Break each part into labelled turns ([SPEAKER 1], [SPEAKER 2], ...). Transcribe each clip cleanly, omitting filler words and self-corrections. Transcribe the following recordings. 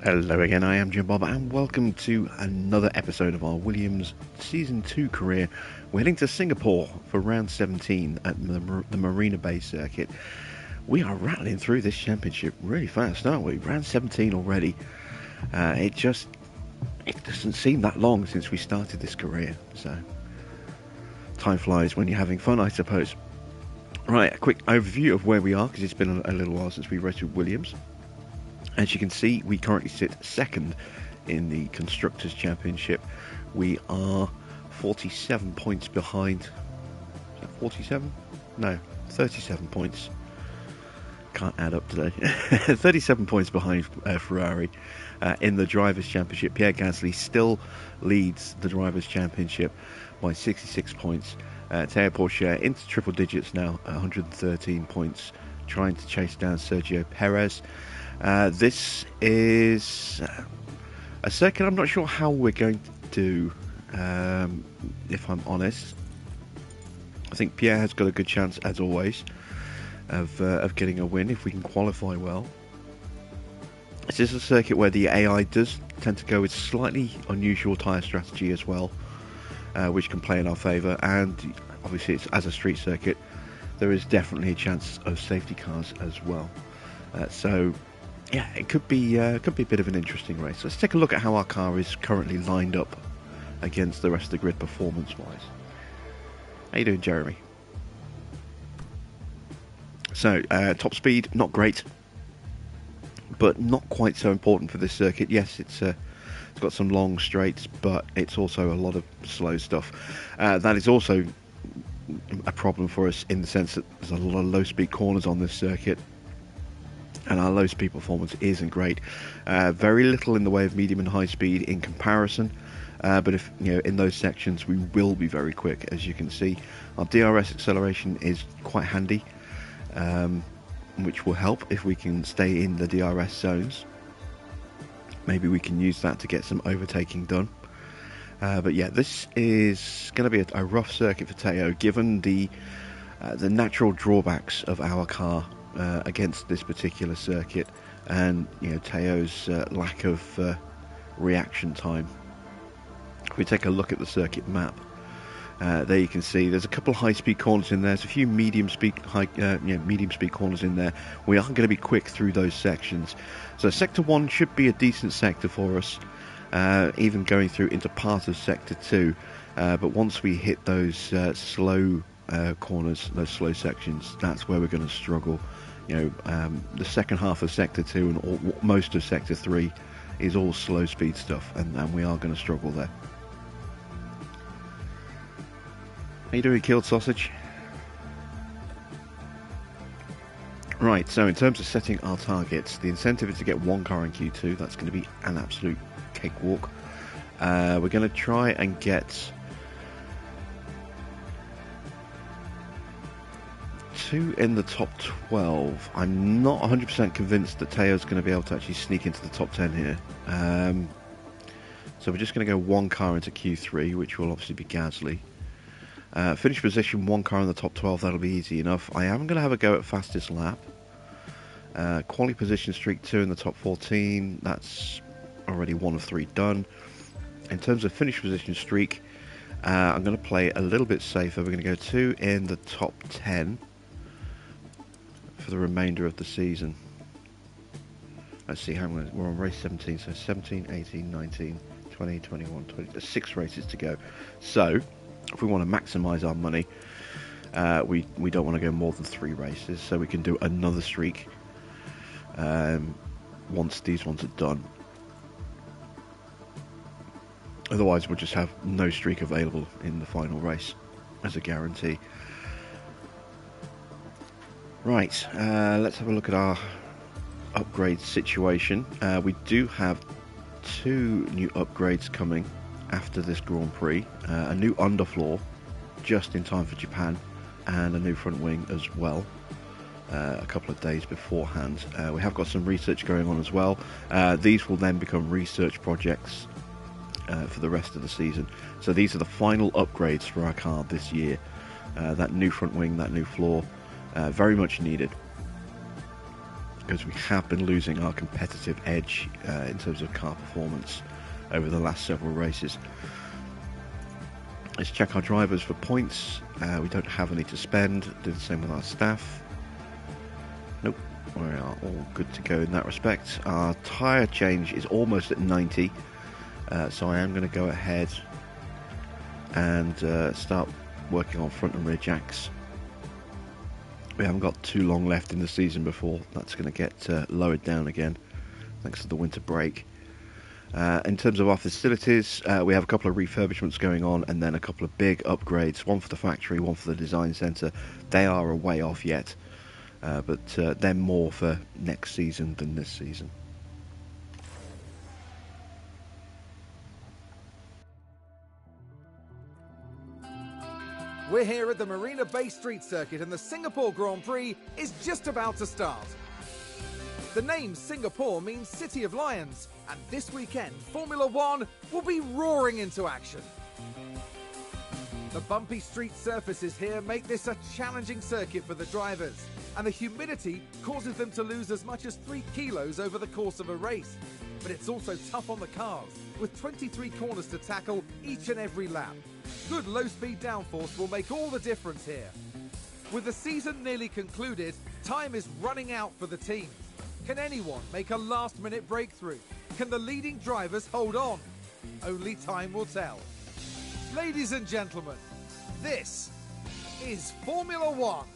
[SPEAKER 1] Hello again, I am Jim Bob, and welcome to another episode of our Williams Season 2 career. We're heading to Singapore for round 17 at the Marina Bay circuit. We are rattling through this championship really fast, aren't we? Round 17 already. It doesn't seem that long since we started this career, so time flies when you're having fun, I suppose. Right, a quick overview of where we are, because it's been a little while since we raced with Williams. As you can see, we currently sit second in the Constructors' Championship. We are 47 points behind. Is that 47? No, 37 points. Can't add up today. 37 points behind Ferrari in the Drivers' Championship. Pierre Gasly still leads the Drivers' Championship by 66 points. Théo Pourchaire into triple digits now, 113 points, trying to chase down Sergio Perez. This is a circuit I'm not sure how we're going to do, if I'm honest. I think Pierre has got a good chance, as always, of getting a win if we can qualify well. This is a circuit where the AI does tend to go with slightly unusual tyre strategy as well, which can play in our favour, and obviously it's as a street circuit, there is definitely a chance of safety cars as well. So yeah, it could be a bit of an interesting race. Let's take a look at how our car is currently lined up against the rest of the grid performance-wise. How you doing, Jeremy? So, top speed, not great, but not quite so important for this circuit. Yes, it's got some long straights, but it's also a lot of slow stuff. That is also a problem for us in the sense that there's a lot of low-speed corners on this circuit, and our low speed performance isn't great. Very little in the way of medium and high speed in comparison, but if in those sections we will be very quick. As you can see, our DRS acceleration is quite handy, which will help if we can stay in the DRS zones. Maybe we can use that to get some overtaking done. But yeah, this is going to be a rough circuit for Théo, given the natural drawbacks of our car against this particular circuit, and Théo's lack of reaction time. If we take a look at the circuit map, there you can see there's a couple of high-speed corners in there. There's a few medium-speed corners in there. We are going to be quick through those sections. So Sector 1 should be a decent sector for us, even going through into part of Sector 2. But once we hit those slow corners, those slow sections, that's where we're going to struggle. The second half of Sector 2 and most of Sector 3 is all slow speed stuff, and we are going to struggle there. How you doing, Killed Sausage? Right, so in terms of setting our targets, the incentive is to get one car in Q2. That's going to be an absolute cakewalk. We're going to try and get 2 in the top 12. I'm not 100% convinced that Théo's going to be able to actually sneak into the top 10 here. So we're just going to go one car into Q3, which will obviously be Gasly. Finish position, one car in the top 12, that'll be easy enough. I am going to have a go at fastest lap. Quali position streak 2 in the top 14, that's already 1 of 3 done. In terms of finish position streak, I'm going to play a little bit safer. We're going to go 2 in the top 10 for the remainder of the season. Let's see how we're on race 17, so 17, 18, 19, 20, 21, 20, there's 6 races to go. So if we want to maximise our money, we don't want to go more than 3 races, so we can do another streak once these ones are done. Otherwise we'll just have no streak available in the final race as a guarantee. Right, let's have a look at our upgrade situation. We do have 2 new upgrades coming after this Grand Prix. A new underfloor just in time for Japan, and a new front wing as well, a couple of days beforehand. We have got some research going on as well. These will then become research projects for the rest of the season. So these are the final upgrades for our car this year. That new front wing, that new floor, very much needed. because we have been losing our competitive edge in terms of car performance over the last several races. Let's check our drivers for points. We don't have any to spend. Do the same with our staff. Nope, we are all good to go in that respect. Our tyre change is almost at 90, so I am going to go ahead and start working on front and rear jacks. We haven't got too long left in the season before that's going to get lowered down again, thanks to the winter break. In terms of our facilities, we have a couple of refurbishments going on, and then a couple of big upgrades, one for the factory, one for the design centre. They are a way off yet, but they're more for next season than this season.
[SPEAKER 2] We're here at the Marina Bay Street Circuit and the Singapore Grand Prix is just about to start. The name Singapore means City of Lions, and this weekend Formula One will be roaring into action. The bumpy street surfaces here make this a challenging circuit for the drivers, and the humidity causes them to lose as much as 3 kilos over the course of a race. But it's also tough on the cars, with 23 corners to tackle each and every lap. Good low-speed downforce will make all the difference here. With the season nearly concluded, time is running out for the teams. Can anyone make a last-minute breakthrough? Can the leading drivers hold on? Only time will tell. Ladies and gentlemen, this is Formula One.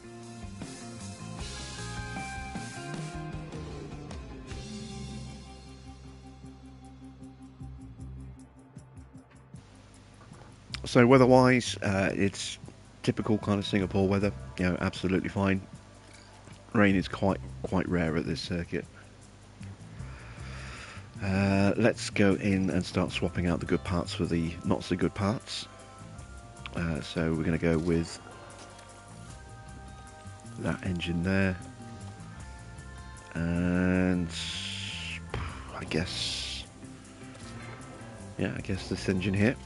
[SPEAKER 1] So weather-wise, it's typical kind of Singapore weather. You know, absolutely fine. Rain is quite rare at this circuit. Let's go in and start swapping out the good parts for the not so good parts. So we're going to go with that engine there, and I guess this engine here.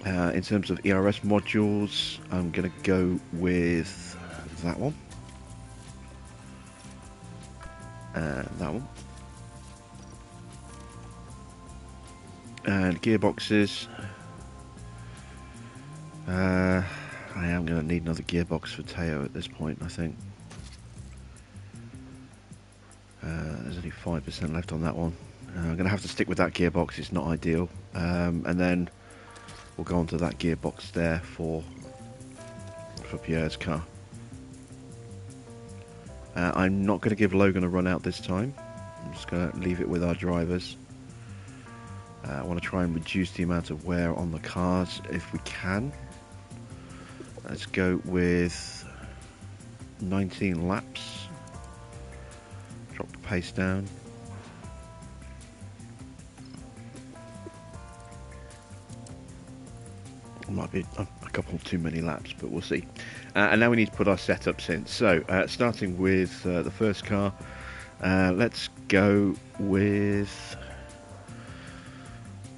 [SPEAKER 1] In terms of ERS modules, I'm going to go with that one and that one. And gearboxes, I am going to need another gearbox for Teo at this point, I think. There's only 5% left on that one. I'm going to have to stick with that gearbox, it's not ideal. And then we'll go on to that gearbox there for Pierre's car. I'm not going to give Logan a run out this time. I'm just going to leave it with our drivers. I want to try and reduce the amount of wear on the cars if we can. Let's go with 19 laps. Drop the pace down. Might be a couple too many laps, but we'll see. And now we need to put our setups in. So starting with the first car, let's go with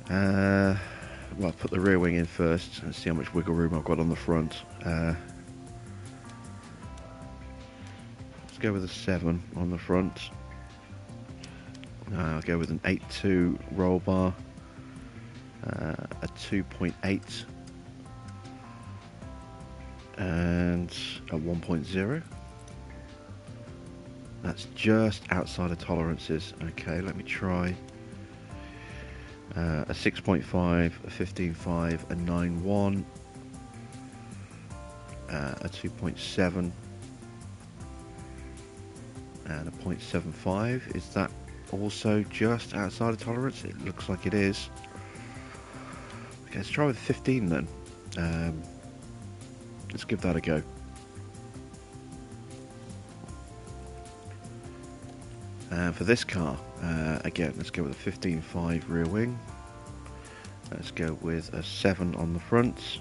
[SPEAKER 1] well, put the rear wing in first and see how much wiggle room I've got on the front. Let's go with a 7 on the front. I'll go with an 8.2 roll bar, a 2.8 and a 1.0. That's just outside of tolerances. Okay, let me try a 6.5, a 15.5, a 9.1, a 2.7 and a 0.75. Is that also just outside of tolerance? It looks like it is. Okay, let's try with 15 then. Let's give that a go. For this car, again, let's go with a 15.5 rear wing. Let's go with a 7 on the front,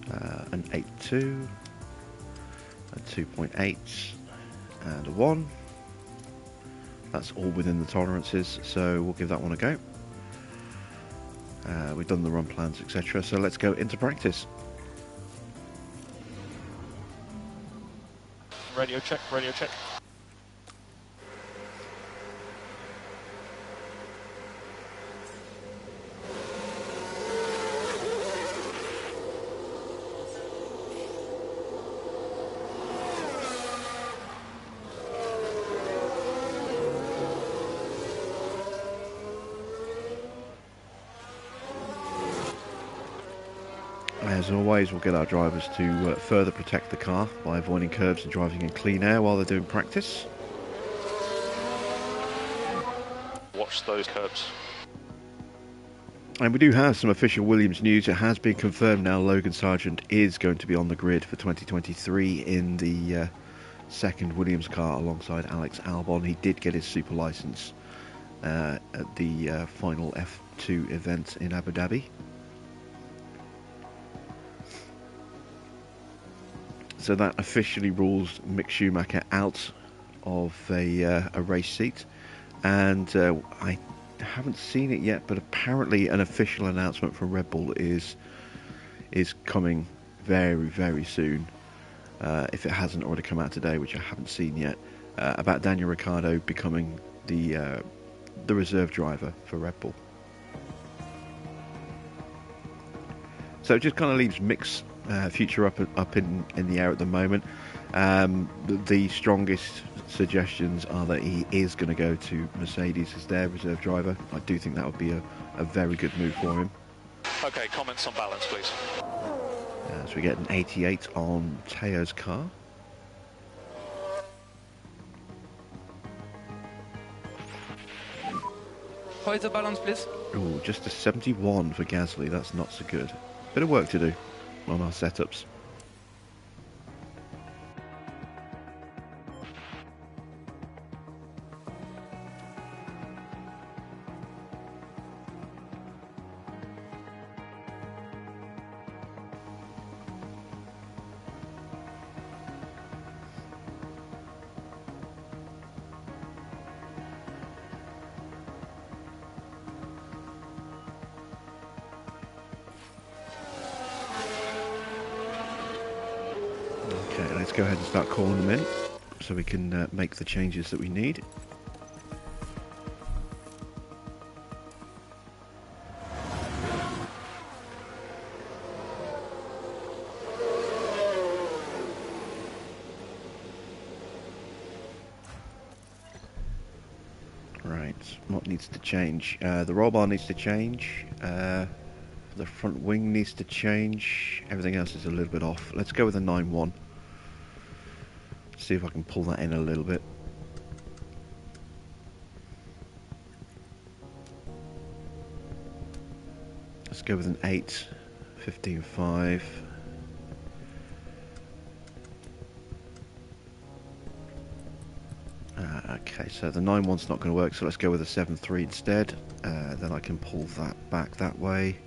[SPEAKER 1] an 8.2, a 2.8, and a 1. That's all within the tolerances, so we'll give that one a go. We've done the run plans, etc. So let's go into practice.
[SPEAKER 3] Radio check, radio check.
[SPEAKER 1] As always, we'll get our drivers to further protect the car by avoiding curbs and driving in clean air while they're doing practice.
[SPEAKER 3] Watch those curbs.
[SPEAKER 1] And we do have some official Williams news. It has been confirmed now Logan Sargent is going to be on the grid for 2023 in the second Williams car alongside Alex Albon. He did get his super license at the final F2 event in Abu Dhabi. So that officially rules Mick Schumacher out of a race seat, and I haven't seen it yet, but apparently an official announcement from Red Bull is coming very, very soon, if it hasn't already come out today, which I haven't seen yet, about Daniel Ricciardo becoming the reserve driver for Red Bull. So it just kind of leaves Mick's future up in the air at the moment. The strongest suggestions are that he is going to go to Mercedes as their reserve driver. I do think that would be a very good move for him.
[SPEAKER 3] Okay, comments on balance, please.
[SPEAKER 1] So we get an 88 on Teo's car.
[SPEAKER 4] How is the balance, please?
[SPEAKER 1] Ooh, just a 71 for Gasly. That's not so good. Bit of work to do on our setups. Okay, let's go ahead and start calling them in so we can make the changes that we need. Right, what needs to change? The roll bar needs to change. The front wing needs to change. Everything else is a little bit off. Let's go with a 9-1. See if I can pull that in a little bit. Let's go with an 8, 15.5. Okay, so the 9-1's not going to work, so let's go with a 7.3 instead. Then I can pull that back that way.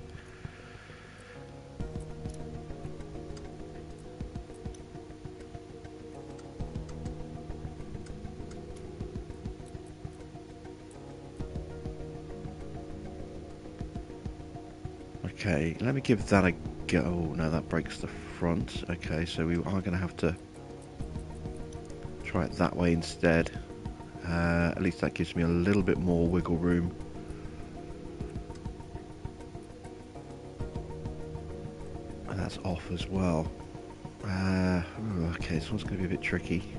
[SPEAKER 1] Okay, let me give that a go. Oh, no, that breaks the front. Okay, so we are going to have to try it that way instead. At least that gives me a little bit more wiggle room. And that's off as well. Okay, this one's going to be a bit tricky.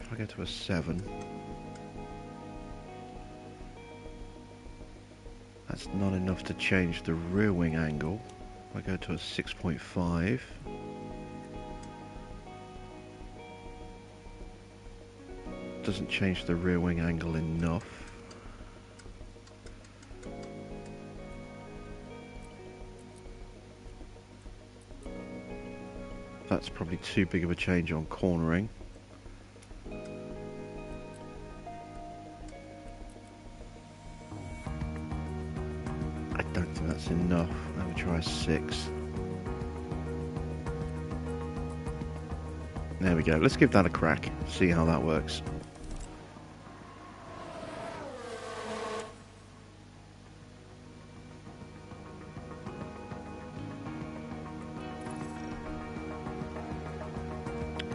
[SPEAKER 1] If I go to a 7... that's not enough to change the rear wing angle. I go to a 6.5. Doesn't change the rear wing angle enough. That's probably too big of a change on cornering. I don't think that's enough. Let me try a 6. There we go. Let's give that a crack. See how that works.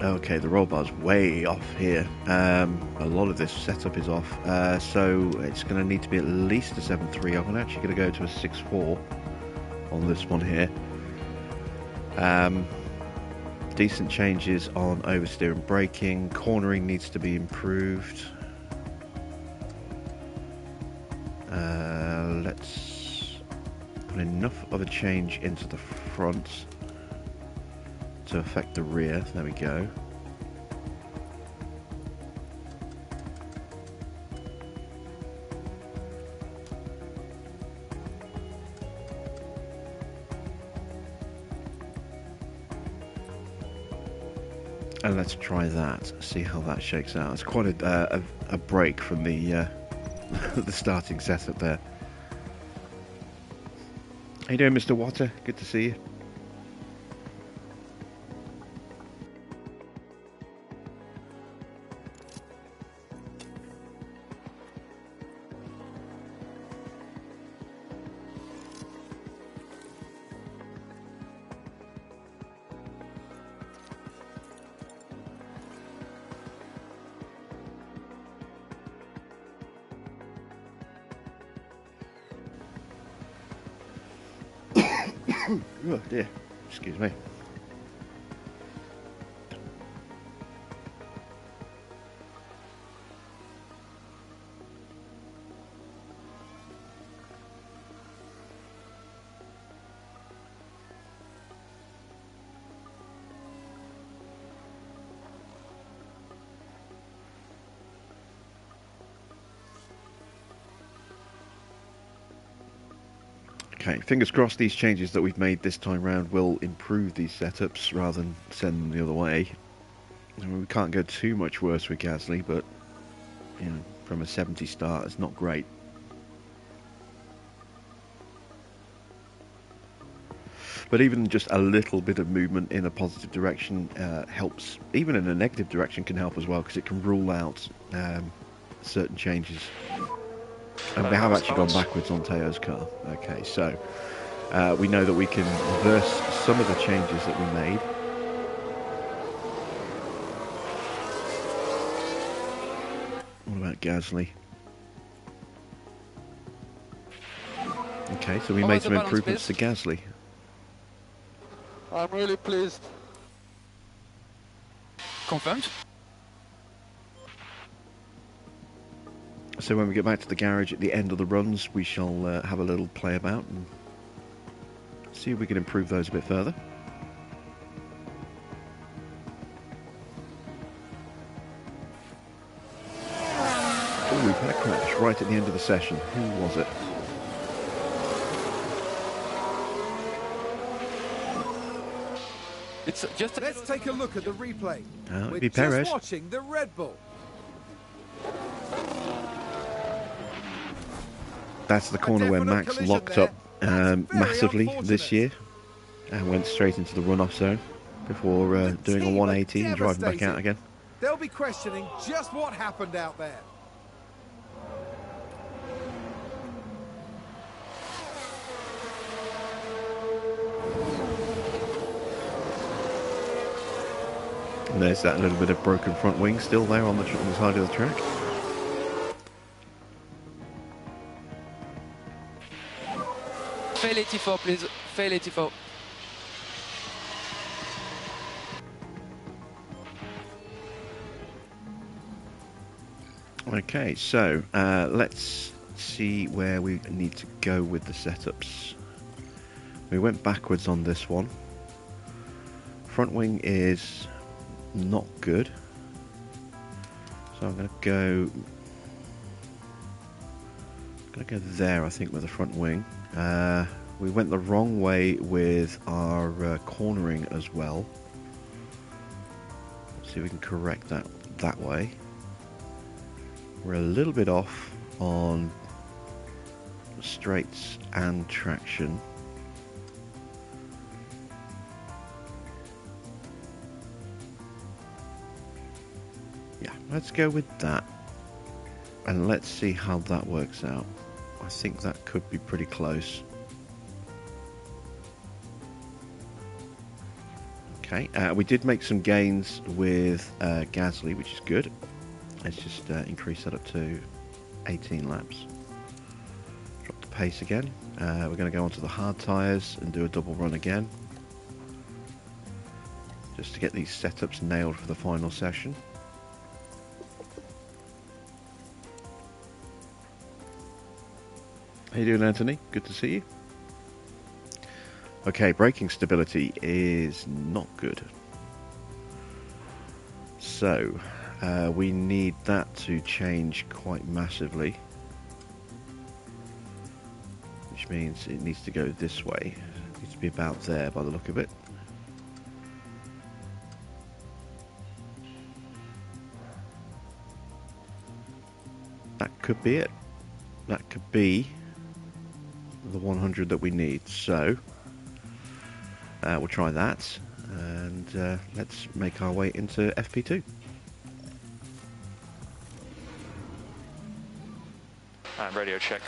[SPEAKER 1] Okay, the roll bar's way off here. A lot of this setup is off, so it's going to need to be at least a 7.3. I'm actually going to go to a 6.4 on this one here. Decent changes on oversteer and braking. Cornering needs to be improved. Let's put enough of a change into the front to affect the rear. There we go. And let's try that, see how that shakes out. It's quite a break from the the starting setup there. How you doing, Mr. Water? Good to see you. Oh dear, excuse me. Okay, fingers crossed these changes that we've made this time round will improve these setups rather than send them the other way. I mean, we can't go too much worse with Gasly, but you know, from a 70 start, it's not great. But even just a little bit of movement in a positive direction helps. Even in a negative direction can help as well, because it can rule out certain changes. And we have actually gone backwards on Teo's car. Okay, so we know that we can reverse some of the changes that we made. What about Gasly? Okay, so we made some improvements to Gasly.
[SPEAKER 5] I'm really pleased.
[SPEAKER 4] Confirmed.
[SPEAKER 1] So when we get back to the garage at the end of the runs, we shall have a little play about and see if we can improve those a bit further. Oh, we've had a crash right at the end of the session. Who was it?
[SPEAKER 4] It's just.
[SPEAKER 2] Let's take a look at the replay.
[SPEAKER 1] It'd
[SPEAKER 2] We're
[SPEAKER 1] be
[SPEAKER 2] just
[SPEAKER 1] Perez.
[SPEAKER 2] watching the Red Bull.
[SPEAKER 1] That's the corner where
[SPEAKER 2] definite
[SPEAKER 1] Max
[SPEAKER 2] collision
[SPEAKER 1] locked
[SPEAKER 2] there.
[SPEAKER 1] up
[SPEAKER 2] That's very
[SPEAKER 1] massively this
[SPEAKER 2] unfortunate.
[SPEAKER 1] year and went straight into the runoff zone before
[SPEAKER 2] The
[SPEAKER 1] doing a
[SPEAKER 2] team are
[SPEAKER 1] 180 and driving back out
[SPEAKER 2] devastated.
[SPEAKER 1] again.
[SPEAKER 2] They'll be questioning just what happened out there.
[SPEAKER 1] And there's that little bit of broken front wing still there on the side of the track.
[SPEAKER 4] Fail 84, please. Fail 84.
[SPEAKER 1] Okay, so let's see where we need to go with the setups. We went backwards on this one. Front wing is not good, so I'm going to go there, I think, with the front wing. We went the wrong way with our cornering as well. Let's see if we can correct that way. We're a little bit off on straights and traction. Yeah, let's go with that. And let's see how that works out. I think that could be pretty close. Okay, we did make some gains with Gasly, which is good. Let's just increase that up to 18 laps. Drop the pace again. We're going to go onto the hard tyres and do a double run again, just to get these setups nailed for the final session. How you doing, Anthony? Good to see you. Okay, braking stability is not good. So, we need that to change quite massively. Which means it needs to go this way. It needs to be about there by the look of it. That could be it. That could be the 100 that we need. So, we'll try that, and let's make our way into FP2.
[SPEAKER 3] And radio check.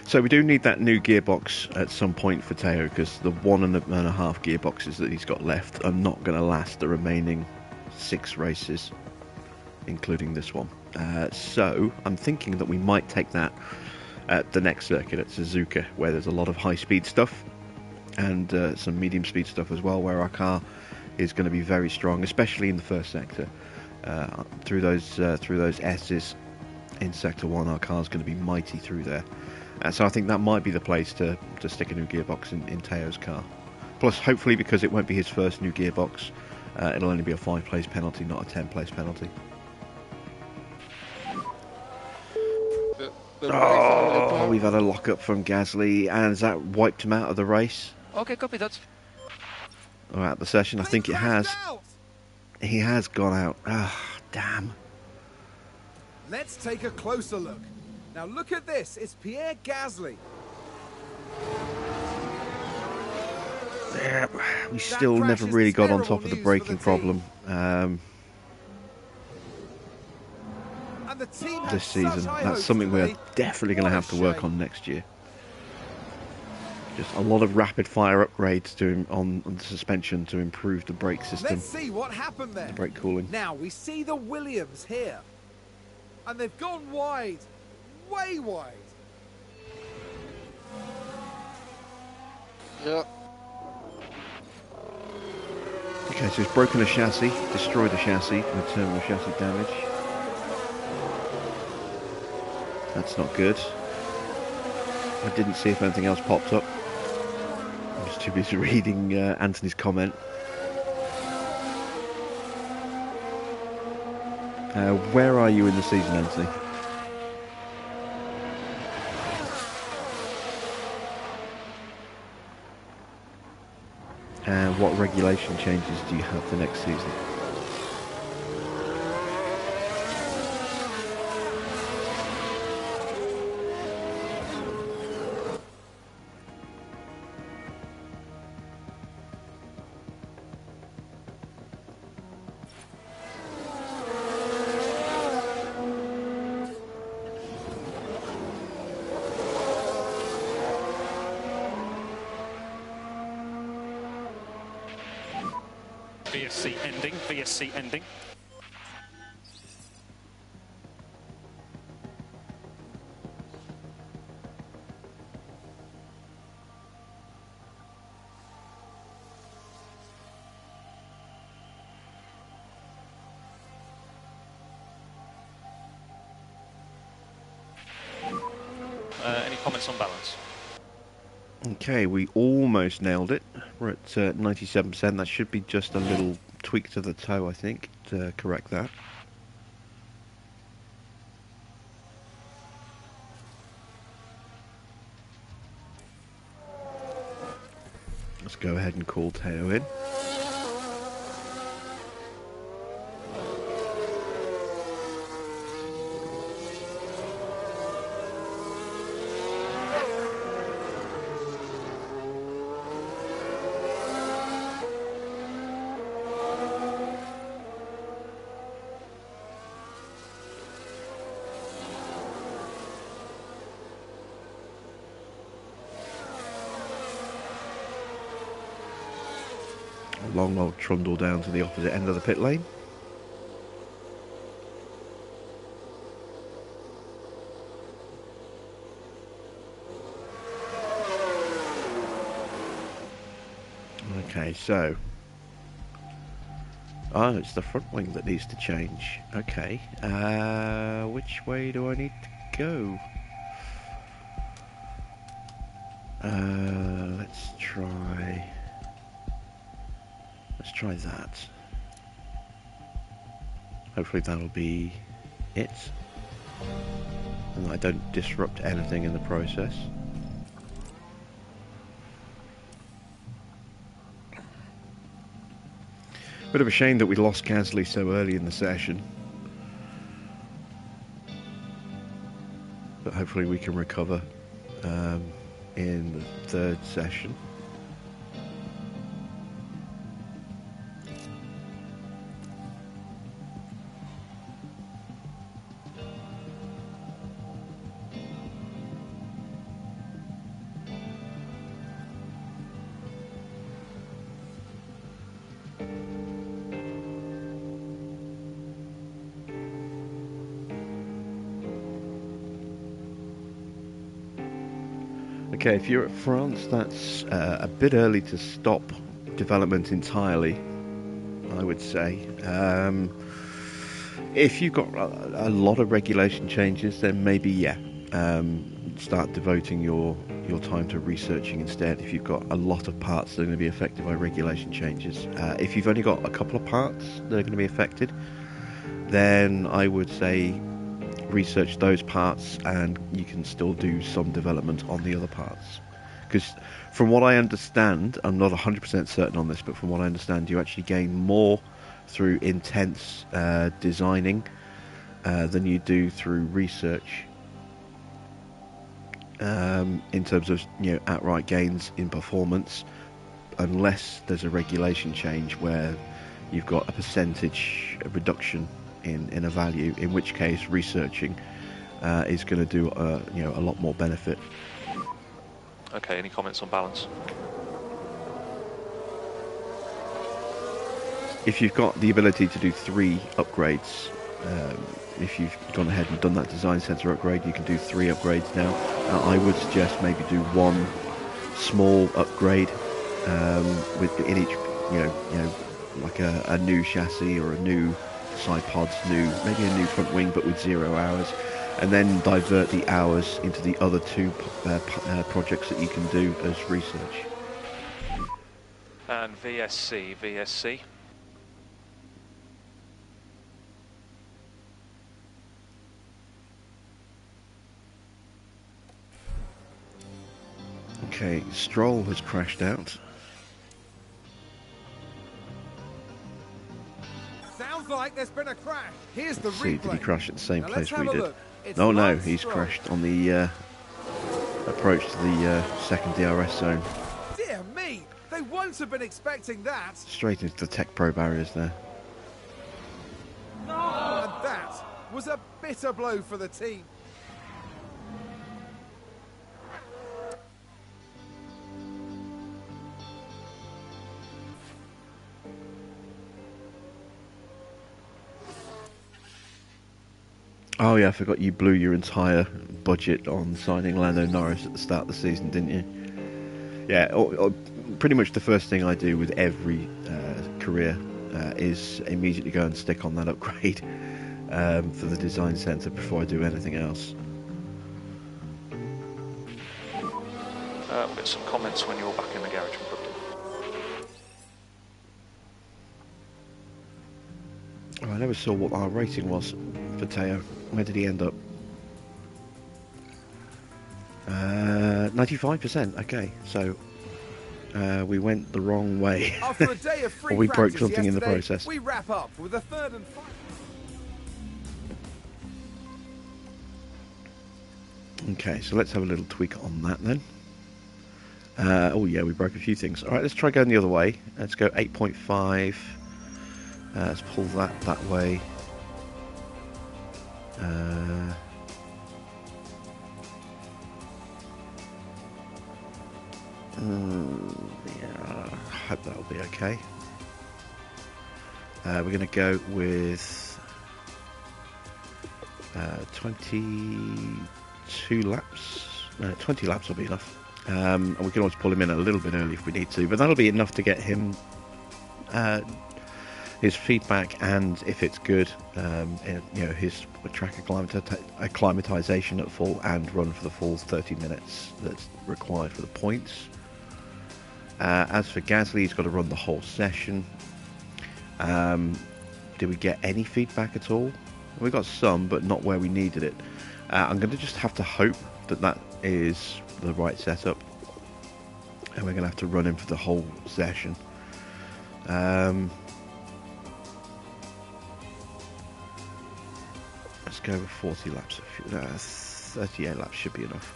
[SPEAKER 1] So we do need that new gearbox at some point for Teo, because the 1.5 gearboxes that he's got left are not going to last the remaining 6 races, including this one. So I'm thinking that we might take that at the next circuit at Suzuka, where there's a lot of high-speed stuff and some medium-speed stuff as well, where our car is going to be very strong, especially in the first sector. Through those S's in Sector 1, our car's going to be mighty through there. So I think that might be the place to stick a new gearbox in Teo's car. Plus, hopefully, because it won't be his first new gearbox, it'll only be a 5-place penalty, not a 10-place penalty. Oh, we've had a lock-up from Gasly, and has that wiped him out of the race?
[SPEAKER 4] Okay, copy that.
[SPEAKER 1] Or out of the session? I think it has. He has gone out. Ah, damn.
[SPEAKER 2] Let's take a closer look. Now look at this, it's Pierre Gasly.
[SPEAKER 1] Yeah, we still never really got on top of the braking problem this season. That's something we're definitely going to have to work on next year. Just a lot of rapid fire upgrades on the suspension to improve the brake system.
[SPEAKER 2] Let's see what happened there.
[SPEAKER 1] The brake cooling.
[SPEAKER 2] Now we see the Williams here. And they've gone wide. Way wide.
[SPEAKER 5] Yeah.
[SPEAKER 1] Okay, so he's broken a chassis, destroyed the chassis with terminal chassis damage. That's not good. I didn't see if anything else popped up. I was too busy reading Anthony's comment. Where are you in the season, Anthony? And what regulation changes do you have for next season?
[SPEAKER 3] VSC ending, VSC ending. Any comments on balance?
[SPEAKER 1] Okay, we almost nailed it. We're at 97%. That should be just a little tweak to the toe, I think, to correct that. Let's go ahead and call Teo in. long old trundle down to the opposite end of the pit lane. Okay, so... Oh, it's the front wing that needs to change. Okay, which way do I need to go? Let's try that. Hopefully that'll be it. And I don't disrupt anything in the process. Bit of a shame that we lost Gasly so early in the session. But hopefully we can recover in the third session. Okay, if you're at France, that's a bit early to stop development entirely, I would say. If you've got a lot of regulation changes, then maybe, yeah, start devoting your time to researching instead if you've got a lot of parts that are going to be affected by regulation changes. If you've only got a couple of parts that are going to be affected, then I would say research those parts and you can still do some development on the other parts, because from what I understand, I'm not 100% certain on this, but from what I understand, you actually gain more through intense designing than you do through research in terms of, you know, outright gains in performance, unless there's a regulation change where you've got a percentage reduction in a value, in which case researching is going to do you know, a lot more benefit.
[SPEAKER 3] Okay, any comments on balance?
[SPEAKER 1] If you've got the ability to do 3 upgrades, if you've gone ahead and done that design center upgrade, you can do 3 upgrades now. I would suggest maybe do 1 small upgrade in each, you know, like a new chassis or a new side pods, maybe a new front wing, but with 0 hours, and then divert the hours into the other 2 projects that you can do as research.
[SPEAKER 3] And VSC.
[SPEAKER 1] Okay, Stroll has crashed out.
[SPEAKER 2] Sounds like there's been a crash. Here's the
[SPEAKER 1] Let's see,
[SPEAKER 2] replay.
[SPEAKER 1] did he crash at the same
[SPEAKER 2] Now
[SPEAKER 1] place
[SPEAKER 2] let's
[SPEAKER 1] we
[SPEAKER 2] have a
[SPEAKER 1] did?
[SPEAKER 2] look. It's
[SPEAKER 1] Oh no,
[SPEAKER 2] Lance
[SPEAKER 1] he's
[SPEAKER 2] Stroll.
[SPEAKER 1] crashed on the approach to the second DRS zone.
[SPEAKER 2] Dear me, they won't have been expecting that.
[SPEAKER 1] Straight into the Tech Pro barriers there.
[SPEAKER 2] And that was a bitter blow for the team.
[SPEAKER 1] Oh yeah, I forgot you blew your entire budget on signing Lando Norris at the start of the season, didn't you? Yeah, pretty much the first thing I do with every career is immediately go and stick on that upgrade for the design centre before I do anything else.
[SPEAKER 3] We'll get some comments when you're back in the garage and booked in.
[SPEAKER 1] Oh, I never saw what our rating was for Teo. Where did he end up? 95%. Okay, so we went the wrong way.
[SPEAKER 2] After a day of free
[SPEAKER 1] Or we broke
[SPEAKER 2] practice
[SPEAKER 1] something in the
[SPEAKER 2] yesterday,
[SPEAKER 1] process.
[SPEAKER 2] we wrap up with a third and final.
[SPEAKER 1] Okay, so let's have a little tweak on that then. Oh yeah, we broke a few things. Alright, let's try going the other way. Let's go 8.5. Let's pull that way. Yeah, I hope that'll be okay. We're going to go with 22 laps. 20 laps will be enough. And we can always pull him in a little bit early if we need to, but that'll be enough to get him his feedback, and if it's good, his track acclimatization at full and run for the full 30 minutes that's required for the points. As for Gasly, he's got to run the whole session. Did we get any feedback at all? We got some, but not where we needed it. I'm going to just have to hope that is the right setup, and we're going to have to run him for the whole session. Let's go with 40 laps. 38 laps should be enough.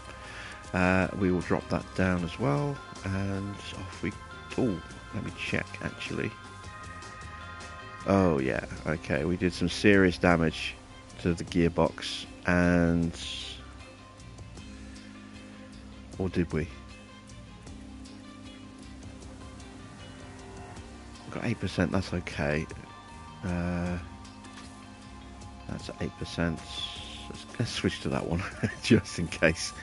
[SPEAKER 1] We will drop that down as well, and off we... Oh, let me check, actually. Oh, yeah, okay, we did some serious damage to the gearbox, and... Or did we? We've got 8%, that's okay. That's 8%. Let's switch to that one, just in case.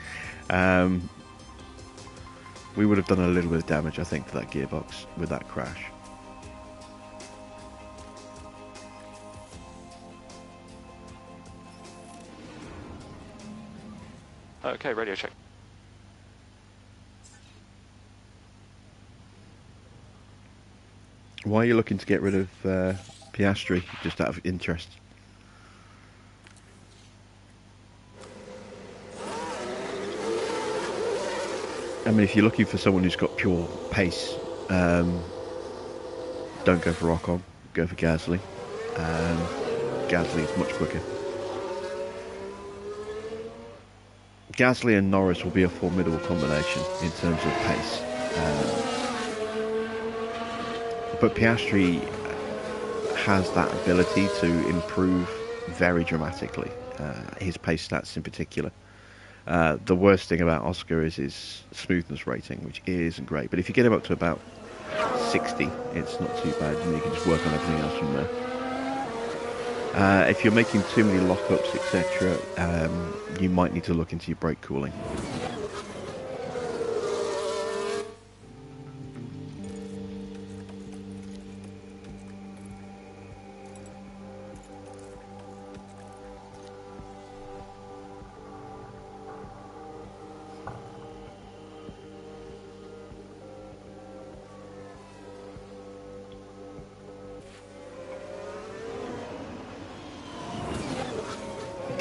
[SPEAKER 1] We would have done a little bit of damage, I think, to that gearbox with that crash.
[SPEAKER 3] Okay, radio check.
[SPEAKER 1] Why are you looking to get rid of Piastri, just out of interest? I mean, if you're looking for someone who's got pure pace, don't go for Ocon, go for Gasly. Gasly is much quicker. Gasly and Norris will be a formidable combination in terms of pace. But Piastri has that ability to improve very dramatically, his pace stats in particular. The worst thing about Oscar is his smoothness rating, which isn't great. But if you get him up to about 60, it's not too bad, and you can just work on everything else from there. If you're making too many lockups, etc., you might need to look into your brake cooling.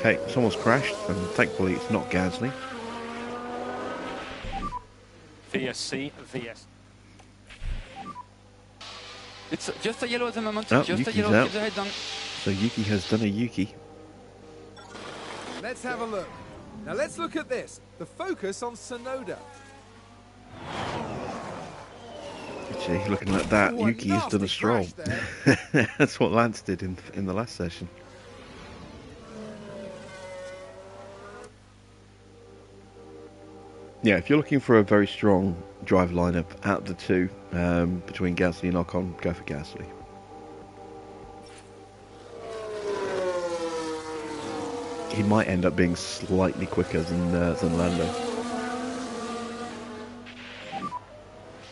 [SPEAKER 1] Okay, someone's crashed, and thankfully it's not Gasly.
[SPEAKER 3] VSC, VS.
[SPEAKER 4] It's just a yellow at the moment.
[SPEAKER 1] Oh,
[SPEAKER 4] just
[SPEAKER 1] Yuki's
[SPEAKER 4] a yellow.
[SPEAKER 1] out.
[SPEAKER 4] Keep the head down.
[SPEAKER 1] So Yuki has done a Yuki.
[SPEAKER 2] Let's have a look. Now let's look at this. The focus on Sonoda.
[SPEAKER 1] Actually, looking at that,
[SPEAKER 2] Ooh, a
[SPEAKER 1] Yuki has done a
[SPEAKER 2] nasty
[SPEAKER 1] stroll.
[SPEAKER 2] crash
[SPEAKER 1] That's what Lance did in the last session. Yeah, if you're looking for a very strong drive lineup out of the two, between Gasly and Ocon, go for Gasly. He might end up being slightly quicker than Lando,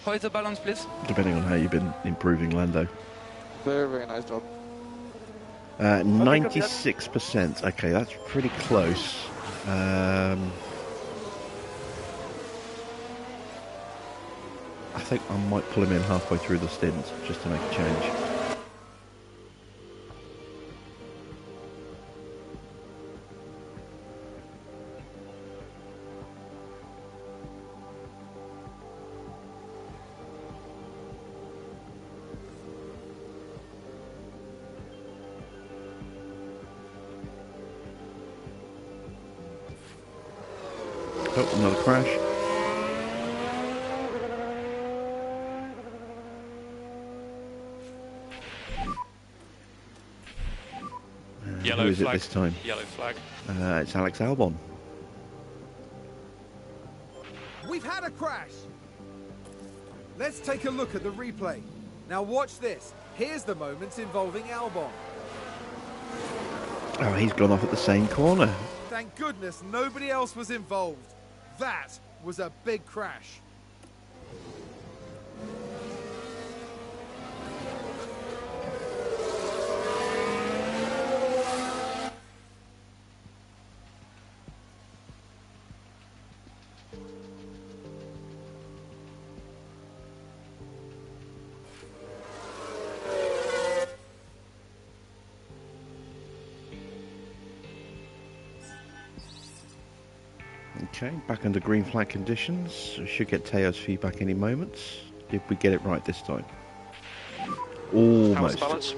[SPEAKER 4] How is the balance, please?
[SPEAKER 1] depending on how you've been improving Lando.
[SPEAKER 5] Very, very nice job.
[SPEAKER 1] 96%. Okay, that's pretty close. I think I might pull him in halfway through the stint just to make a change. Oh, another crash.
[SPEAKER 3] Yellow
[SPEAKER 1] Who is
[SPEAKER 3] flag.
[SPEAKER 1] it this time?
[SPEAKER 3] Yellow flag.
[SPEAKER 1] It's Alex Albon.
[SPEAKER 2] We've had a crash. Let's take a look at the replay. Now watch this. Here's the moments involving Albon.
[SPEAKER 1] Oh, he's gone off at the same corner.
[SPEAKER 2] Thank goodness nobody else was involved. That was a big crash.
[SPEAKER 1] Okay, back under green flag conditions. We should get Teo's feedback any moment. Did we get it right this time?
[SPEAKER 3] How's
[SPEAKER 1] Almost.
[SPEAKER 3] the balance?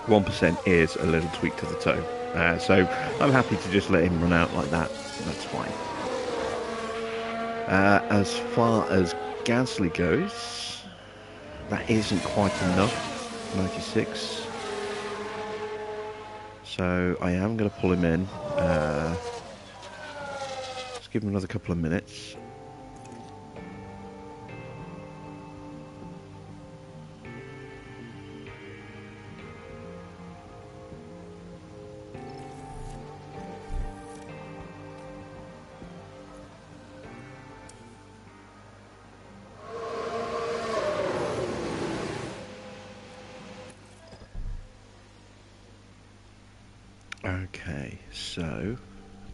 [SPEAKER 1] 1% is a little tweak to the toe. So I'm happy to just let him run out like that. That's fine. As far as Gasly goes, that isn't quite enough. 96. So I am going to pull him in. Let's give him another couple of minutes. Okay, so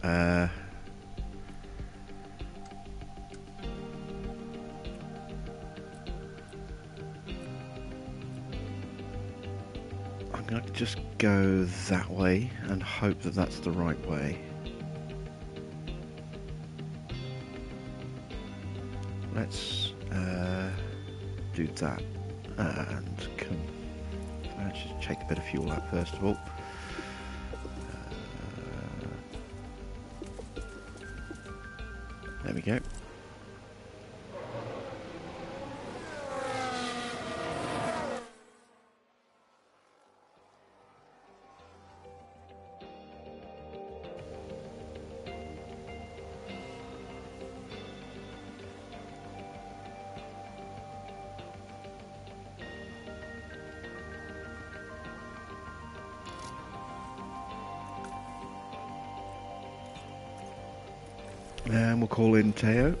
[SPEAKER 1] I'm going to just go that way and hope that that's the right way. Let's do that and let's just check a bit of fuel out first of all. There we go. And we'll call in Teo.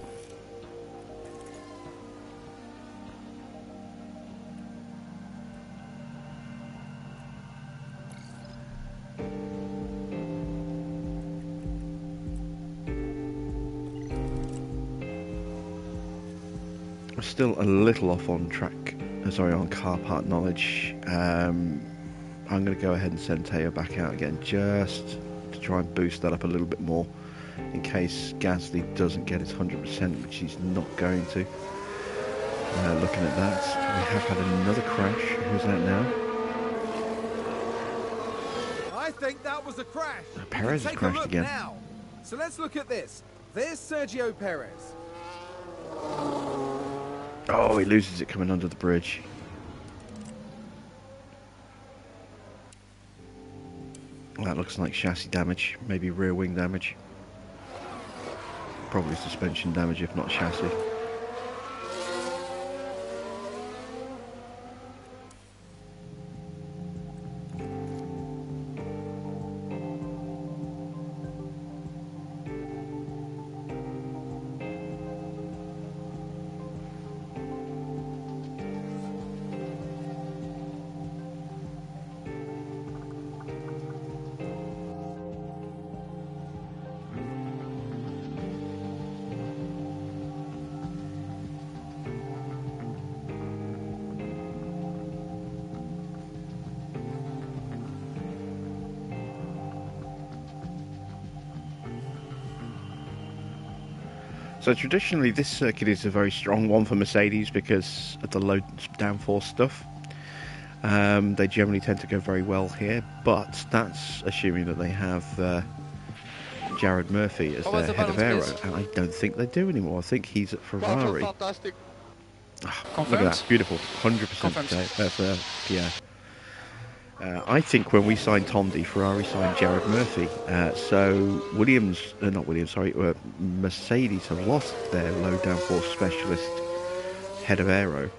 [SPEAKER 1] We're still a little off on track, on car part knowledge. I'm going to go ahead and send Teo back out again just to try and boost that up a little bit more, in case Gasly doesn't get his 100%, which he's not going to. Looking at that, we have had another crash. Who's that now?
[SPEAKER 2] I think that was a crash.
[SPEAKER 1] Perez has
[SPEAKER 2] Take
[SPEAKER 1] crashed
[SPEAKER 2] a look
[SPEAKER 1] again.
[SPEAKER 2] now. So let's look at this. There's Sergio Perez.
[SPEAKER 1] Oh, he loses it coming under the bridge. That looks like chassis damage, maybe rear wing damage. Probably suspension damage, if not chassis. So traditionally this circuit is a very strong one for Mercedes because of the low downforce stuff. They generally tend to go very well here, but that's assuming that they have Jared Murphy as their head of aero, and I don't think they do anymore. I think he's at Ferrari.
[SPEAKER 5] Fantastic.
[SPEAKER 1] Oh, look at that, beautiful, 100% for Pierre. I think when we signed Tondi, Ferrari signed Jared Murphy. So Mercedes have lost their low downforce specialist head of aero.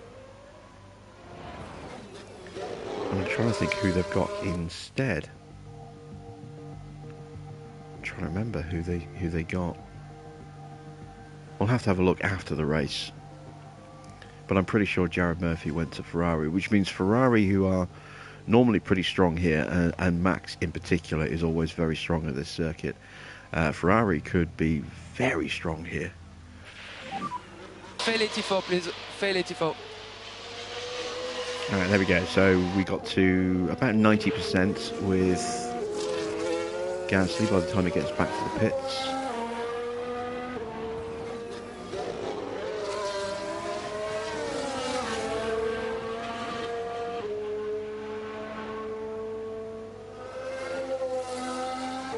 [SPEAKER 1] I'm trying to think who they've got instead. I'm trying to remember who they got. We'll have to have a look after the race. But I'm pretty sure Jared Murphy went to Ferrari, which means Ferrari, who are normally pretty strong here, and Max in particular is always very strong at this circuit. Ferrari could be very strong here.
[SPEAKER 4] Fail 84, please. Fail 84.
[SPEAKER 1] Alright, there we go. So we got to about 90% with Gasly by the time he gets back to the pits.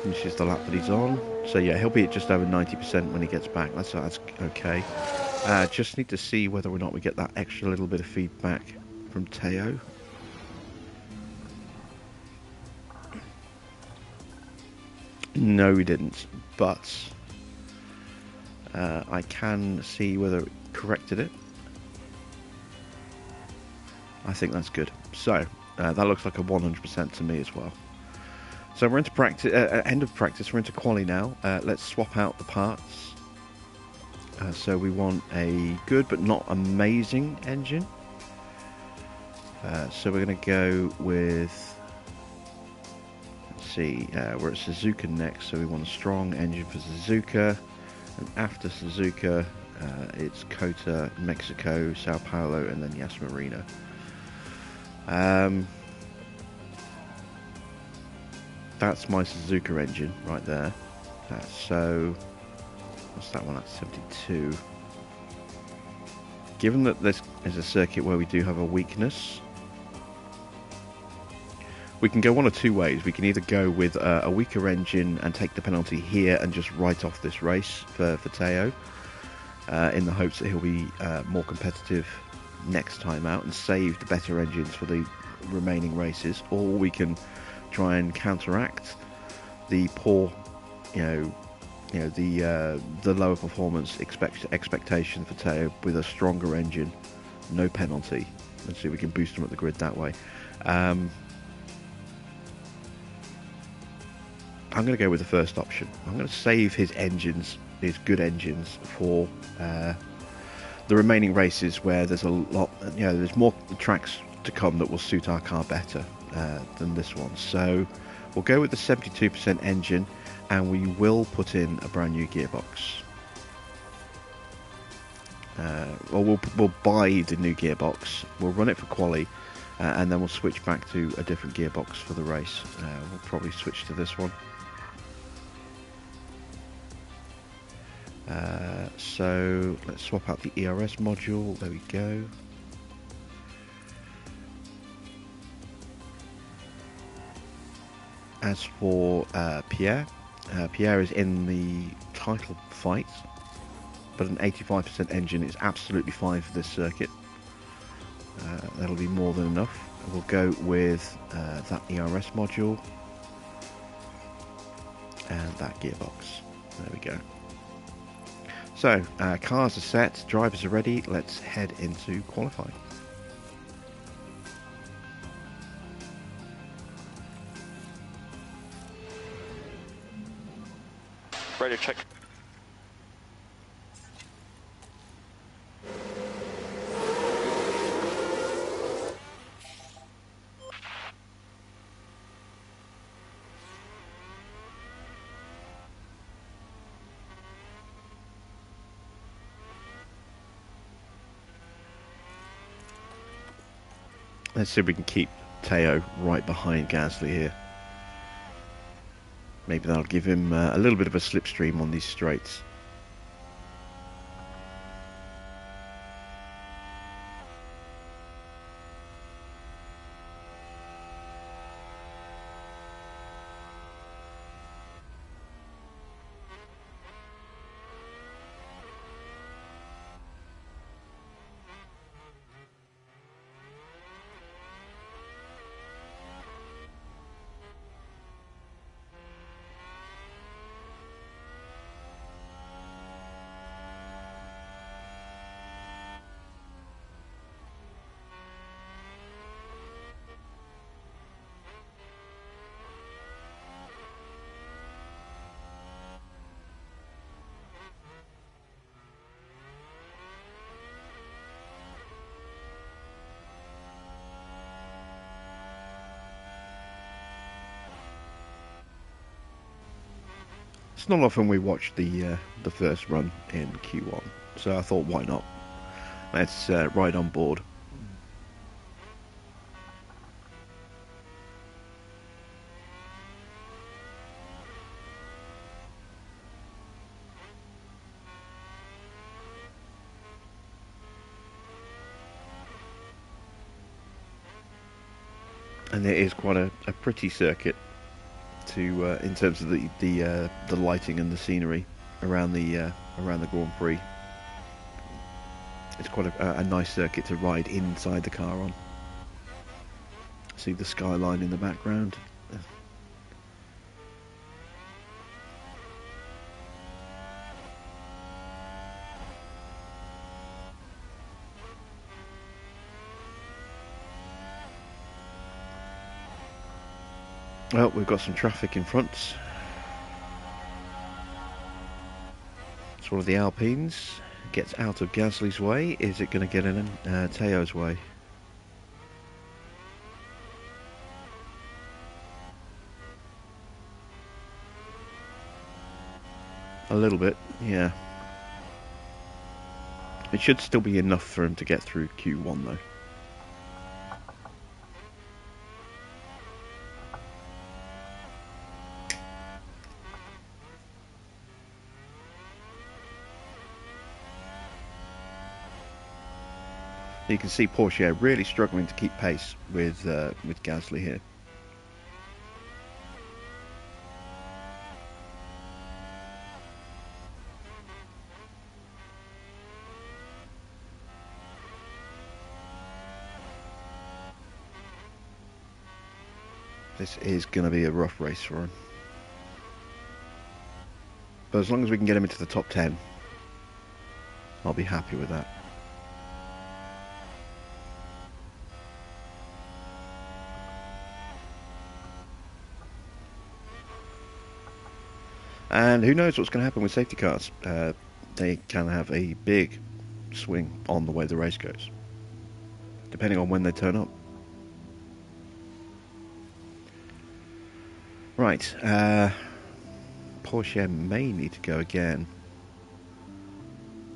[SPEAKER 1] Finishes the lap that he's on. So yeah, he'll be at just over 90% when he gets back. That's okay. Just need to see whether or not we get that extra little bit of feedback from Teo. No, we didn't. But I can see whether it corrected it. I think that's good. So that looks like a 100% to me as well. So we're into practice. End of practice. We're into quali now. Let's swap out the parts. So we want a good but not amazing engine. So we're going to go with. Let's see. We're at Suzuka next, so we want a strong engine for Suzuka. And after Suzuka, it's Cota, Mexico, Sao Paulo, and then Yas Marina. That's my Suzuka engine right there. So, what's that one? That's 72. Given that this is a circuit where we do have a weakness, we can go one of two ways. We can either go with a weaker engine and take the penalty here and just write off this race for Teo, in the hopes that he'll be more competitive next time out and save the better engines for the remaining races, or we can try and counteract the poor, the lower performance expectation for Teo with a stronger engine, no penalty. Let's see if we can boost him at the grid that way. I'm going to go with the first option. I'm going to save his good engines for the remaining races where there's a lot, there's more tracks to come that will suit our car better than this one. So we'll go with the 72% engine, and we will put in a brand new gearbox. We'll buy the new gearbox, we'll run it for quali, and then we'll switch back to a different gearbox for the race. We'll probably switch to this one. So let's swap out the ERS module. There we go. As for Pierre is in the title fight, but an 85% engine is absolutely fine for this circuit. That'll be more than enough. We'll go with that ERS module and that gearbox. There we go. So, cars are set, drivers are ready, let's head into qualifying.
[SPEAKER 3] Radio check.
[SPEAKER 1] Let's see if we can keep Teo right behind Gasly here. Maybe that'll give him a little bit of a slipstream on these straights. It's not often we watch the first run in Q1, so I thought, why not? Let's ride on board. And it is quite a pretty circuit to in terms of the lighting and the scenery around the Grand Prix. It's quite a nice circuit to ride inside the car on. See the skyline in the background. Well, we've got some traffic in front. It's one of the Alpines. Gets out of Gasly's way. Is it going to get in Teo's way? A little bit, yeah. It should still be enough for him to get through Q1 though. You can see Porsche really struggling to keep pace with Gasly here. This is going to be a rough race for him. But as long as we can get him into the top 10, I'll be happy with that. And who knows what's going to happen with safety cars. They can have a big swing on the way the race goes, depending on when they turn up. Right, Porsche may need to go again.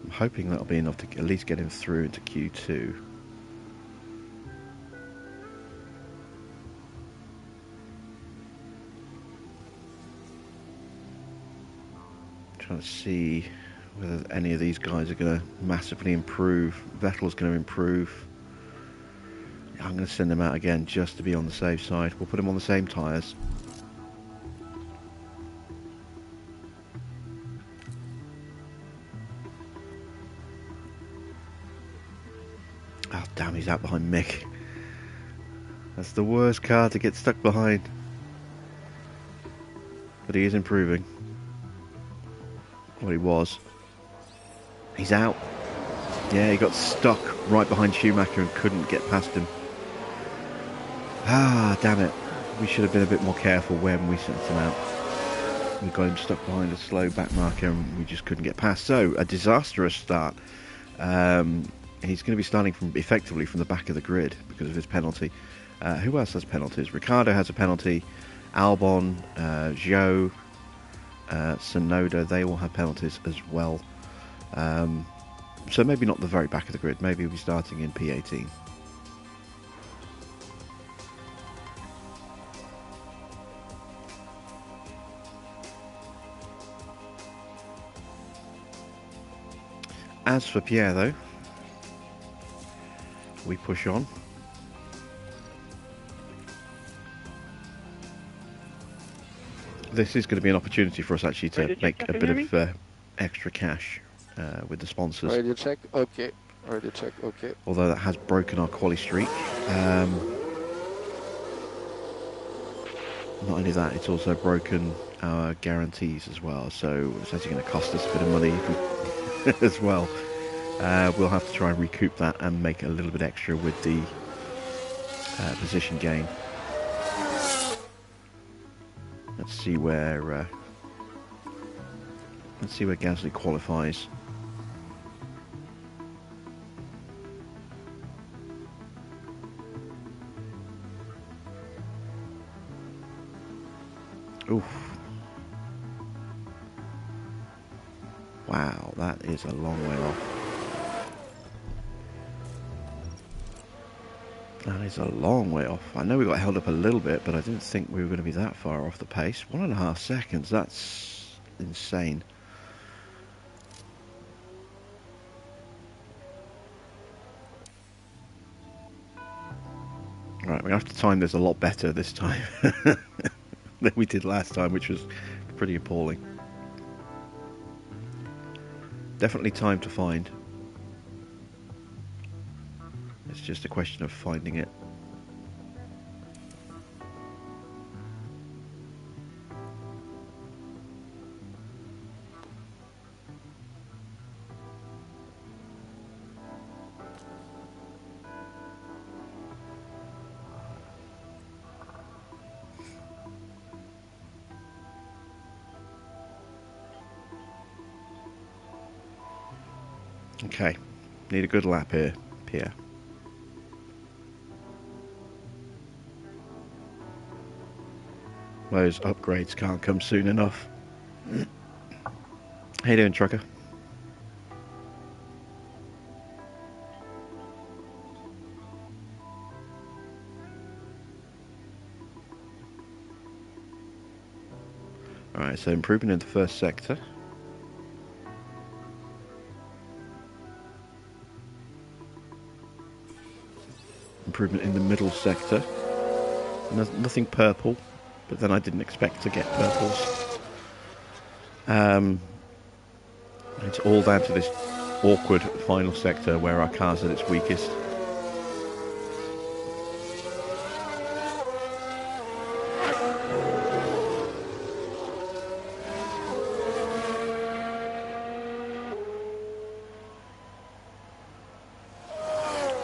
[SPEAKER 1] I'm hoping that'll be enough to at least get him through into Q2. Trying to see whether any of these guys are going to massively improve. Vettel's going to improve. I'm going to send him out again just to be on the safe side. We'll put him on the same tyres. Oh damn, he's out behind Mick. That's the worst car to get stuck behind. But he is improving. Well, he was. He's out. Yeah, he got stuck right behind Schumacher and couldn't get past him. Ah, damn it. We should have been a bit more careful when we sent him out. We got him stuck behind a slow back marker and we just couldn't get past. So, a disastrous start. He's going to be starting effectively from the back of the grid because of his penalty. Who else has penalties? Ricciardo has a penalty. Albon, Zhou, S02, they all have penalties as well. So maybe not the very back of the grid. Maybe we'll be starting in P18. As for Pierre, though, we push on. This is going to be an opportunity for us actually to make a bit of extra cash with the sponsors.
[SPEAKER 5] Radio check, okay. Radio check, okay.
[SPEAKER 1] Although that has broken our quali streak. Not only that, it's also broken our guarantees as well. So it's actually going to cost us a bit of money as well. We'll have to try and recoup that and make a little bit extra with the position gain. Let's see where Gasly qualifies. Oof. Wow, that is a long way off. That is a long way off. I know we got held up a little bit, but I didn't think we were going to be that far off the pace. 1.5 seconds, that's insane. Right, we have to time this a lot better this time than we did last time, which was pretty appalling. Definitely time to find. It's just a question of finding it. Okay, need a good lap here, Pierre. Those upgrades can't come soon enough. How you doing, trucker? Alright, so improvement in the first sector. Improvement in the middle sector. Nothing purple, but then I didn't expect to get purples. It's all down to this awkward final sector where our car's at its weakest.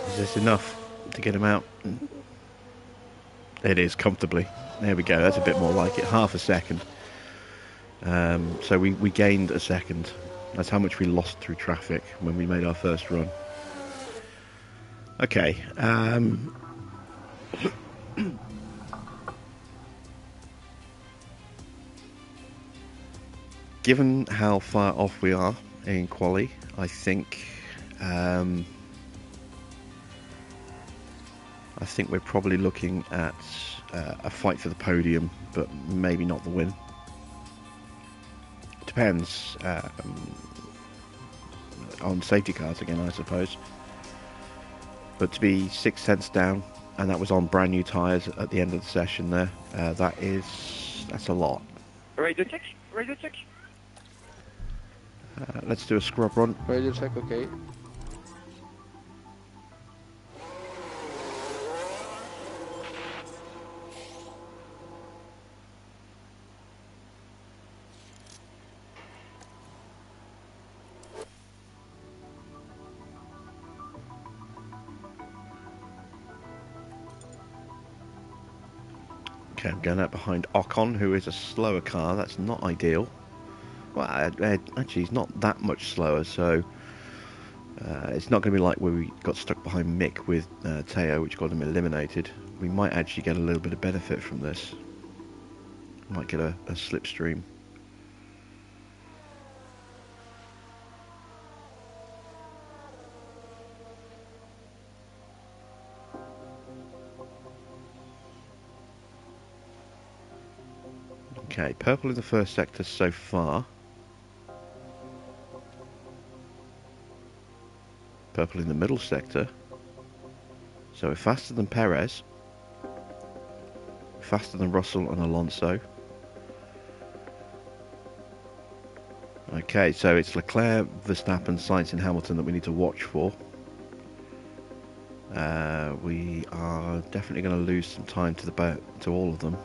[SPEAKER 1] Is this enough to get him out? It is, comfortably. There we go, that's a bit more like it. Half a second. So we gained a second. That's how much we lost through traffic when we made our first run. Okay. Given how far off we are in quali, I think we're probably looking at a fight for the podium, but maybe not the win. Depends on safety cars again, I suppose. But to be 6 tenths down, and that was on brand new tyres at the end of the session there, that's a lot.
[SPEAKER 6] Radio check, radio check.
[SPEAKER 1] Let's do a scrub run.
[SPEAKER 5] Radio check, okay.
[SPEAKER 1] Okay, I'm going out behind Ocon, who is a slower car. That's not ideal. Well, actually, he's not that much slower, so it's not going to be like where we got stuck behind Mick with Teo, which got him eliminated. We might actually get a little bit of benefit from this. Might get a slipstream. Okay, purple in the first sector so far. Purple in the middle sector. So we're faster than Perez. Faster than Russell and Alonso. Okay, so it's Leclerc, Verstappen, Sainz and Hamilton that we need to watch for. We are definitely going to lose some time to all of them.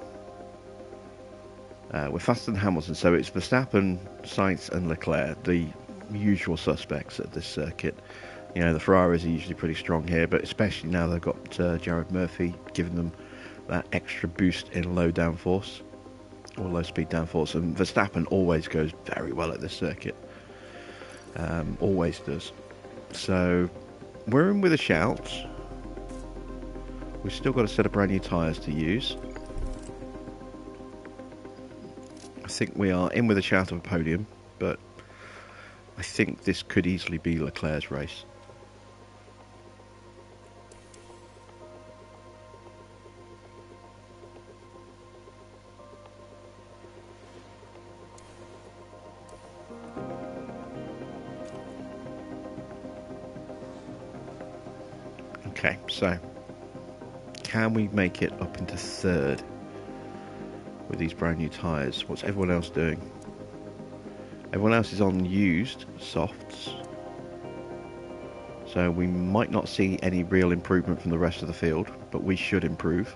[SPEAKER 1] We're faster than Hamilton, so it's Verstappen, Sainz and Leclerc, the usual suspects at this circuit. You know, the Ferraris are usually pretty strong here, but especially now they've got Jared Murphy giving them that extra boost in low downforce, or low speed downforce. And Verstappen always goes very well at this circuit. Always does. So we're in with a shout. We've still got a set of brand new tyres to use. I think we are in with a shout of a podium, but I think this could easily be Leclerc's race. Okay, so can we make it up into third with these brand new tyres? What's everyone else doing? Everyone else is on used softs, so we might not see any real improvement from the rest of the field, but we should improve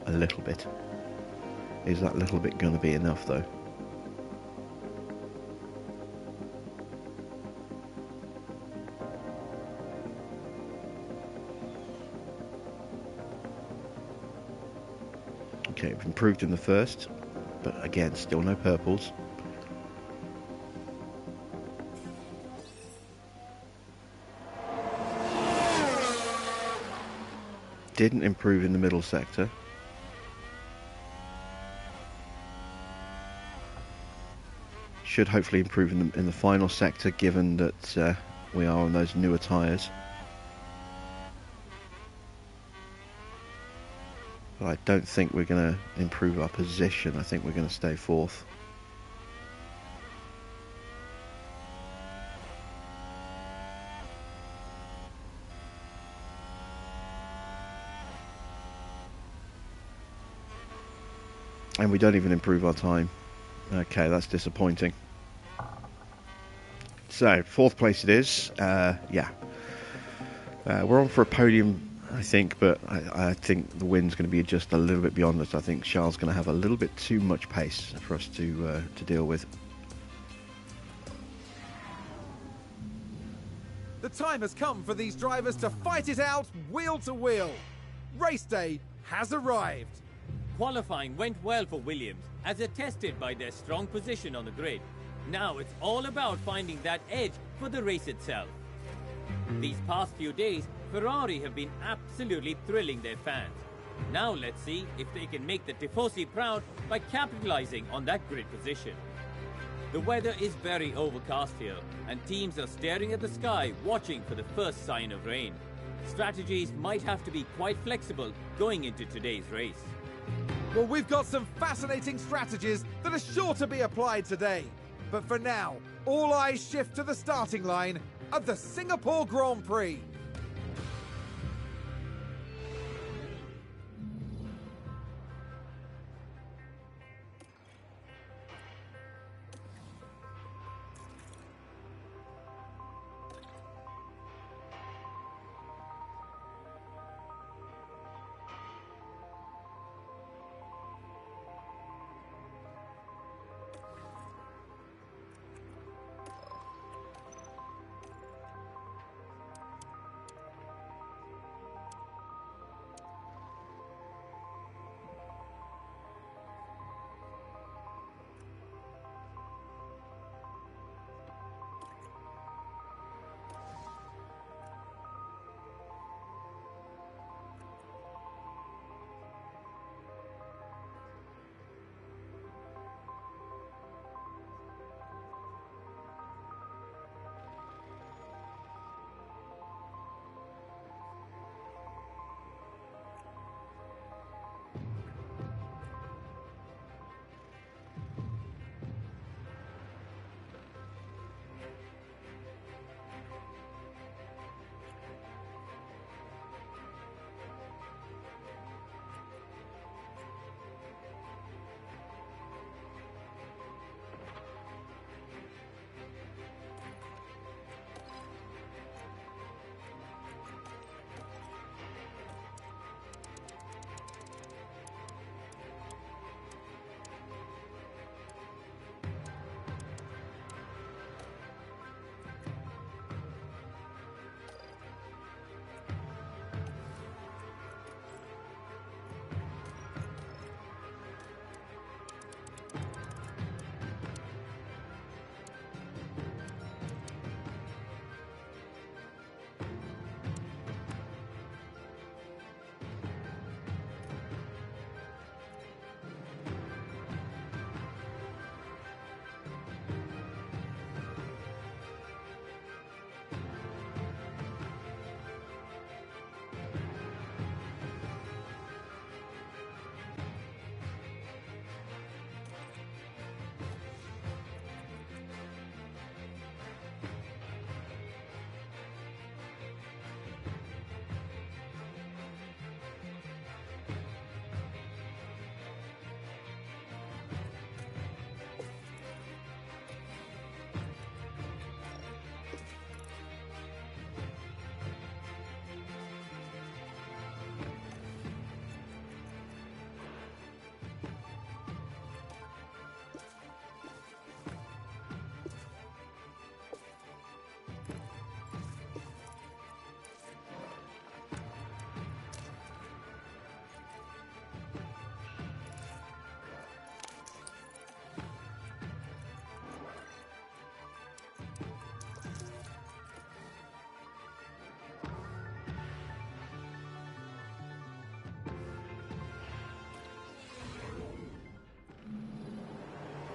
[SPEAKER 1] a little bit. Is that little bit going to be enough though? Okay, we've improved in the first, but again, still no purples. Didn't improve in the middle sector. Should hopefully improve in the final sector, given that we are on those newer tyres. But I don't think we're going to improve our position. I think we're going to stay fourth. And we don't even improve our time. Okay, that's disappointing. So, fourth place it is. Yeah. We're on for a podium, I think, but I think the wind's going to be just a little bit beyond us. I think Charles is going to have a little bit too much pace for us to deal with.
[SPEAKER 2] The time has come for these drivers to fight it out wheel to wheel. Race day has arrived.
[SPEAKER 7] Qualifying went well for Williams, as attested by their strong position on the grid. Now it's all about finding that edge for the race itself. These past few days, Ferrari have been absolutely thrilling their fans. Now let's see if they can make the Tifosi proud by capitalizing on that grid position. The weather is very overcast here, and teams are staring at the sky watching for the first sign of rain. Strategies might have to be quite flexible going into today's race.
[SPEAKER 2] Well, we've got some fascinating strategies that are sure to be applied today. But for now, all eyes shift to the starting line of the Singapore Grand Prix.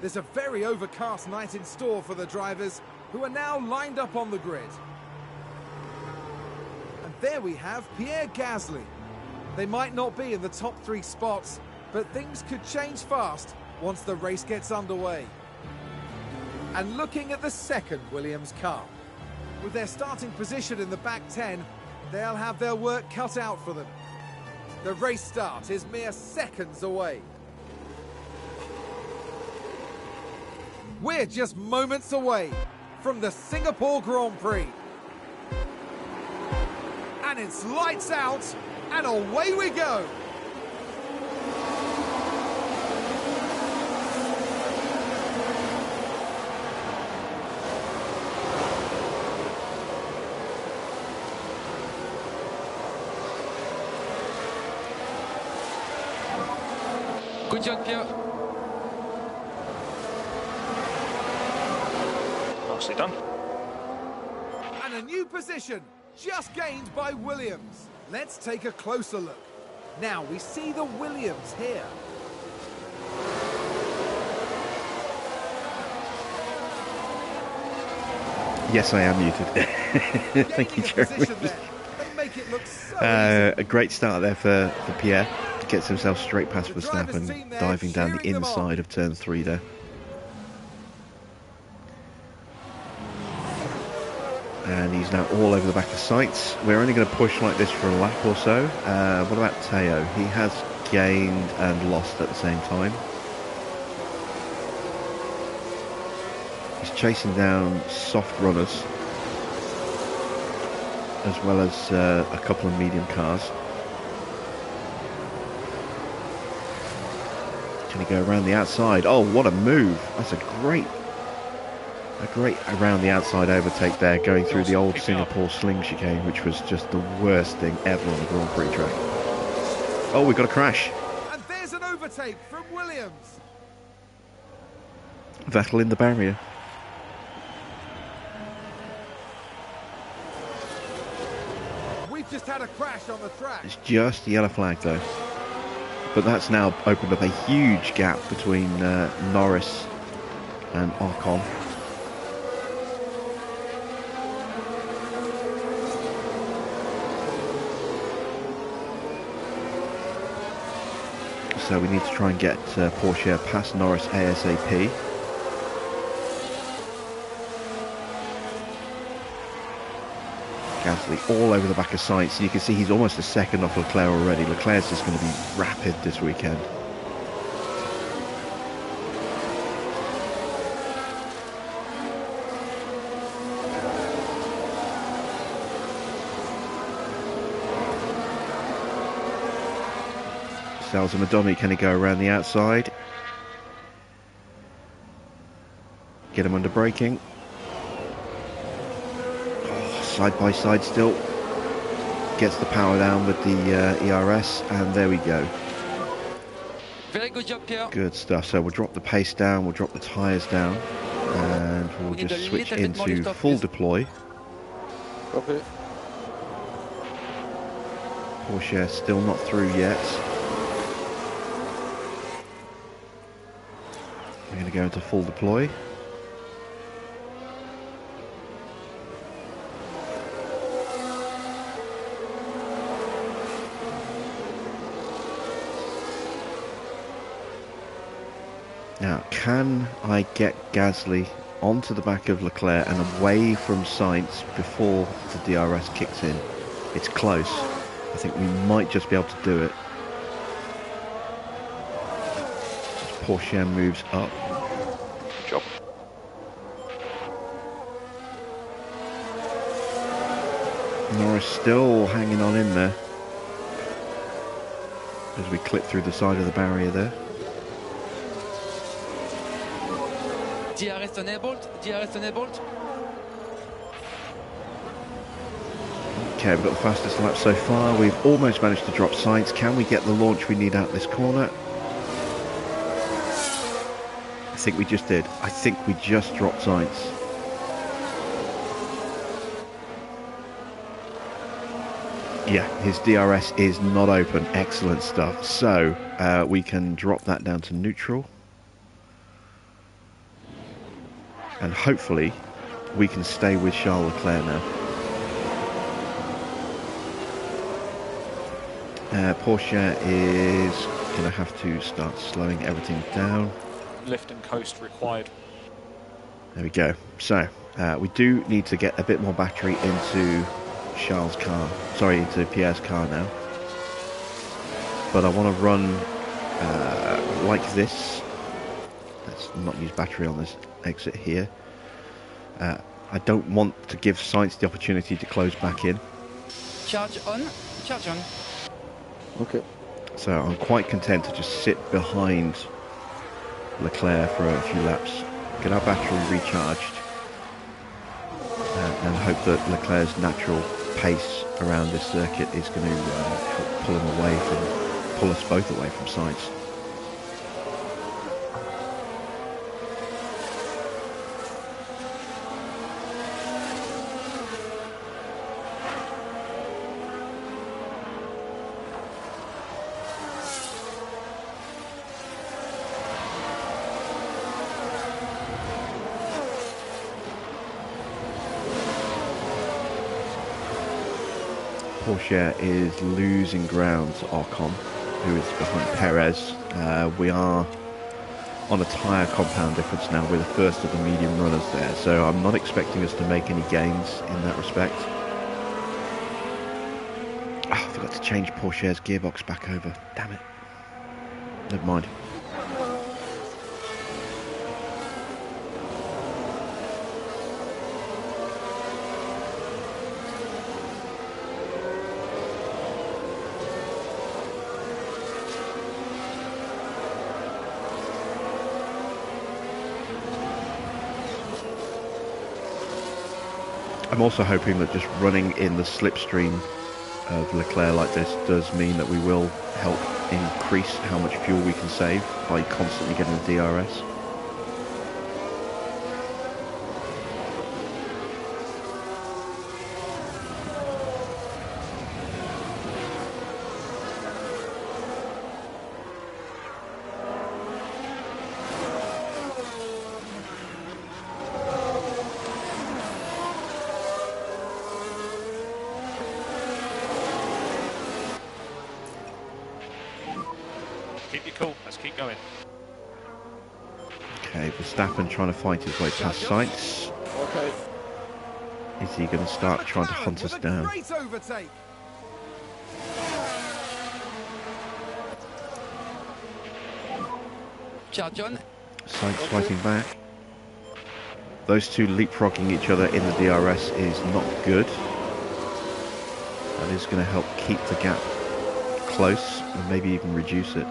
[SPEAKER 2] There's a very overcast night in store for the drivers, who are now lined up on the grid. And there we have Pierre Gasly. They might not be in the top 3 spots, but things could change fast once the race gets underway. And looking at the second Williams car, with their starting position in the back 10, they'll have their work cut out for them. The race start is mere seconds away. We're just moments away from the Singapore Grand Prix. And it's lights out, and away we go.
[SPEAKER 4] Good job, Pierre.
[SPEAKER 3] Nicely done.
[SPEAKER 2] And a new position just gained by Williams. Let's take a closer look. Now we see the Williams here.
[SPEAKER 1] Yes, I am muted. Thank you, Jeremy. A great start there for Pierre. Gets himself straight past Verstappen, diving down the inside of turn 3 there. And he's now all over the back of sights. We're only going to push like this for a lap or so. What about Teo? He has gained and lost at the same time. He's chasing down soft runners, as well as a couple of medium cars. Can he go around the outside? Oh, what a move. That's a great around the outside overtake there, going through the old Singapore sling chicane, which was just the worst thing ever on the Grand Prix track. Oh, we've got a crash.
[SPEAKER 2] And there's an overtake from Williams.
[SPEAKER 1] Vettel in the barrier.
[SPEAKER 2] We've just had a crash on the track.
[SPEAKER 1] It's just the yellow flag though. But that's now opened up a huge gap between Norris and Ocon. So we need to try and get Porsche past Norris ASAP. Gasly all over the back of sights. You can see he's almost a second off Leclerc already. Leclerc's just going to be rapid this weekend. Salza Madoni, can he go around the outside? Get him under braking. Side by side still. Gets the power down with the ERS, and there we go.
[SPEAKER 4] Very good job, Pierre.
[SPEAKER 1] Good stuff. So we'll drop the pace down, we'll drop the tyres down, and we'll just switch into full deploy.
[SPEAKER 5] Okay.
[SPEAKER 1] Porsche still not through yet. We're going to go into full deploy. Now, can I get Gasly onto the back of Leclerc and away from Sainz before the DRS kicks in? It's close. I think we might just be able to do it. Porsche moves up.
[SPEAKER 3] Good job.
[SPEAKER 1] Norris still hanging on in there as we clip through the side of the barrier there.
[SPEAKER 4] DRS enabled, DRS enabled.
[SPEAKER 1] Okay, we've got the fastest lap so far. We've almost managed to drop Sainz. Can we get the launch we need out this corner? I think we just did. I think we just dropped Sainz. Yeah, his DRS is not open. Excellent stuff. So we can drop that down to neutral. And hopefully we can stay with Charles Leclerc now. Porsche is going to have to start slowing everything down.
[SPEAKER 3] Lift and coast required.
[SPEAKER 1] There we go. So we do need to get a bit more battery into Charles' car. Sorry, into Pierre's car now. But I want to run like this. Let's not use battery on this exit here. I don't want to give Sainz the opportunity to close back in.
[SPEAKER 4] Charge on. Charge on.
[SPEAKER 5] Okay.
[SPEAKER 1] So I'm quite content to just sit behind Leclerc for a few laps, get our battery recharged, and hope that Leclerc's natural pace around this circuit is going to help pull us both away from Sainz. Porsche is losing ground to Ocon, who is behind Perez. We are on a tyre compound difference now. We're the first of the medium runners there, so I'm not expecting us to make any gains in that respect. Oh, I forgot to change Porsche's gearbox back over. Damn it. Never mind. I'm also hoping that just running in the slipstream of Leclerc like this does mean that we will help increase how much fuel we can save by constantly getting the DRS.
[SPEAKER 3] Keep you cool. Let's keep going.
[SPEAKER 1] Okay, Verstappen trying to fight his way past Sainz.
[SPEAKER 5] Okay.
[SPEAKER 1] Is he going to start trying to hunt us down?
[SPEAKER 2] Great overtake.
[SPEAKER 4] Charge on.
[SPEAKER 1] Sainz fighting back. Those two leapfrogging each other in the DRS is not good. That is going to help keep the gap close and maybe even reduce it.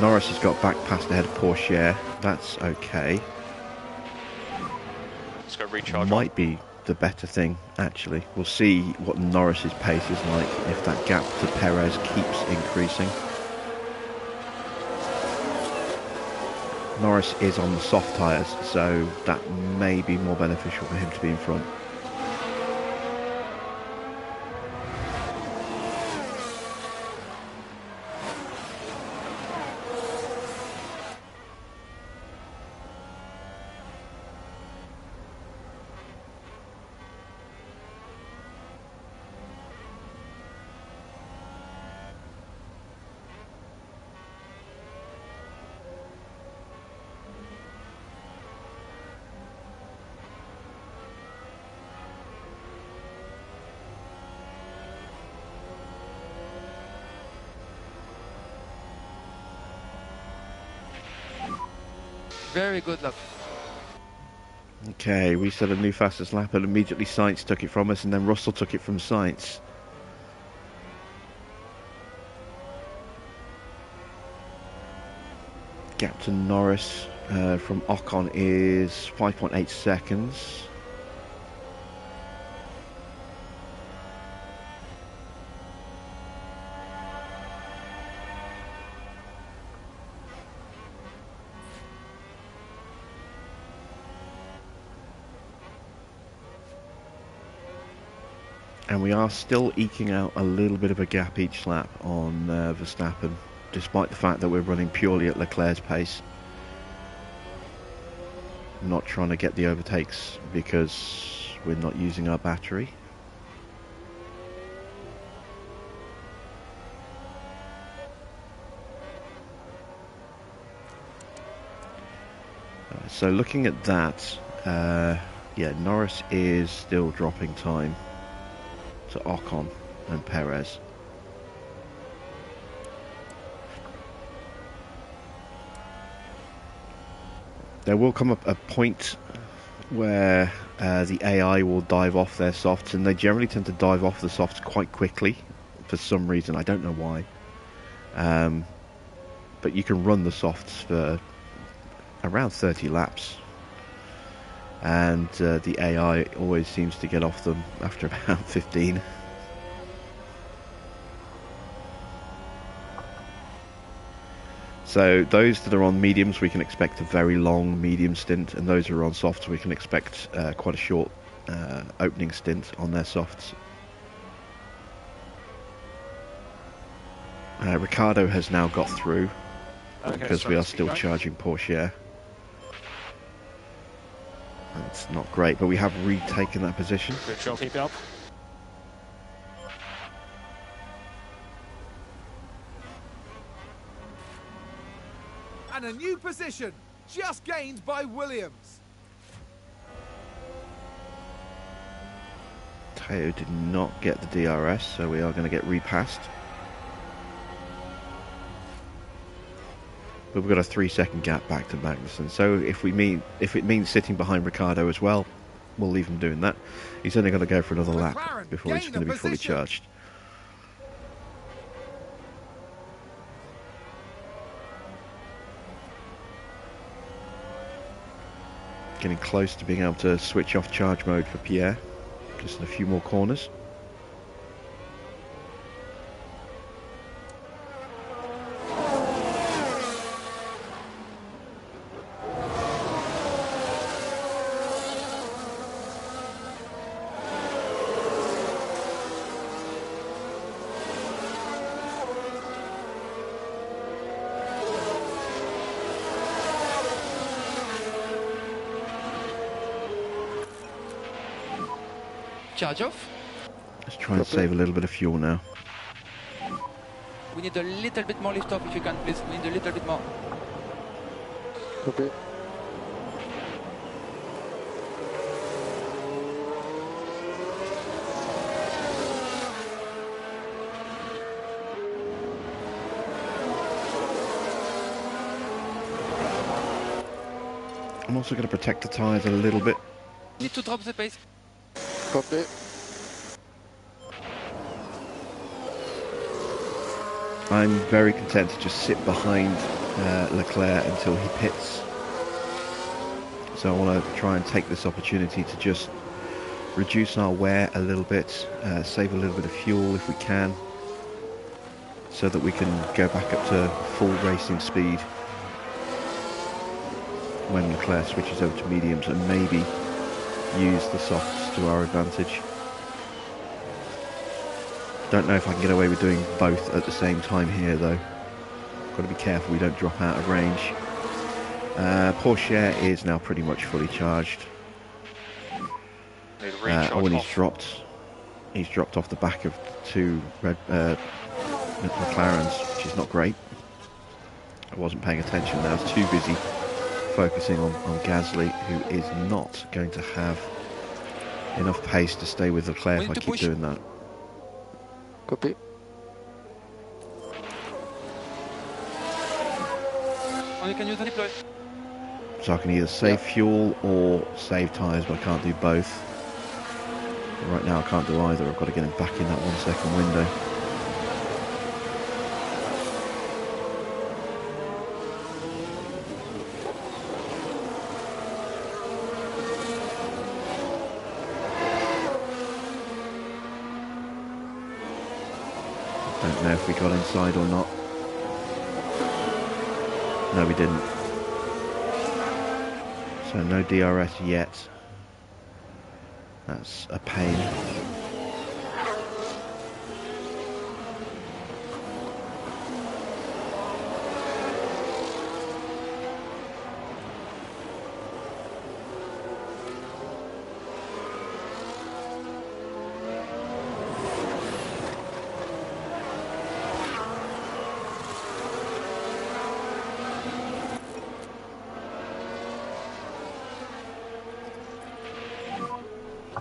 [SPEAKER 1] Norris has got back past ahead of Porsche. That's okay.
[SPEAKER 3] Let's go recharge.
[SPEAKER 1] Might be the better thing, actually. We'll see what Norris's pace is like if that gap to Perez keeps increasing. Norris is on the soft tyres, so that may be more beneficial for him to be in front.
[SPEAKER 4] Very good luck.
[SPEAKER 1] Okay, we set a new fastest lap and immediately Sainz took it from us, and then Russell took it from Sainz. Gap to Norris from Ocon is 5.8 seconds. And we are still eking out a little bit of a gap each lap on Verstappen, despite the fact that we're running purely at Leclerc's pace. Not trying to get the overtakes because we're not using our battery. So looking at that, yeah, Norris is still dropping time to Ocon and Perez. There will come a point where the AI will dive off their softs, and they generally tend to dive off the softs quite quickly for some reason. I don't know why. But you can run the softs for around 30 laps, and the AI always seems to get off them after about 15. So those that are on mediums, we can expect a very long medium stint, and those who are on softs, we can expect quite a short opening stint on their softs. Ricardo has now got through because we are still charging Porsche. That's not great, but we have retaken that position.
[SPEAKER 3] Good job, keep it up.
[SPEAKER 2] And a new position, just gained by Williams.
[SPEAKER 1] Teo did not get the DRS, so we are going to get repassed. But we've got a 3-second gap back to Magnussen. So if it means sitting behind Ricardo as well, we'll leave him doing that. He's only going to go for another lap before he's going to be fully charged. Getting close to being able to switch off charge mode for Pierre. Just in a few more corners.
[SPEAKER 4] Charge off.
[SPEAKER 1] Let's try and save a little bit of fuel now.
[SPEAKER 4] We need a little bit more lift off if you can, please. We need a little bit more.
[SPEAKER 5] Okay.
[SPEAKER 1] I'm also going to protect the tyres a little bit.
[SPEAKER 4] Need to drop the pace.
[SPEAKER 5] Copy.
[SPEAKER 1] I'm very content to just sit behind Leclerc until he pits. So I want to try and take this opportunity to just reduce our wear a little bit, save a little bit of fuel if we can, so that we can go back up to full racing speed when Leclerc switches over to mediums, and maybe use the softs to our advantage. Don't know if I can get away with doing both at the same time here though. Got to be careful we don't drop out of range. Porsche is now pretty much fully charged. He's dropped off the back of two McLarens, which is not great. I wasn't paying attention there. I was too busy focusing on Gasly, who is not going to have enough pace to stay with Leclerc if I keep doing that.
[SPEAKER 5] Copy.
[SPEAKER 4] Only can use the deploy.
[SPEAKER 1] So I can either save fuel or save tyres, but I can't do both. Right now I can't do either. I've got to get him back in that 1 second window. Don't know if we got inside or not. No, we didn't. So no DRS yet. That's a pain.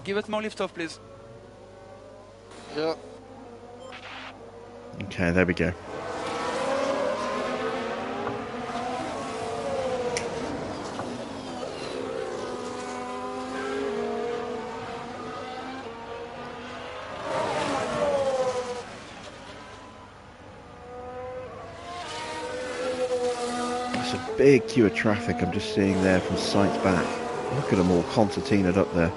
[SPEAKER 4] Give us more lift off, please.
[SPEAKER 5] Yeah.
[SPEAKER 1] Okay, there we go. It's a big queue of traffic I'm just seeing there from Sainz back. Look at them all concertinaed up there.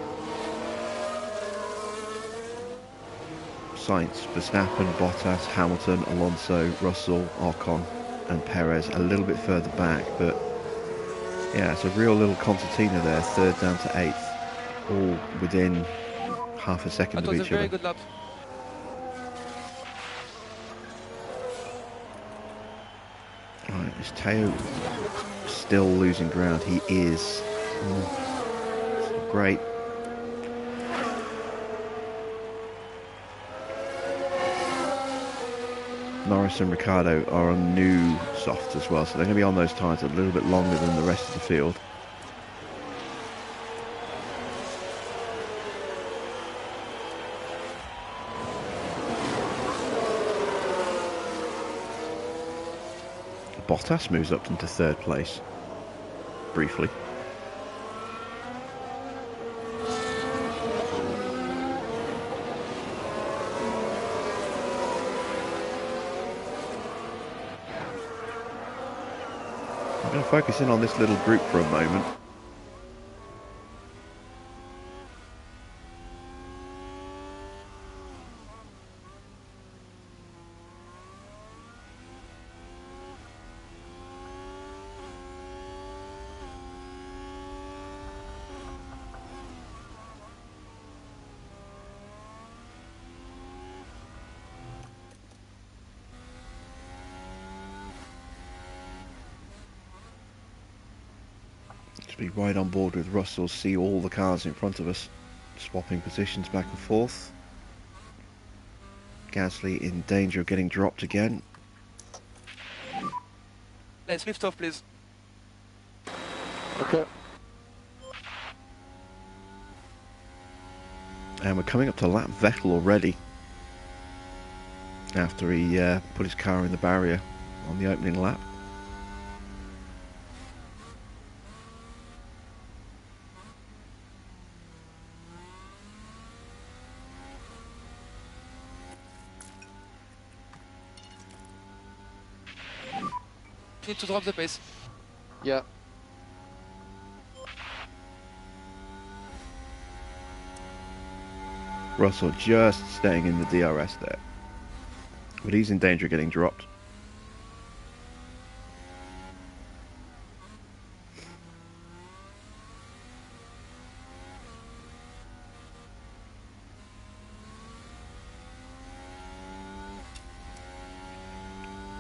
[SPEAKER 1] Sainz, Verstappen, Bottas, Hamilton, Alonso, Russell, Ocon and Perez a little bit further back, but yeah, it's a real little concertina there, third down to eighth, all within half a second
[SPEAKER 4] That
[SPEAKER 1] of
[SPEAKER 4] was a
[SPEAKER 1] each
[SPEAKER 4] very
[SPEAKER 1] other.
[SPEAKER 4] good lap.
[SPEAKER 1] Right, is Teo still losing ground? He is. Great. Norris and Ricciardo are on new softs as well, so they're going to be on those tyres a little bit longer than the rest of the field. Bottas moves up into third place, briefly. I'm going to focus in on this little group for a moment. To be right on board with Russell, see all the cars in front of us, swapping positions back and forth. Gasly in danger of getting dropped again.
[SPEAKER 4] Let's lift off, please.
[SPEAKER 5] Okay.
[SPEAKER 1] And we're coming up to lap Vettel already, after he put his car in the barrier on the opening lap.
[SPEAKER 4] Need to drop the pace.
[SPEAKER 5] Yeah.
[SPEAKER 1] Russell just staying in the DRS there, but he's in danger of getting dropped.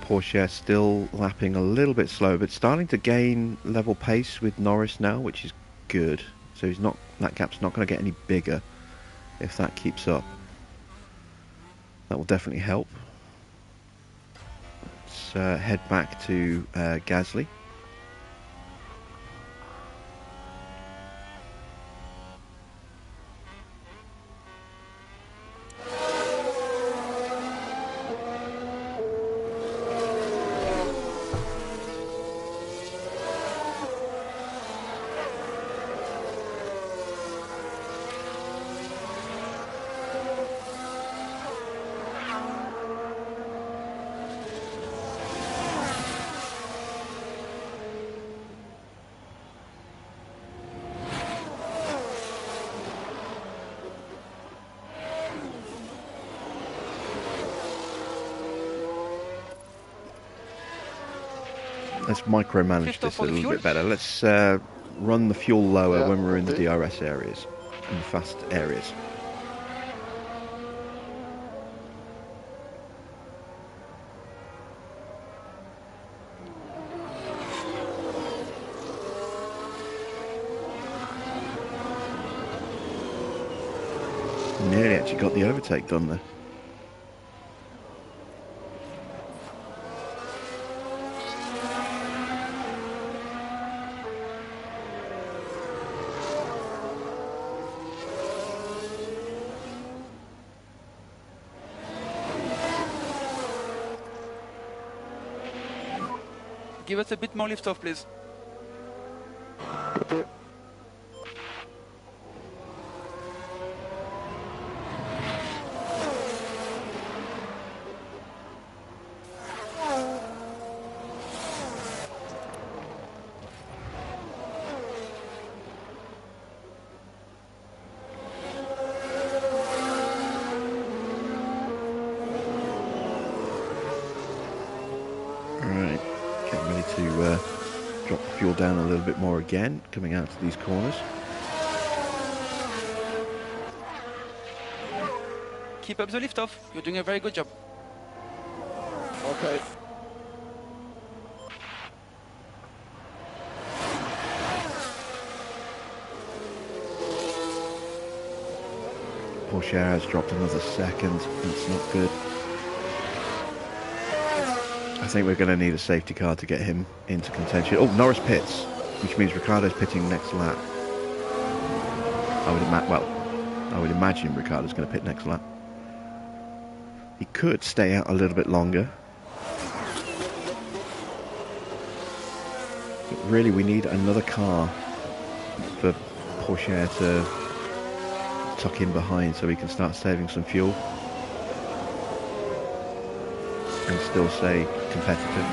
[SPEAKER 1] Porsche still lapping a little bit slow, but starting to gain level pace with Norris now, which is good. So he's not, that gap's not going to get any bigger if that keeps up. That will definitely help. Let's head back to Gasly. Let's micromanage this a little bit better. Let's run the fuel lower when we're in the DRS areas, in the fast areas. Nearly actually got the overtake done there.
[SPEAKER 4] Give us a bit more lift off, please.
[SPEAKER 5] Copy.
[SPEAKER 1] Right, getting ready to drop the fuel down a little bit more again, coming out to these corners.
[SPEAKER 4] Keep up the lift off. You're doing a very good job.
[SPEAKER 5] Okay.
[SPEAKER 1] Porsche has dropped another second. That's not good. I think we're going to need a safety car to get him into contention. Oh, Norris pits, which means Ricciardo's pitting next lap. I would imagine Ricciardo's going to pit next lap. He could stay out a little bit longer. But really, we need another car for Porsche to tuck in behind so we can start saving some fuel and still stay competitive.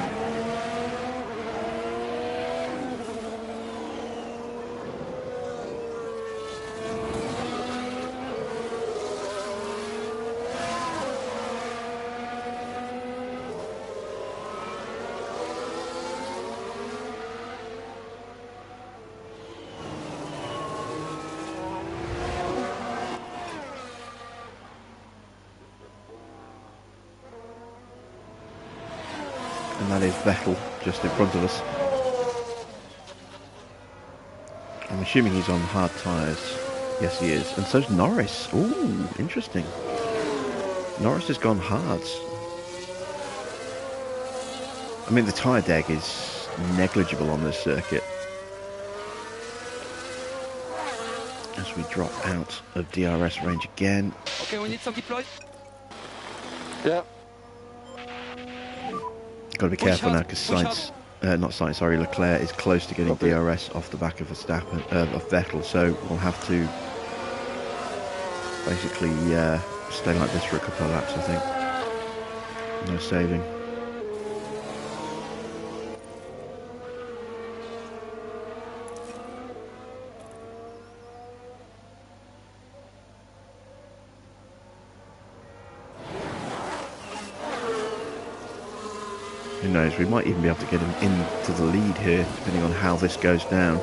[SPEAKER 1] And that is Vettel just in front of us. I'm assuming he's on hard tyres. Yes, he is. And so's Norris. Ooh, interesting. Norris has gone hards. I mean, the tyre deg is negligible on this circuit. As we drop out of DRS range again.
[SPEAKER 4] Okay, we need some deploy.
[SPEAKER 5] Yeah.
[SPEAKER 1] Got to be careful now because Leclerc is close to getting DRS off the back of Verstappen, of Vettel, so we'll have to basically stay like this for a couple of laps, I think. No saving. Who knows, we might even be able to get him into the lead here, depending on how this goes down.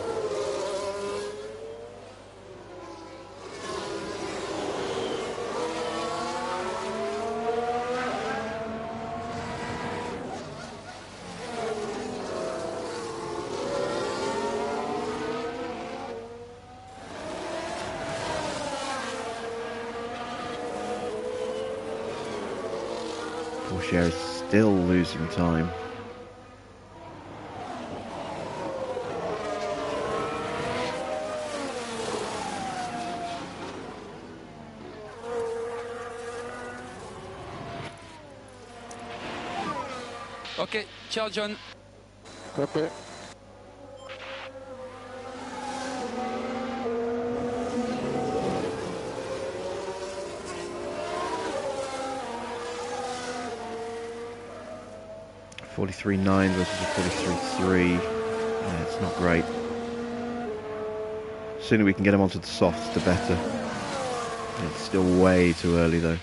[SPEAKER 1] Porsche is still losing time.
[SPEAKER 4] Okay, ciao John.
[SPEAKER 5] Copy.
[SPEAKER 1] .43.9 versus a 43.3. Yeah, it's not great. The sooner we can get him onto the softs, the better. It's still way too early though.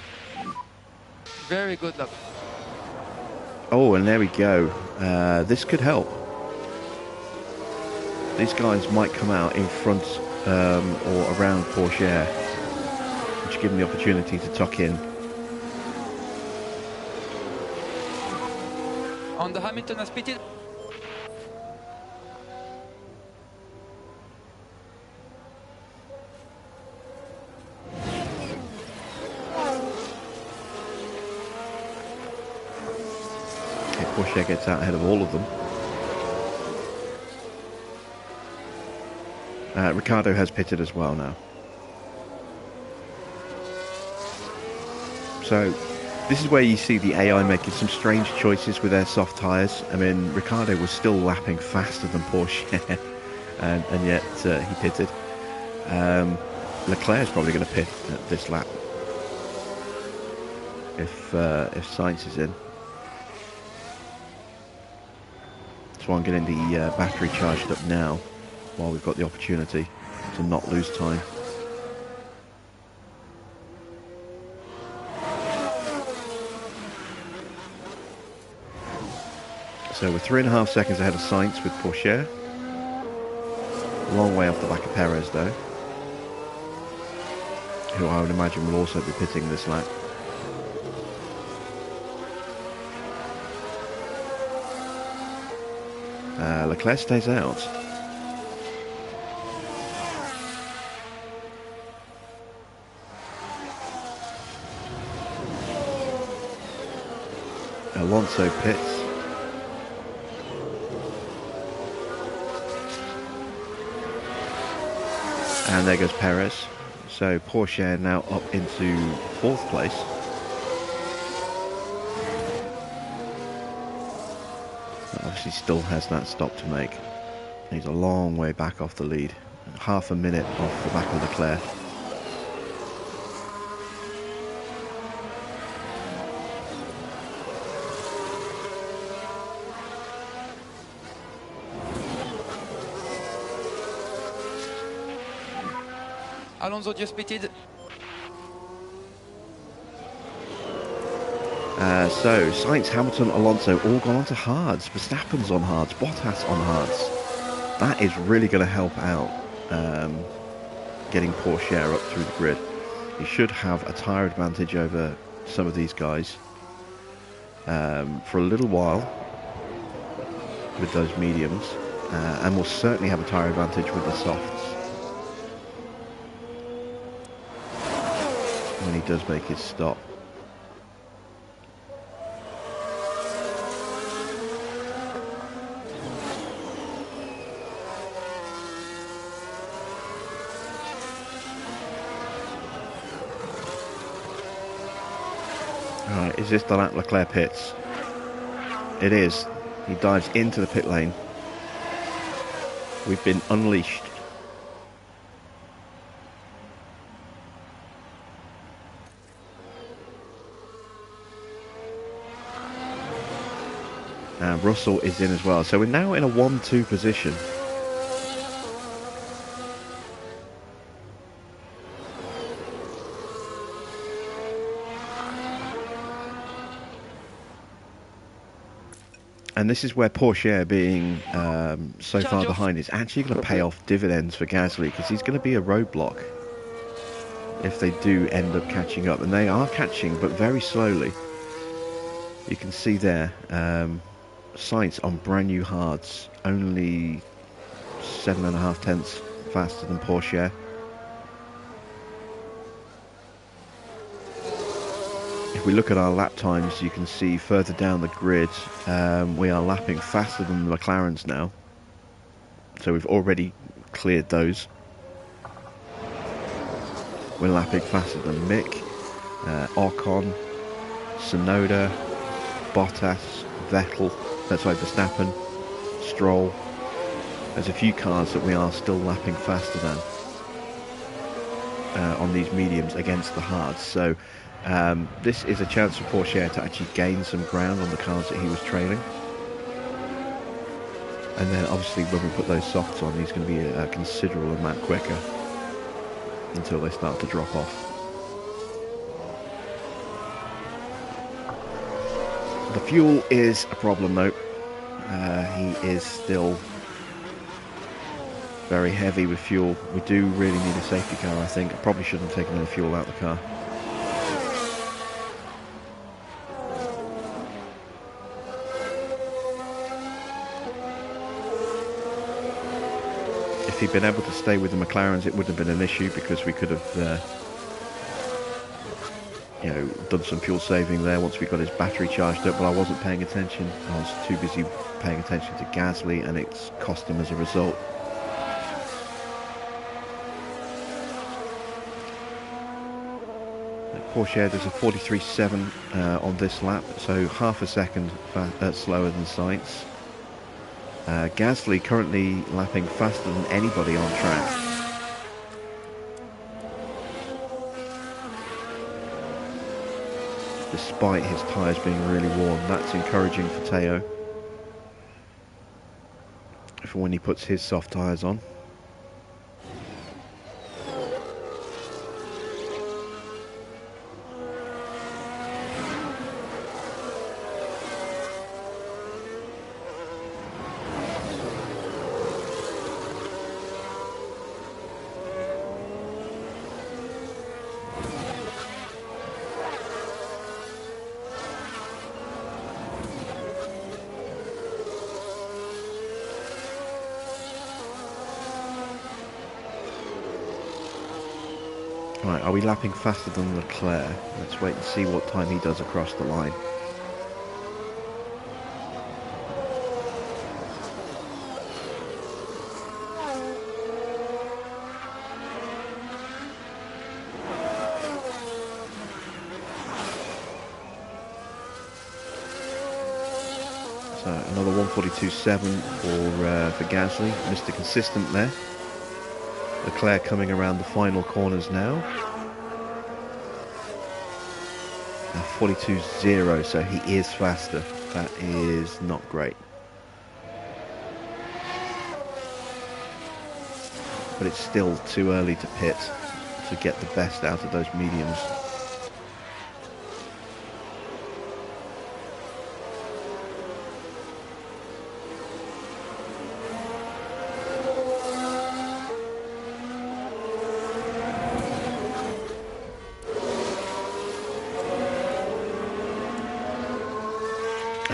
[SPEAKER 4] Very good luck.
[SPEAKER 1] Oh, and there we go. This could help. These guys might come out in front or around Porsche, which give them the opportunity to tuck in.
[SPEAKER 4] On the Hamilton has pitted.
[SPEAKER 1] Okay, Porsche gets out ahead of all of them. Ricciardo has pitted as well now. So This is where you see the AI making some strange choices with their soft tyres. I mean, Ricciardo was still lapping faster than Porsche, and yet he pitted. Leclerc's probably going to pit at this lap if Sainz is in. So I'm getting the battery charged up now while we've got the opportunity to not lose time. So we're 3.5 seconds ahead of Sainz with Porsche. Long way off the back of Perez though, who I would imagine will also be pitting this lap. Leclerc stays out. Alonso pits. And there goes Perez. So Porsche now up into 4th place. Obviously still has that stop to make. He's a long way back off the lead. Half a minute off the back of Leclerc.
[SPEAKER 4] Alonso just pitted.
[SPEAKER 1] So Sainz, Hamilton, Alonso all gone on to hards. Verstappen's on hards, Bottas on hards. That is really going to help out getting Porsche up through the grid. He should have a tyre advantage over some of these guys for a little while with those mediums, and will certainly have a tyre advantage with the softs when he does make his stop. Alright, is this the lap Leclerc pits? It is. He dives into the pit lane. We've been unleashed. And Russell is in as well. So we're now in a 1-2 position. And this is where Porsche being so far behind is actually going to pay off dividends for Gasly, because he's going to be a roadblock if they do end up catching up. And they are catching, but very slowly. You can see there, Sainz on brand new hards, only 7.5 tenths faster than Porsche. If we look at our lap times, you can see further down the grid, we are lapping faster than the McLarens now. So we've already cleared those. We're lapping faster than Mick, Ocon, Tsunoda, Bottas, Vettel, Verstappen, Stroll. There's a few cars that we are still lapping faster than on these mediums against the hards. So this is a chance for Porsche to actually gain some ground on the cars that he was trailing. And then obviously when we put those softs on, he's going to be a considerable amount quicker until they start to drop off. The fuel is a problem though. He is still very heavy with fuel. We do really need a safety car, I think. I probably shouldn't have taken any fuel out of the car. If he'd been able to stay with the McLarens, it wouldn't have been an issue, because we could have done some fuel saving there once we got his battery charged up. But I wasn't paying attention. I was too busy paying attention to Gasly, and it's cost him as a result. Porsche does a 43.7 on this lap, so half a second slower than Sainz. Gasly currently lapping faster than anybody on track. Despite his tyres being really worn. That's encouraging for Teo for when he puts his soft tyres on. Right, are we lapping faster than Leclerc? Let's wait and see what time he does across the line. So another 142.7 for Gasly, Mr. Consistent there. Leclerc coming around the final corners now. 42.0, so he is faster. That is not great. But it's still too early to pit to get the best out of those mediums.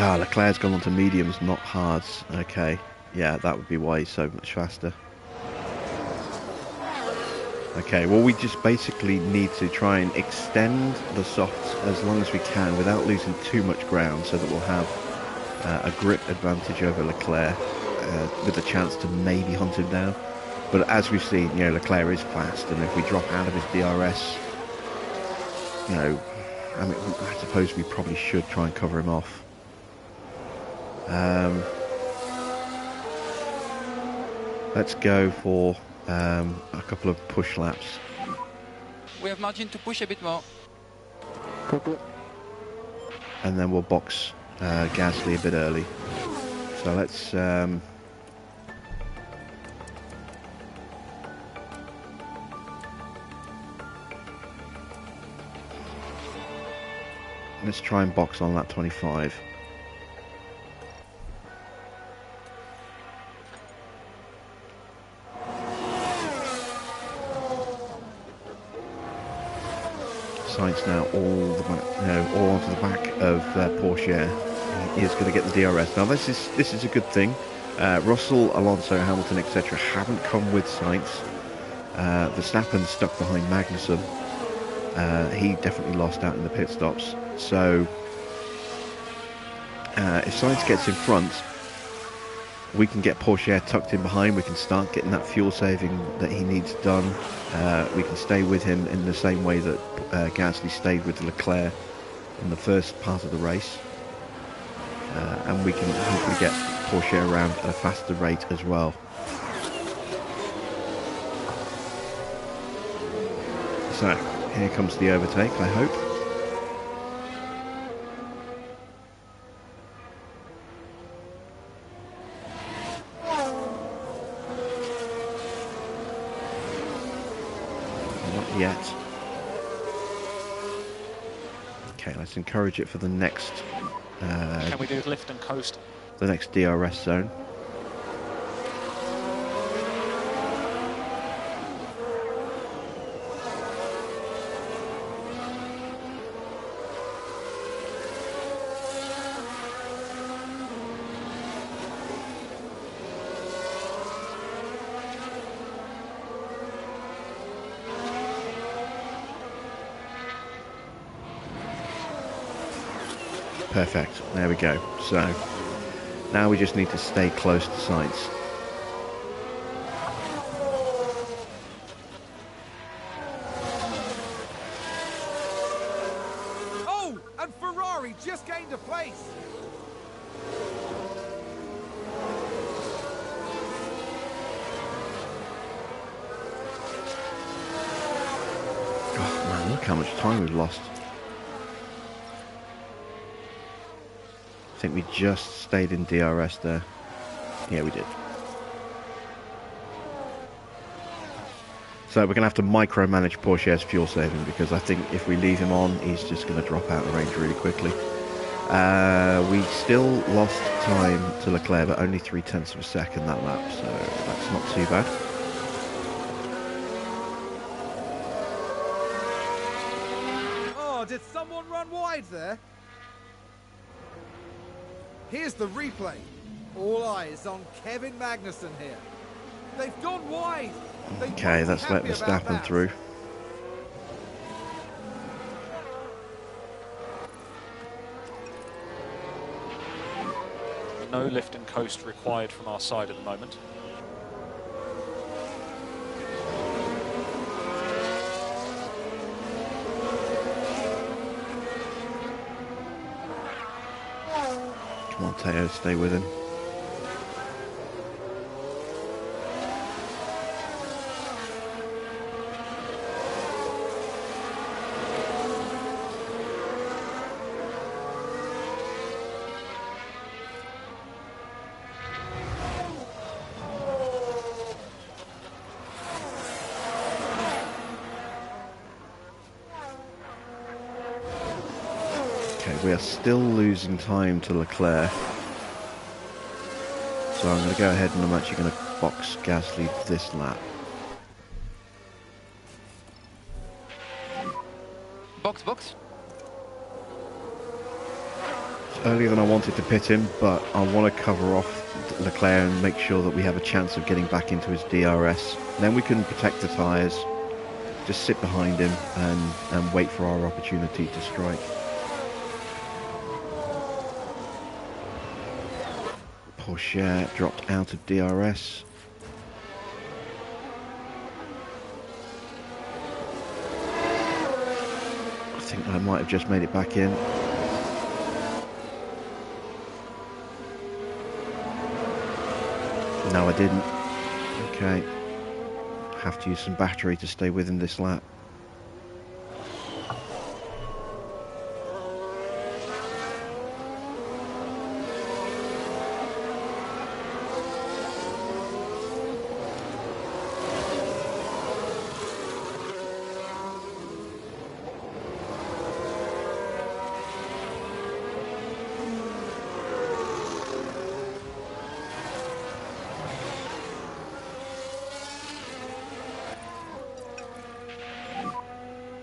[SPEAKER 1] Ah, Leclerc's gone on to mediums, not hards. Okay, yeah, that would be why he's so much faster. Okay, well, we just basically need to try and extend the softs as long as we can without losing too much ground, so that we'll have a grip advantage over Leclerc with a chance to maybe hunt him down. But as we've seen, you know, Leclerc is fast, and if we drop out of his DRS, you know, I mean, I suppose we probably should try and cover him off. Let's go for a couple of push laps.
[SPEAKER 4] We have margin to push a bit more.
[SPEAKER 1] And then we'll box Gasly a bit early. So let's try and box on lap 25. Sainz now all onto the back of Porsche. He is going to get the DRS. Now this is a good thing. Russell, Alonso, Hamilton, etc. haven't come with Sainz. Verstappen stuck behind Magnussen. He definitely lost out in the pit stops. So if Sainz gets in front, we can get Porsche tucked in behind. We can start getting that fuel saving that he needs done. We can stay with him in the same way that Gasly stayed with Leclerc in the first part of the race. And we can hopefully get Porsche around at a faster rate as well. So here comes the overtake, I hope. Not yet. Okay, let's encourage it for the next
[SPEAKER 3] Can we do lift and coast?
[SPEAKER 1] the next DRS zone. Perfect, there we go. So now we just need to stay close to Sainz.
[SPEAKER 2] And Ferrari just gained a place.
[SPEAKER 1] Oh man, look how much time we've lost. I think we just stayed in DRS there. Yeah, we did. So we're going to have to micromanage Pourchaire's fuel saving, because I think if we leave him on, he's just going to drop out of range really quickly. We still lost time to Leclerc, but only 0.3 of a second that lap, so that's not too bad.
[SPEAKER 2] Oh, did someone run wide there? Here's the replay. All eyes on Kevin Magnussen here. They've gone wide.
[SPEAKER 1] Okay, let's let Verstappen through.
[SPEAKER 3] No lift and coast required from our side at the moment.
[SPEAKER 1] Come on, Teo, stay with him. We are still losing time to Leclerc, so I'm going to go ahead and I'm actually going to box Gasly this lap.
[SPEAKER 4] Box.
[SPEAKER 1] It's earlier than I wanted to pit him, but I want to cover off Leclerc and make sure that we have a chance of getting back into his DRS. Then we can protect the tyres, just sit behind him and wait for our opportunity to strike. Pourchaire dropped out of DRS. I think I might have just made it back in. No, I didn't. Okay. Have to use some battery to stay within this lap.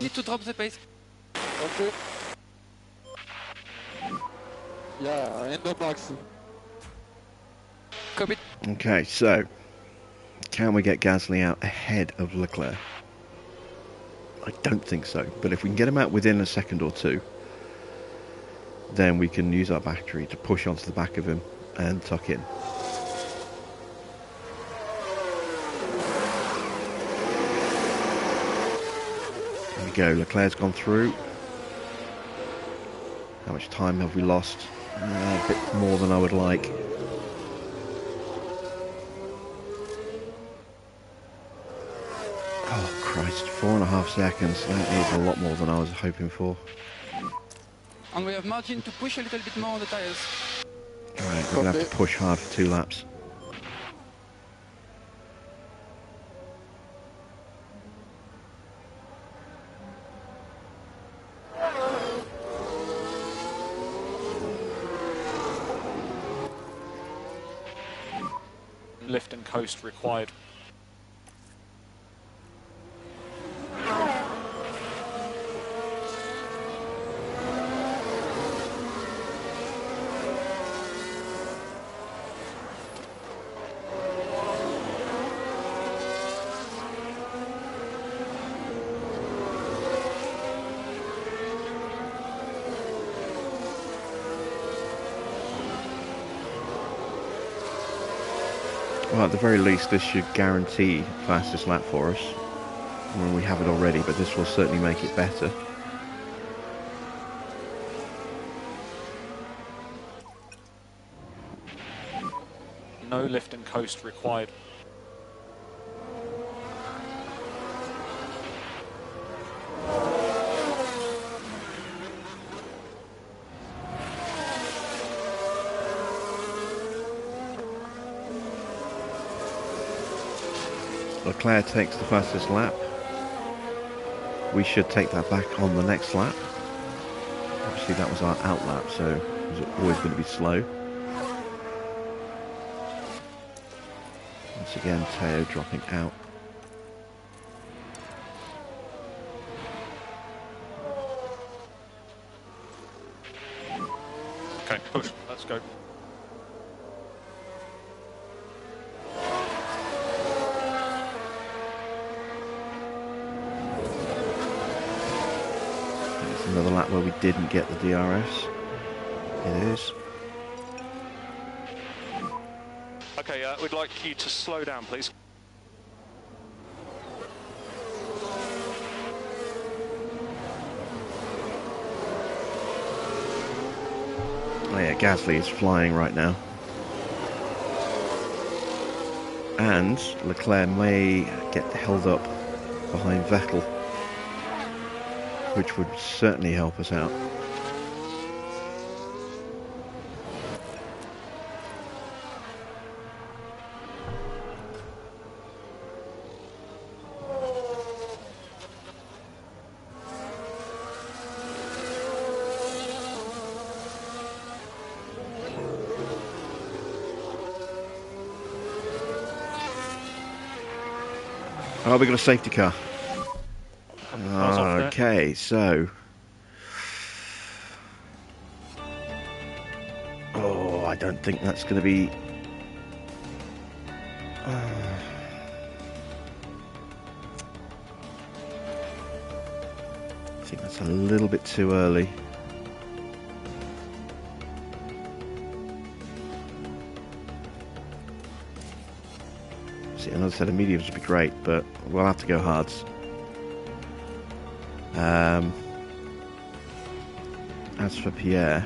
[SPEAKER 4] Need to drop the pace.
[SPEAKER 5] Okay. Yeah, in the box.
[SPEAKER 4] Copy.
[SPEAKER 1] Okay, so can we get Gasly out ahead of Leclerc? I don't think so, but if we can get him out within a second or two, then we can use our battery to push onto the back of him and tuck in. There we go, Leclerc's gone through. How much time have we lost? A bit more than I would like. Oh Christ, 4.5 seconds. That is a lot more than I was hoping for.
[SPEAKER 4] And we have margin to push a little bit more on the tires.
[SPEAKER 1] Alright, we're going to have to push hard for 2 laps.
[SPEAKER 3] Lift and coast required.
[SPEAKER 1] Well, at the very least, this should guarantee fastest lap for us. Well, we have it already, but this will certainly make it better.
[SPEAKER 3] No lift and coast required.
[SPEAKER 1] Leclerc takes the fastest lap. We should take that back on the next lap. Obviously that was our out lap, so it was always going to be slow. Once again, Teo dropping out.
[SPEAKER 3] Okay, push. Let's go.
[SPEAKER 1] It's another lap where we didn't get the DRS. It is.
[SPEAKER 3] Okay, we'd like you to slow down, please.
[SPEAKER 1] Oh yeah, Gasly is flying right now. And Leclerc may get held up behind Vettel, which would certainly help us out. Oh, we got a safety car. Okay, so... Oh, I don't think that's going to be... I think that's a little bit too early. See, another set of mediums would be great, but we'll have to go hards. As for Pierre,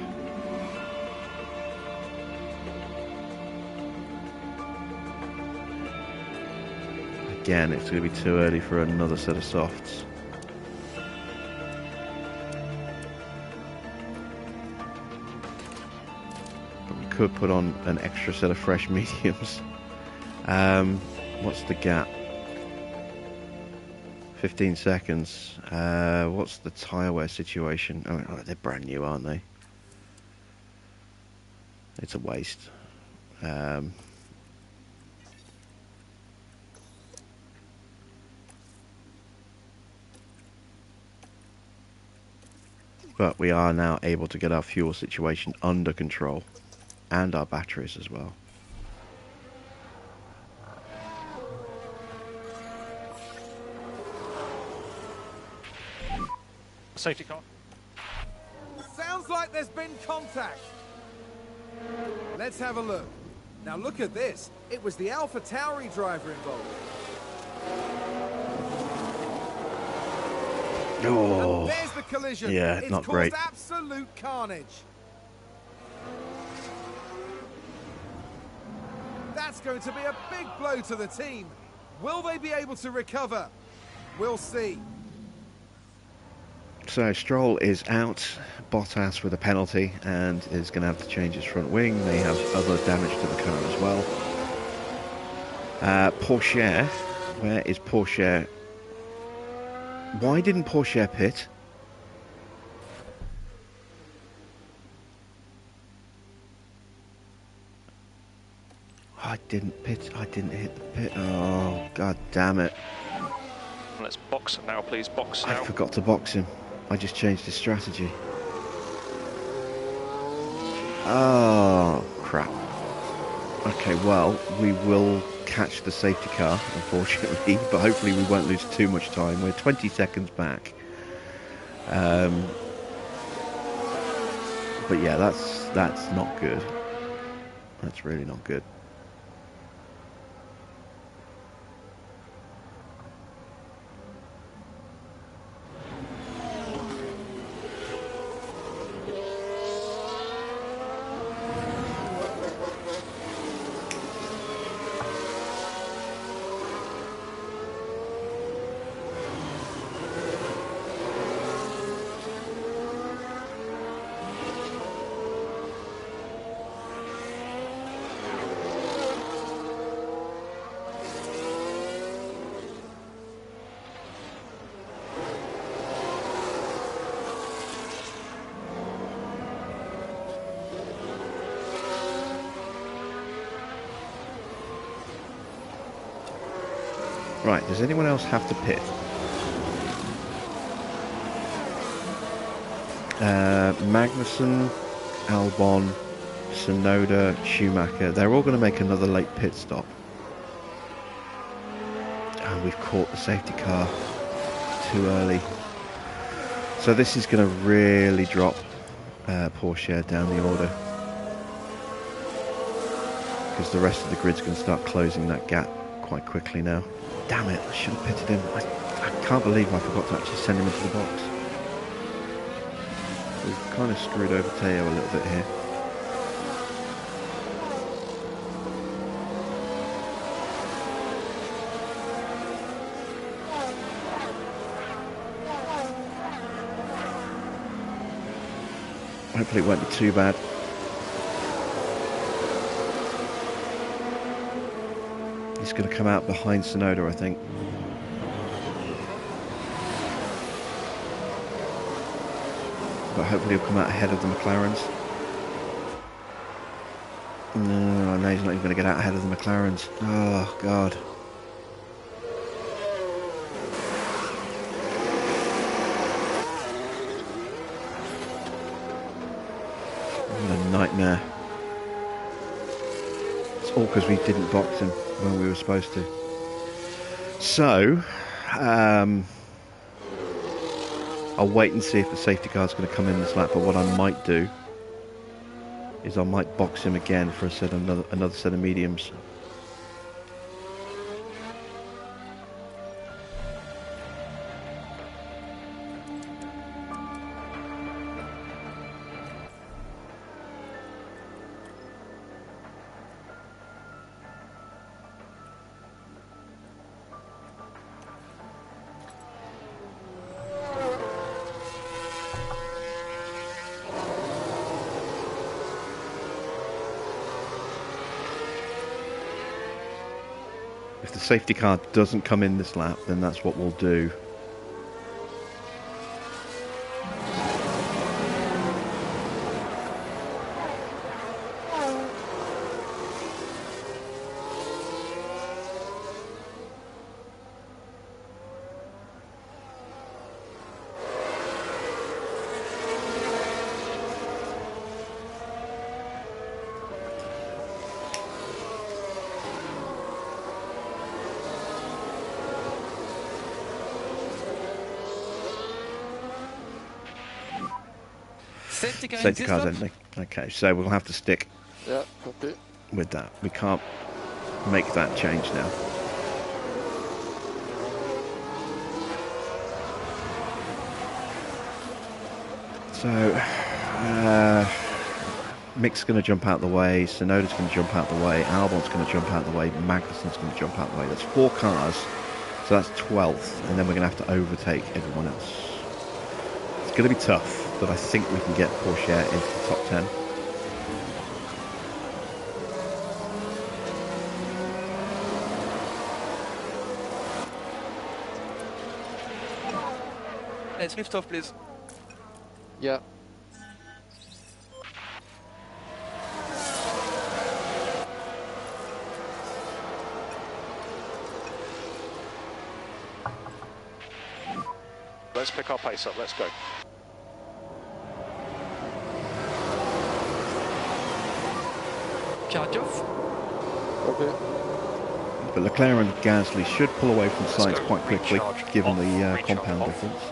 [SPEAKER 1] again, it's going to be too early for another set of softs. But we could put on an extra set of fresh mediums. What's the gap? 15 seconds. What's the tyre wear situation? Oh, they're brand new, aren't they? It's a waste. But we are now able to get our fuel situation under control, and our batteries as well.
[SPEAKER 3] Safety car.
[SPEAKER 2] Sounds like there's been contact. Let's have a look. Now look at this. It was the AlphaTauri driver involved.
[SPEAKER 1] Oh,
[SPEAKER 2] And there's the collision.
[SPEAKER 1] yeah,
[SPEAKER 2] It's
[SPEAKER 1] not
[SPEAKER 2] caused
[SPEAKER 1] great.
[SPEAKER 2] absolute carnage. That's going to be a big blow to the team. Will they be able to recover? We'll see.
[SPEAKER 1] So Stroll is out, Bottas with a penalty, and is going to have to change his front wing. They have other damage to the car as well. Porsche, where is Porsche? Why didn't Porsche pit? I didn't pit, I didn't hit the pit. Oh, god damn it.
[SPEAKER 3] Let's box him now, please. Box
[SPEAKER 1] I
[SPEAKER 3] now.
[SPEAKER 1] forgot to box him. I just changed his strategy. Oh, crap. Okay, well, we will catch the safety car, unfortunately, but hopefully we won't lose too much time. We're 20 seconds back. But yeah, that's not good. That's really not good. Right, does anyone else have to pit? Magnussen, Albon, Sonoda, Schumacher, they're all going to make another late pit stop. And we've caught the safety car too early. So this is going to really drop Porsche down the order. Because the rest of the grid's going to start closing that gap quite quickly now. Damn it, I should have pitted him. I can't believe I forgot to actually send him into the box. We've kind of screwed over Teo a little bit here. Hopefully it won't be too bad. He's going to come out behind Sonoda, I think. But hopefully he'll come out ahead of the McLarens. No, he's not even going to get out ahead of the McLarens. Oh, God. What a nightmare. It's all because we didn't box him when we were supposed to. So, I'll wait and see if the safety car's going to come in this lap, but what I might do is I might box him again for another set of mediums. If the safety car doesn't come in this lap, then that's what we'll do. Safety cars in. Okay, so we'll have to stick with that. We can't make that change now. So, Mick's going to jump out the way, Sonoda's going to jump out the way, Albon's going to jump out the way, Magnussen's going to jump out the way. That's 4 cars, so that's 12th, and then we're going to have to overtake everyone else. It's going to be tough, but I think we can get Porsche into the top 10.
[SPEAKER 4] Let's lift off, please.
[SPEAKER 5] Yeah.
[SPEAKER 3] Let's pick our pace up, let's go.
[SPEAKER 4] Charge off.
[SPEAKER 5] Okay.
[SPEAKER 1] But Leclerc and Gasly should pull away from Sainz
[SPEAKER 3] go.
[SPEAKER 1] quite quickly,
[SPEAKER 3] Recharge
[SPEAKER 1] given
[SPEAKER 3] off.
[SPEAKER 1] the
[SPEAKER 3] Recharge
[SPEAKER 1] compound
[SPEAKER 3] off.
[SPEAKER 1] difference.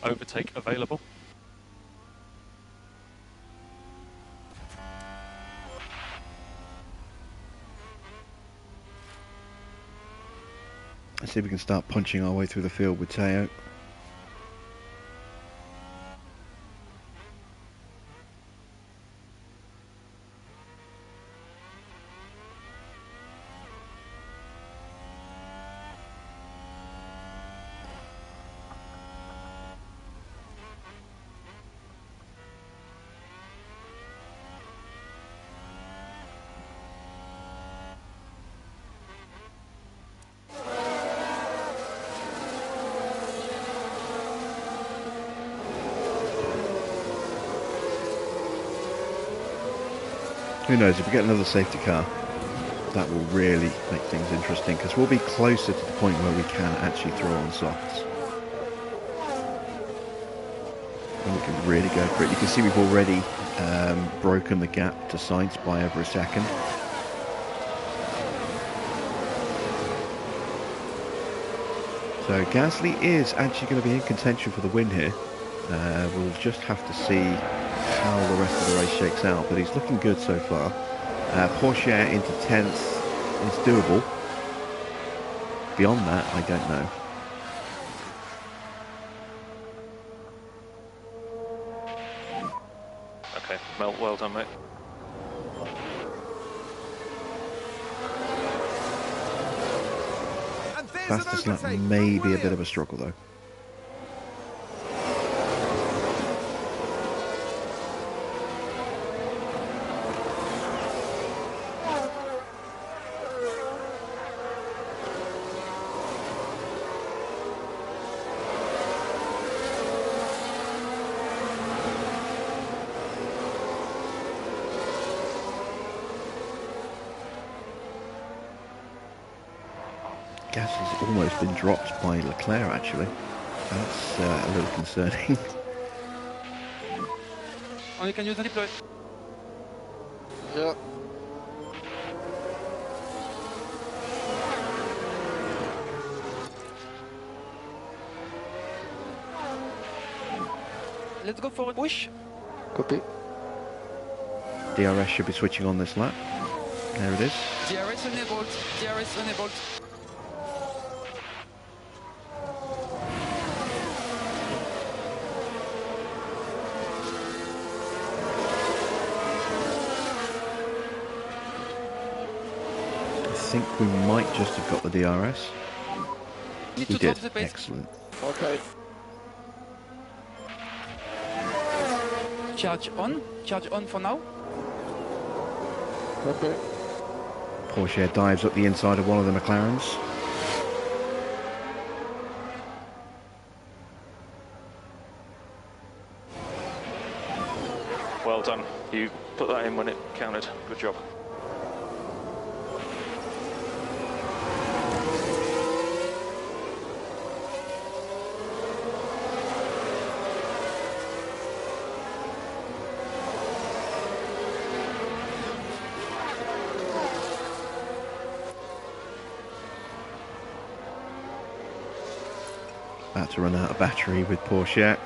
[SPEAKER 3] Overtake available.
[SPEAKER 1] Let's see if we can start punching our way through the field with Teo. Who knows, if we get another safety car, that will really make things interesting, because we'll be closer to the point where we can actually throw on softs. And we can really go for it. You can see we've already broken the gap to Sainz by over a second. So Gasly is actually going to be in contention for the win here. We'll just have to see how the rest of the race shakes out, but he's looking good so far. Porsche into 10th is doable. Beyond that, I don't know.
[SPEAKER 3] Okay, well done, mate.
[SPEAKER 2] And there's
[SPEAKER 1] Fastest
[SPEAKER 2] an
[SPEAKER 1] lap
[SPEAKER 2] overtake
[SPEAKER 1] may
[SPEAKER 2] from
[SPEAKER 1] be a bit of a
[SPEAKER 2] Williams.
[SPEAKER 1] struggle though. Gasly's almost been dropped by Leclerc actually. That's a little concerning.
[SPEAKER 4] Only can use the deploy.
[SPEAKER 5] Yeah.
[SPEAKER 4] Let's go for a push.
[SPEAKER 5] Copy.
[SPEAKER 1] DRS should be switching on this lap. There it is.
[SPEAKER 4] DRS enabled. DRS enabled.
[SPEAKER 1] I think we might just have got the DRS.
[SPEAKER 4] Need
[SPEAKER 1] We
[SPEAKER 4] to drop
[SPEAKER 1] did.
[SPEAKER 4] the pace.
[SPEAKER 1] Excellent.
[SPEAKER 5] Okay.
[SPEAKER 4] Charge on. Charge on for now.
[SPEAKER 5] Okay.
[SPEAKER 1] Porsche dives up the inside of one of the McLarens.
[SPEAKER 3] Well done. You put that in when it counted. Good job.
[SPEAKER 1] About to run out of battery with Porsche.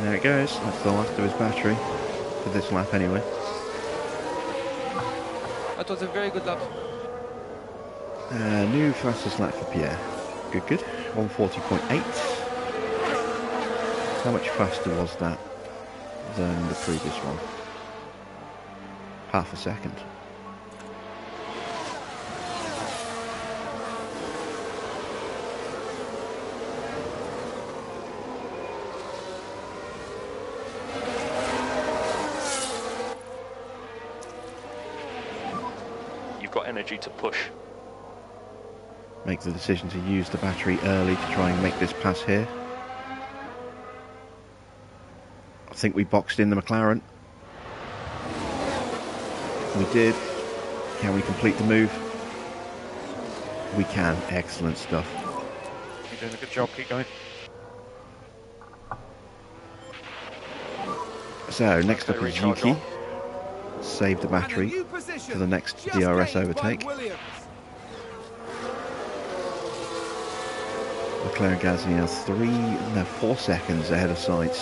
[SPEAKER 1] There it goes. That's the last of his battery for this lap anyway.
[SPEAKER 4] That was a very good lap.
[SPEAKER 1] New fastest lap for Pierre. Good, good. 140.8. How much faster was that than the previous one? Half a second.
[SPEAKER 3] You've got energy to push.
[SPEAKER 1] Make the decision to use the battery early to try and make this pass here. I think we boxed in the McLaren. We did. Can we complete the move? We can. Excellent stuff.
[SPEAKER 3] You're doing a good job. Keep going.
[SPEAKER 1] So, next
[SPEAKER 3] Okay,
[SPEAKER 1] up is
[SPEAKER 3] recharge
[SPEAKER 1] Yuki.
[SPEAKER 3] on.
[SPEAKER 1] Save the
[SPEAKER 2] And a
[SPEAKER 1] battery
[SPEAKER 2] new position
[SPEAKER 1] for the next
[SPEAKER 2] just
[SPEAKER 1] DRS
[SPEAKER 2] gained by
[SPEAKER 1] overtake.
[SPEAKER 2] Williams.
[SPEAKER 1] Leclerc and Gasly are 4 seconds ahead of Sainz.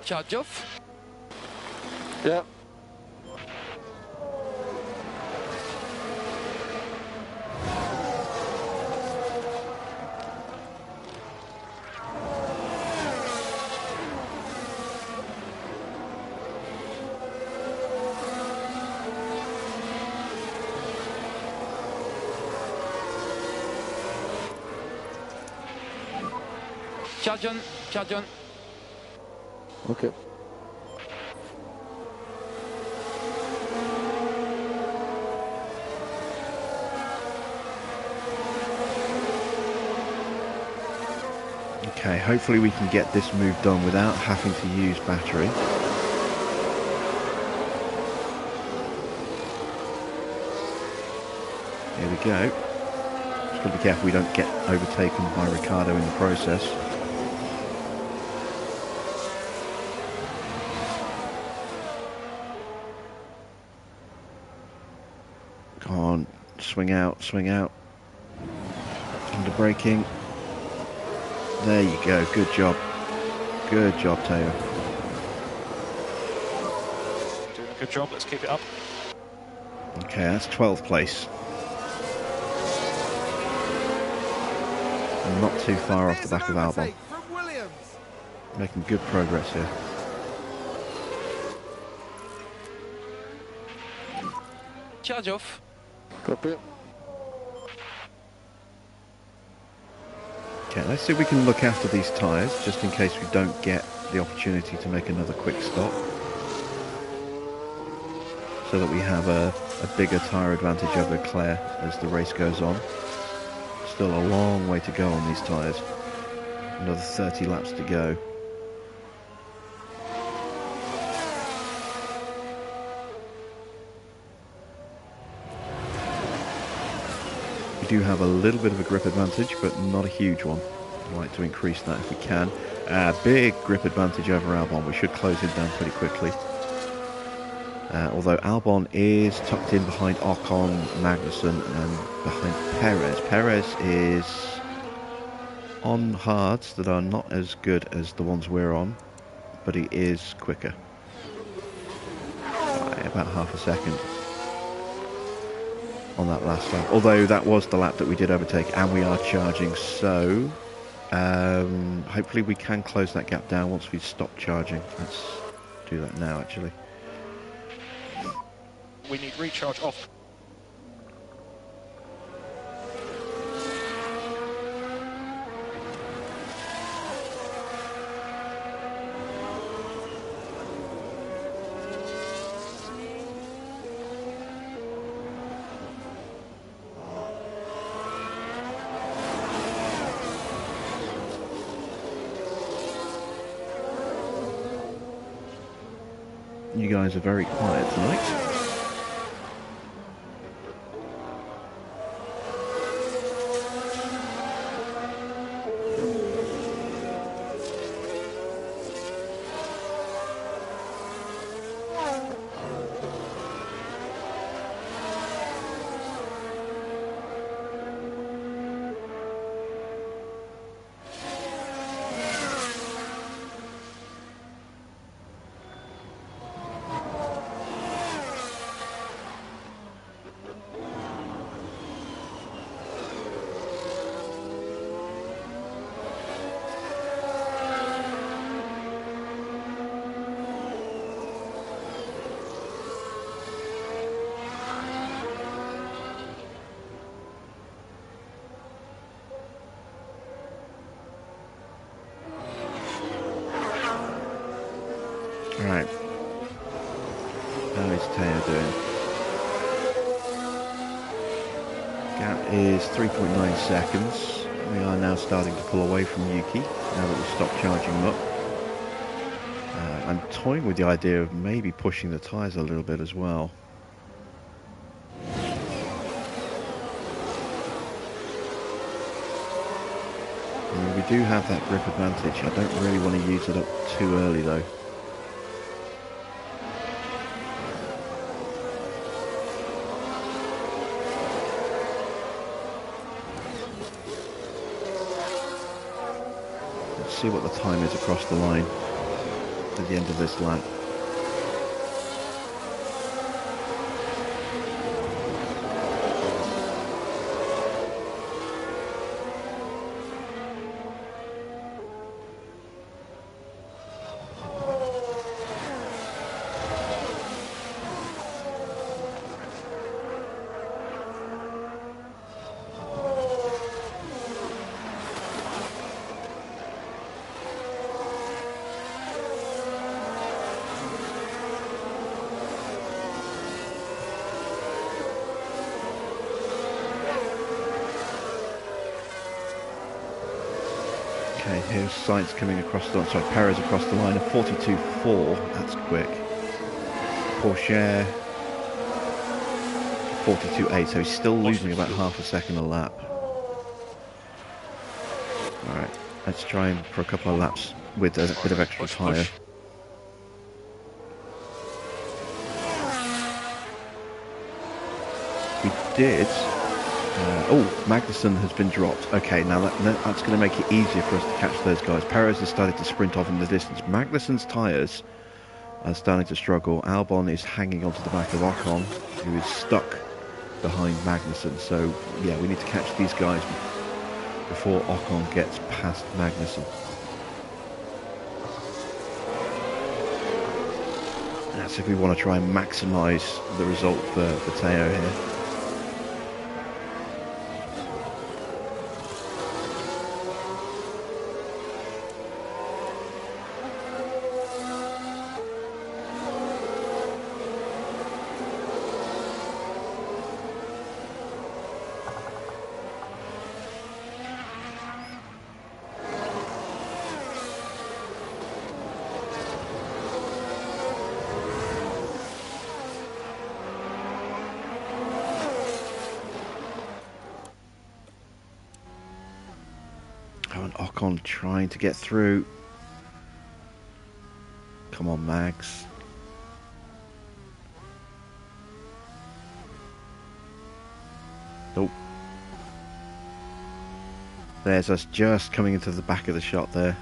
[SPEAKER 4] Charge off.
[SPEAKER 5] Yeah.
[SPEAKER 4] Charge on, charge on.
[SPEAKER 5] Okay.
[SPEAKER 1] Okay, hopefully we can get this move done without having to use battery. Here we go. Just got to be careful we don't get overtaken by Ricardo in the process. Come on, swing out, swing out. Under braking. There you go, good job. Good job, Teo.
[SPEAKER 3] Doing a good job, let's keep it up.
[SPEAKER 1] Okay, that's 12th place. And not too far off the back of Albon.
[SPEAKER 2] Overtake from Williams.
[SPEAKER 1] Making good progress here.
[SPEAKER 4] Charge off.
[SPEAKER 5] Copy.
[SPEAKER 1] Okay, let's see if we can look after these tyres, just in case we don't get the opportunity to make another quick stop. So that we have a bigger tyre advantage over Leclerc as the race goes on. Still a long way to go on these tyres. Another 30 laps to go. We do have a little bit of a grip advantage, but not a huge one. I'd like to increase that if we can. Big grip advantage over Albon. We should close him down pretty quickly. Although Albon is tucked in behind Ocon, Magnussen and behind Perez. Perez is on hards that are not as good as the ones we're on, but he is quicker. By about half a second on that last lap. Although that was the lap that we did overtake and we are charging, so hopefully we can close that gap down once we stop charging. Let's do that now actually.
[SPEAKER 3] We need recharge off.
[SPEAKER 1] You guys are very quiet tonight. Right. How is Teo doing? Gap is 3.9 seconds. We are now starting to pull away from Yuki, now that we've stopped charging him up. I'm toying with the idea of maybe pushing the tyres a little bit as well. We do have that grip advantage. I don't really want to use it up too early though. See what the time is across the line at the end of this lap. Okay, here's Sainz coming across the line. Sorry, Perez across the line. A 42.4. That's quick. Porsche 42.8. So he's still losing about half a second a lap. All right, let's try him for a couple of laps with a bit of extra tyre. We did. Oh, Magnussen has been dropped. Okay, now that's going to make it easier for us to catch those guys. Perez has started to sprint off in the distance. Magnussen's tyres are starting to struggle. Albon is hanging onto the back of Ocon, who is stuck behind Magnussen. So, yeah, we need to catch these guys before Ocon gets past Magnussen. That's if we want to try and maximise the result for Teo here. Ocon trying to get through. Come on, Mags. Oh. There's us just coming into the back of the shot there.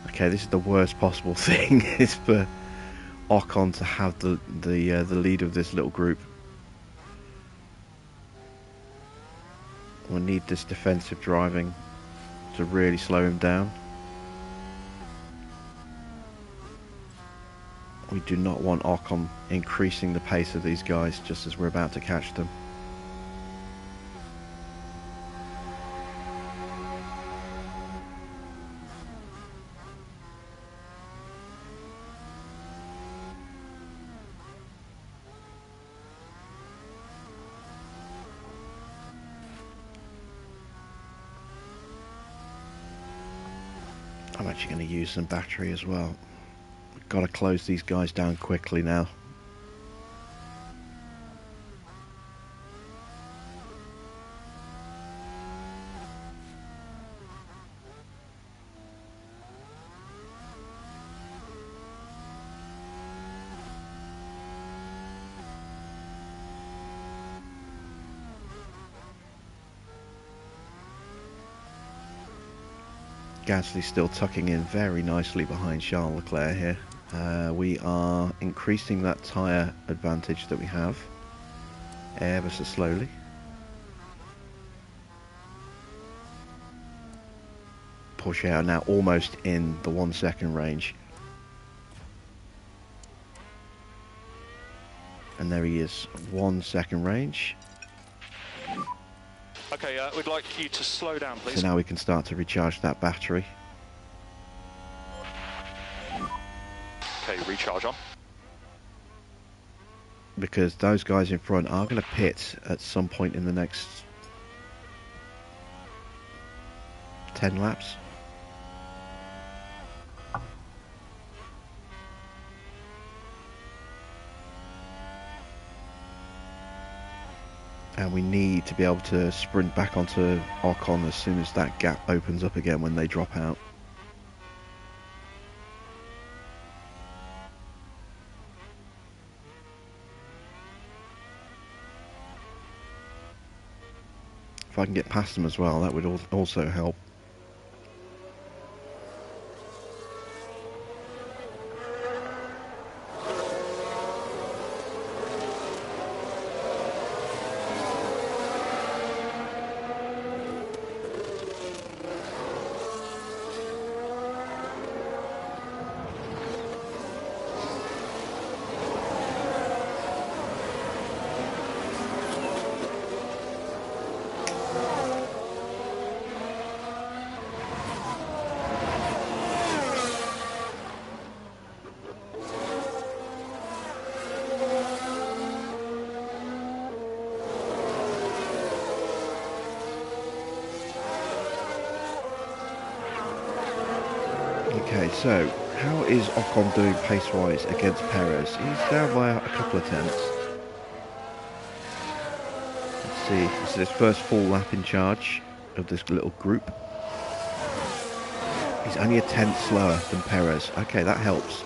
[SPEAKER 1] Okay, this is the worst possible thing is for Ocon to have the lead of this little group. We'll need this defensive driving to really slow him down. We do not want Ocon increasing the pace of these guys just as we're about to catch them. I'm actually going to use some battery as well. We've got to close these guys down quickly now. Gasly still tucking in very nicely behind Charles Leclerc here. We are increasing that tyre advantage that we have ever so slowly. Porsche are now almost in the 1 second range. And there he is, 1 second range.
[SPEAKER 3] Okay, we'd like you to slow down, please.
[SPEAKER 1] So now we can start to recharge that battery.
[SPEAKER 3] Okay, recharge on.
[SPEAKER 1] Because those guys in front are going to pit at some point in the next 10 laps. And we need to be able to sprint back onto Ocon as soon as that gap opens up again when they drop out. If I can get past them as well, that would also help. Okay, so how is Ocon doing pace-wise against Perez? He's down by a couple of tenths. Let's see, this is his first full lap in charge of this little group. He's only a tenth slower than Perez. Okay, that helps.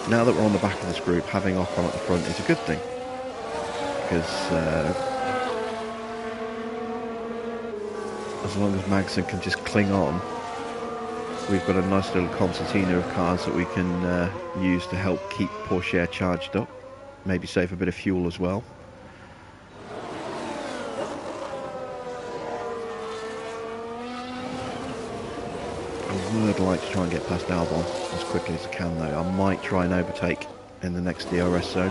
[SPEAKER 1] Now that we're on the back of this group, having Ocon at the front is a good thing. Because as long as Magnussen can just cling on, we've got a nice little concertina of cars that we can use to help keep Porsche charged up. Maybe save a bit of fuel as well. I would like to try and get past Albon as quickly as I can though. I might try and overtake in the next DRS zone.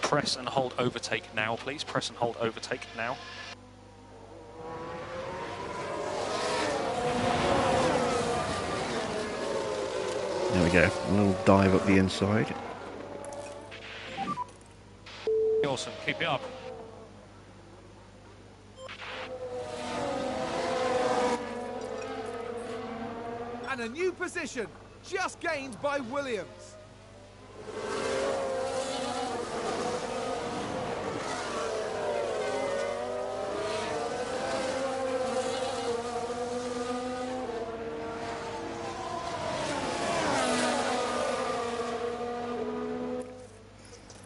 [SPEAKER 3] Press and hold overtake now, please. Press and hold overtake now.
[SPEAKER 1] There we go, a little dive up the inside.
[SPEAKER 3] Awesome, keep it up.
[SPEAKER 2] And a new position, just gained by Williams.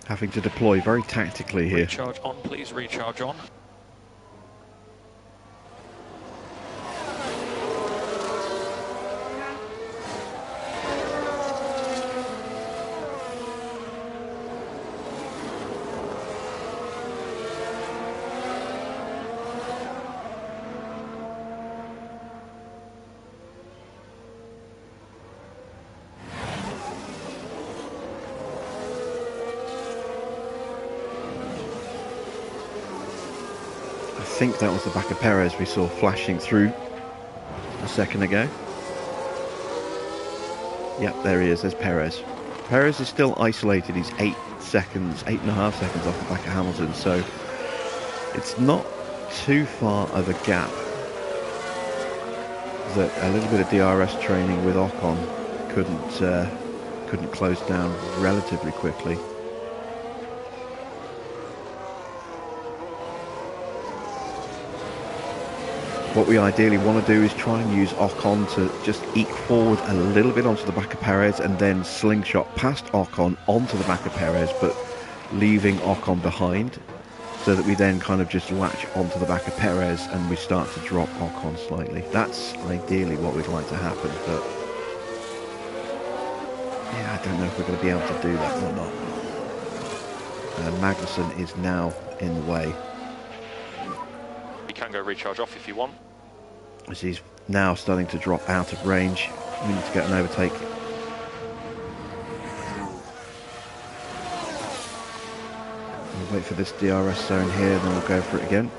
[SPEAKER 1] Having to deploy very tactically here.
[SPEAKER 3] Recharge on, please, recharge on.
[SPEAKER 1] I think that was the back of Perez we saw flashing through a second ago. Yep, there he is, there's Perez. Perez is still isolated, he's 8.5 seconds off the back of Hamilton, so it's not too far of a gap that a little bit of DRS training with Ocon couldn't close down relatively quickly. What we ideally want to do is try and use Ocon to just eke forward a little bit onto the back of Perez and then slingshot past Ocon onto the back of Perez, but leaving Ocon behind, so that we then kind of just latch onto the back of Perez and we start to drop Ocon slightly. That's ideally what we'd like to happen, but yeah, I don't know if we're going to be able to do that or not. Magnussen is now in the way.
[SPEAKER 3] You can go recharge off if you want.
[SPEAKER 1] As he's now starting to drop out of range, we need to get an overtake. We'll wait for this DRS zone here, then we'll go for it again.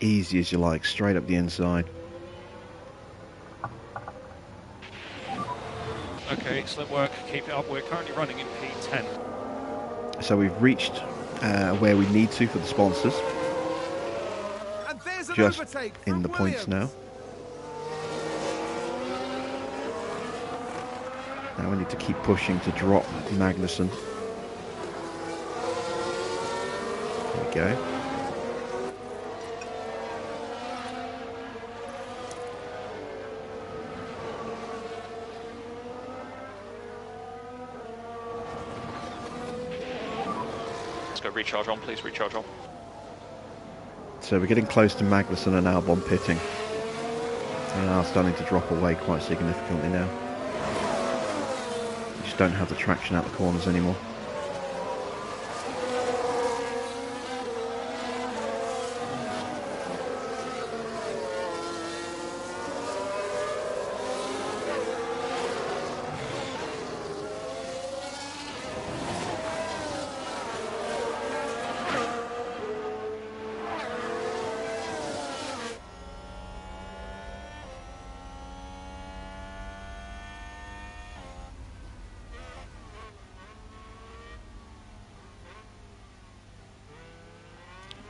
[SPEAKER 1] Easy as you like, straight up the inside.
[SPEAKER 3] Okay, excellent work, keep it up. We're currently running in P10.
[SPEAKER 1] So we've reached where we need to for the sponsors.
[SPEAKER 2] And there's an
[SPEAKER 1] Just
[SPEAKER 2] overtake
[SPEAKER 1] in
[SPEAKER 2] from
[SPEAKER 1] the points now. Now we need to keep pushing to drop Magnussen. There we go.
[SPEAKER 3] Recharge on, please, recharge on.
[SPEAKER 1] So we're getting close to Magnussen and Albon pitting. They are starting to drop away quite significantly now. We just don't have the traction out the corners anymore.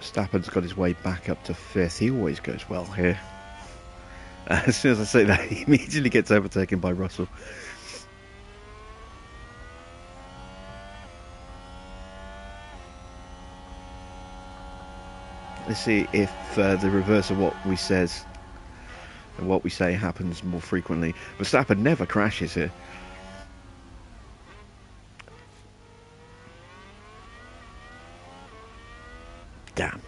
[SPEAKER 1] Verstappen's got his way back up to 5th. He always goes well here. As soon as I say that, he immediately gets overtaken by Russell. Let's see if the reverse of what we say happens more frequently. Verstappen never crashes here. Damn.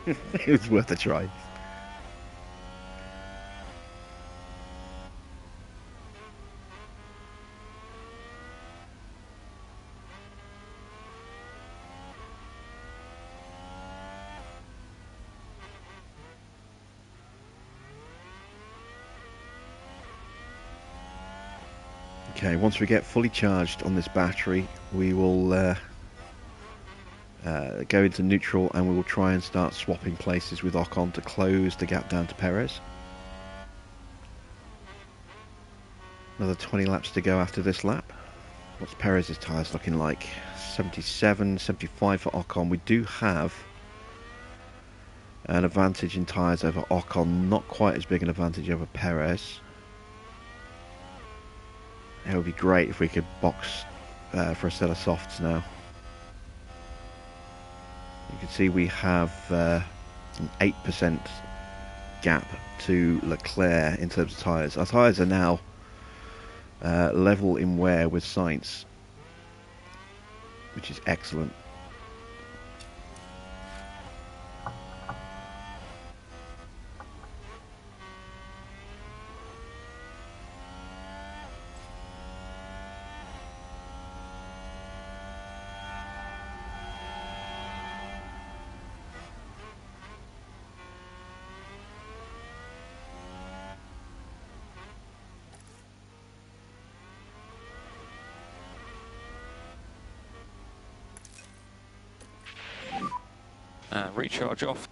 [SPEAKER 1] It was worth a try. Okay, once we get fully charged on this battery, we will go into neutral and we will try and start swapping places with Ocon to close the gap down to Perez. Another 20 laps to go after this lap. What's Perez's tyres looking like? 77, 75 for Ocon. We do have an advantage in tyres over Ocon, not quite as big an advantage over Perez. It would be great if we could box for a set of softs now. You can see we have an 8% gap to Leclerc in terms of tyres. Our tyres are now level in wear with Sainz, which is excellent.
[SPEAKER 3] Recharge off.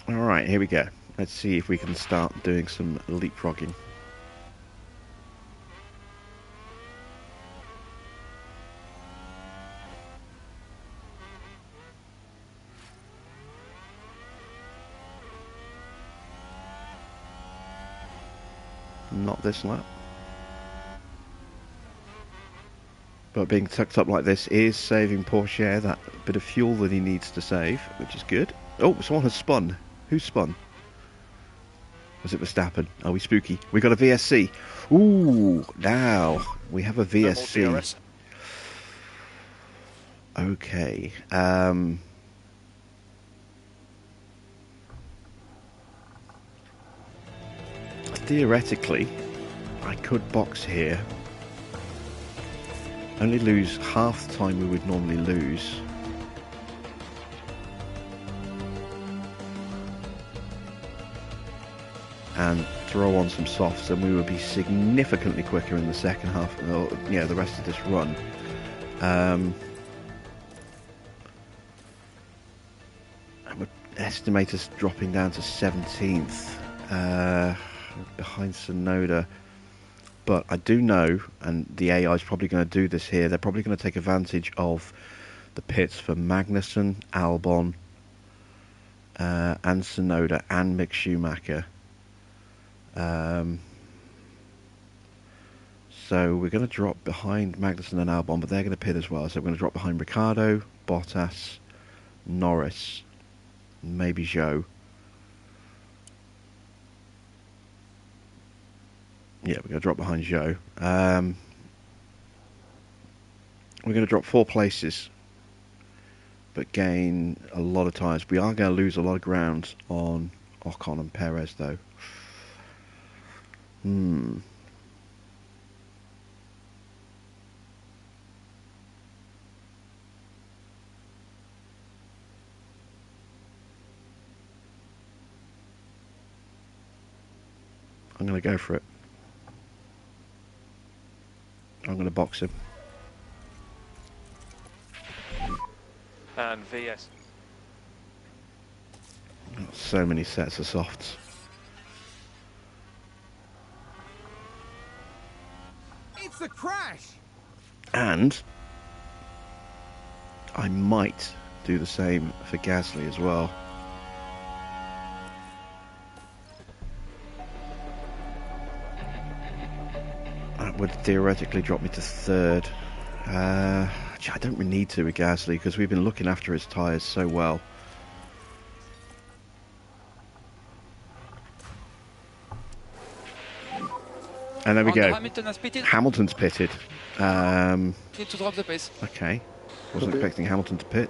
[SPEAKER 1] Alright, here we go. Let's see if we can start doing some leapfrogging. Not this lap. But being tucked up like this is saving Porsche that bit of fuel that he needs to save, which is good. Oh, someone has spun. Who spun? Was it Verstappen? Are we spooky? We got a VSC. Ooh, now we have a VSC. Okay. Theoretically, I could box here. Only lose half the time we would normally lose. And throw on some softs, and we would be significantly quicker in the second half, or, the rest of this run. I would estimate us dropping down to 17th, behind Sonoda. But I do know, and the AI is probably going to do this here, they're probably going to take advantage of the pits for Magnussen, Albon, and Sonoda, and Mick Schumacher. So we're going to drop behind Magnussen and Albon, but they're going to pit as well. So we're going to drop behind Ricciardo, Bottas, Norris, maybe Zhou. Yeah, we're going to drop behind Zhou. We're going to drop 4 places, but gain a lot of tyres. We are going to lose a lot of ground on Ocon and Perez, though. I'm going to go for it. I'm going to box him.
[SPEAKER 3] And VS.
[SPEAKER 1] So many sets of softs.
[SPEAKER 2] It's a crash!
[SPEAKER 1] And I might do the same for Gasly as well. That would theoretically drop me to third. I don't really need to with Gasly because we've been looking after his tyres so well. And there we go.
[SPEAKER 4] Hamilton has pitted.
[SPEAKER 1] Hamilton's pitted.
[SPEAKER 4] Need to drop the pace.
[SPEAKER 1] Okay. Wasn't expecting Hamilton to pit.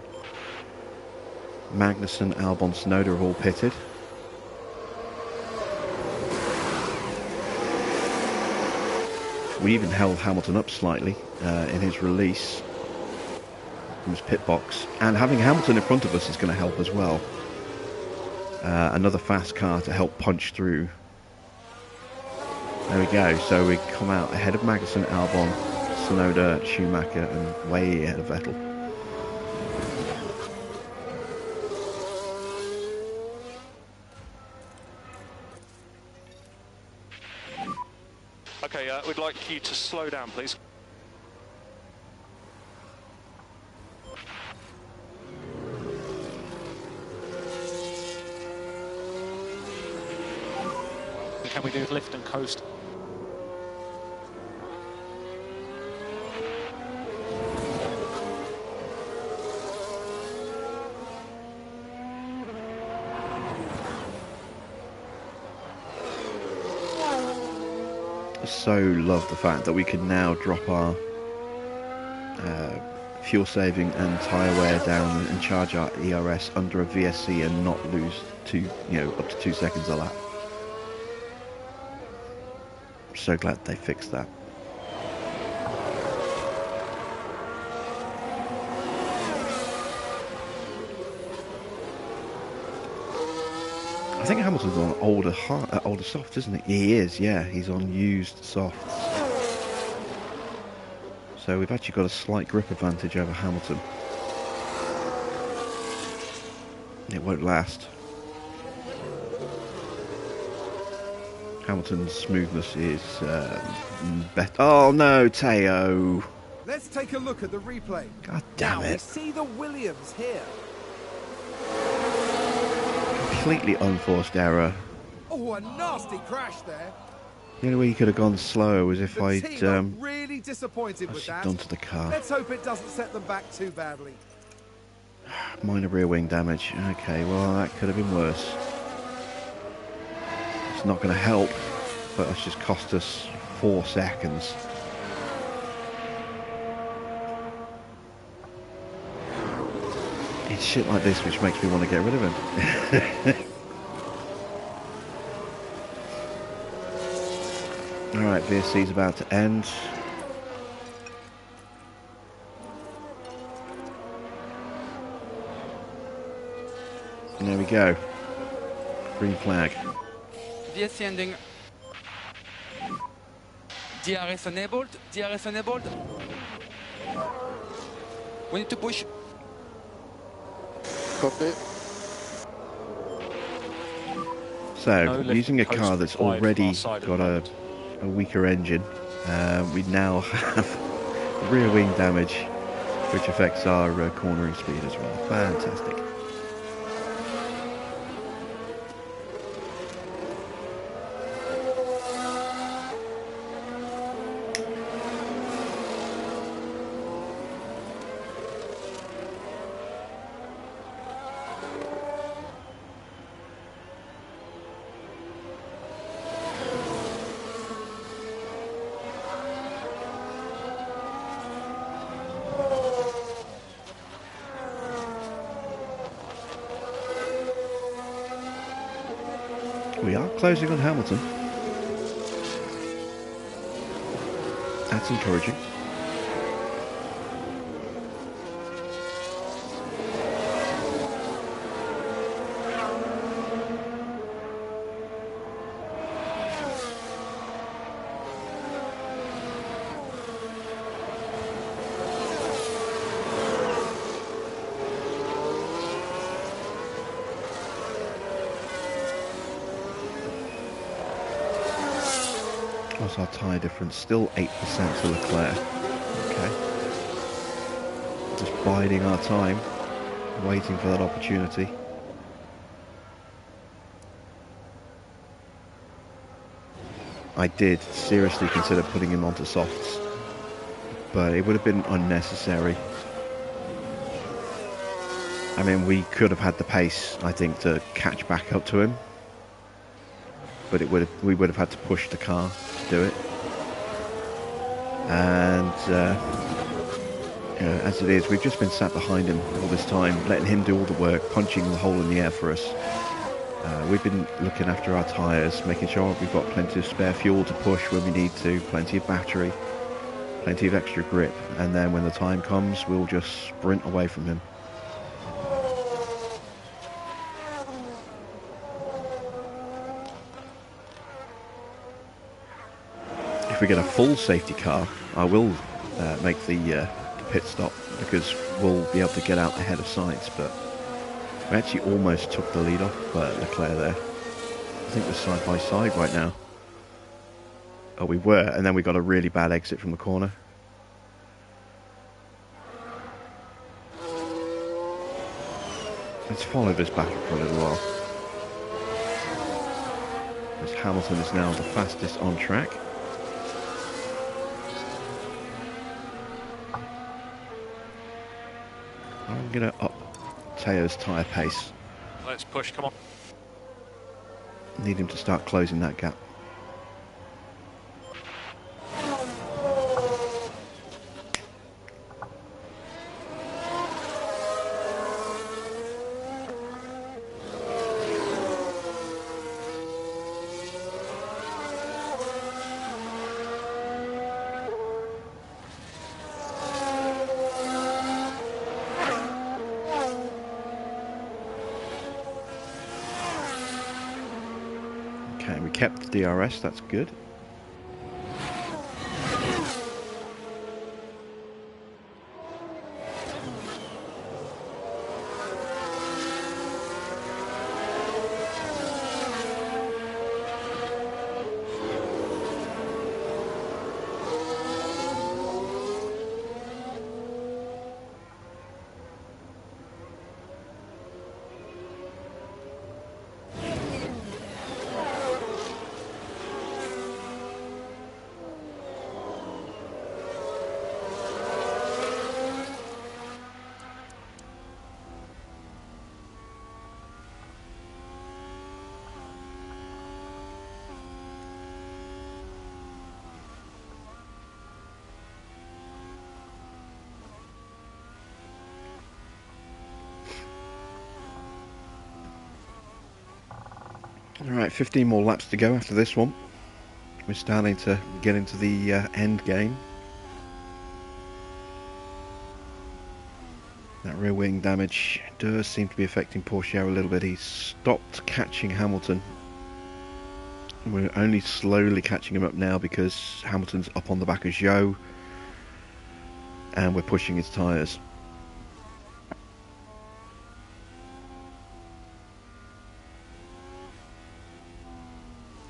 [SPEAKER 1] Magnussen, Albon, Tsunoda have all pitted. We even held Hamilton up slightly in his release from his pit box. And having Hamilton in front of us is going to help as well. Another fast car to help punch through. There we go. So we come out ahead of Magnussen, Albon, Tsunoda, Schumacher, and way ahead of Vettel.
[SPEAKER 3] Okay, we'd like you to slow down, please. Can we do lift and coast?
[SPEAKER 1] So love the fact that we can now drop our fuel saving and tyre wear down and charge our ERS under a VSC and not lose up to 2 seconds a lap. So glad they fixed that. I think Hamilton's on older softs, isn't he? He is, yeah. He's on used softs. So we've actually got a slight grip advantage over Hamilton. It won't last. Hamilton's smoothness is better. Oh no, Teo!
[SPEAKER 2] Let's take a look at the replay.
[SPEAKER 1] God damn
[SPEAKER 2] now we
[SPEAKER 1] it!
[SPEAKER 2] see the Williams here.
[SPEAKER 1] Completely unforced error.
[SPEAKER 2] Oh, a nasty crash there.
[SPEAKER 1] The only way he could have gone slower was if
[SPEAKER 2] The
[SPEAKER 1] I'd
[SPEAKER 2] team are really disappointed with that.
[SPEAKER 1] done to the car.
[SPEAKER 2] Let's hope it doesn't set them back too badly.
[SPEAKER 1] Minor rear wing damage. Okay, well that could have been worse. It's not going to help, but it's just cost us 4 seconds. It's shit like this which makes me want to get rid of him. Alright, VSC's about to end. And there we go. Green flag.
[SPEAKER 4] VSC ending. DRS enabled. DRS enabled. We need to push.
[SPEAKER 5] Copy.
[SPEAKER 1] So,
[SPEAKER 3] No lift
[SPEAKER 1] using a
[SPEAKER 3] coast
[SPEAKER 1] car that's
[SPEAKER 3] required from
[SPEAKER 1] already
[SPEAKER 3] our side at
[SPEAKER 1] got
[SPEAKER 3] the
[SPEAKER 1] a
[SPEAKER 3] moment.
[SPEAKER 1] weaker engine, we now have rear wing damage, which affects our cornering speed as well. Fantastic. We are closing on Hamilton. That's encouraging. What's our tyre difference? Still 8% to Leclerc. Okay. just biding our time, waiting for that opportunity. I did seriously consider putting him onto softs, but it would have been unnecessary. I mean, we could have had the pace, I think, to catch back up to him, but we would have had to push the car to do it. And you know, as it is, we've just been sat behind him all this time, letting him do all the work, punching the hole in the air for us. We've been looking after our tyres, making sure we've got plenty of spare fuel to push when we need to, plenty of battery, plenty of extra grip, and then when the time comes, we'll just sprint away from him. If we get a full safety car, I will make the pit stop, because we'll be able to get out ahead of Sainz, but we actually almost took the lead off Leclerc there. I think we're side by side right now. Oh, we were, and then we got a really bad exit from the corner. Let's follow this battle for a little while. As Hamilton is now the fastest on track. I'm going to up Teo's tyre pace.
[SPEAKER 3] Let's push, come on.
[SPEAKER 1] Need him to start closing that gap. Okay, we kept the DRS, that's good. Alright, 15 more laps to go after this one. We're starting to get into the end game. That rear wing damage does seem to be affecting Porsche a little bit. He's stopped catching Hamilton. We're only slowly catching him up now because Hamilton's up on the back of Zhou and we're pushing his tyres.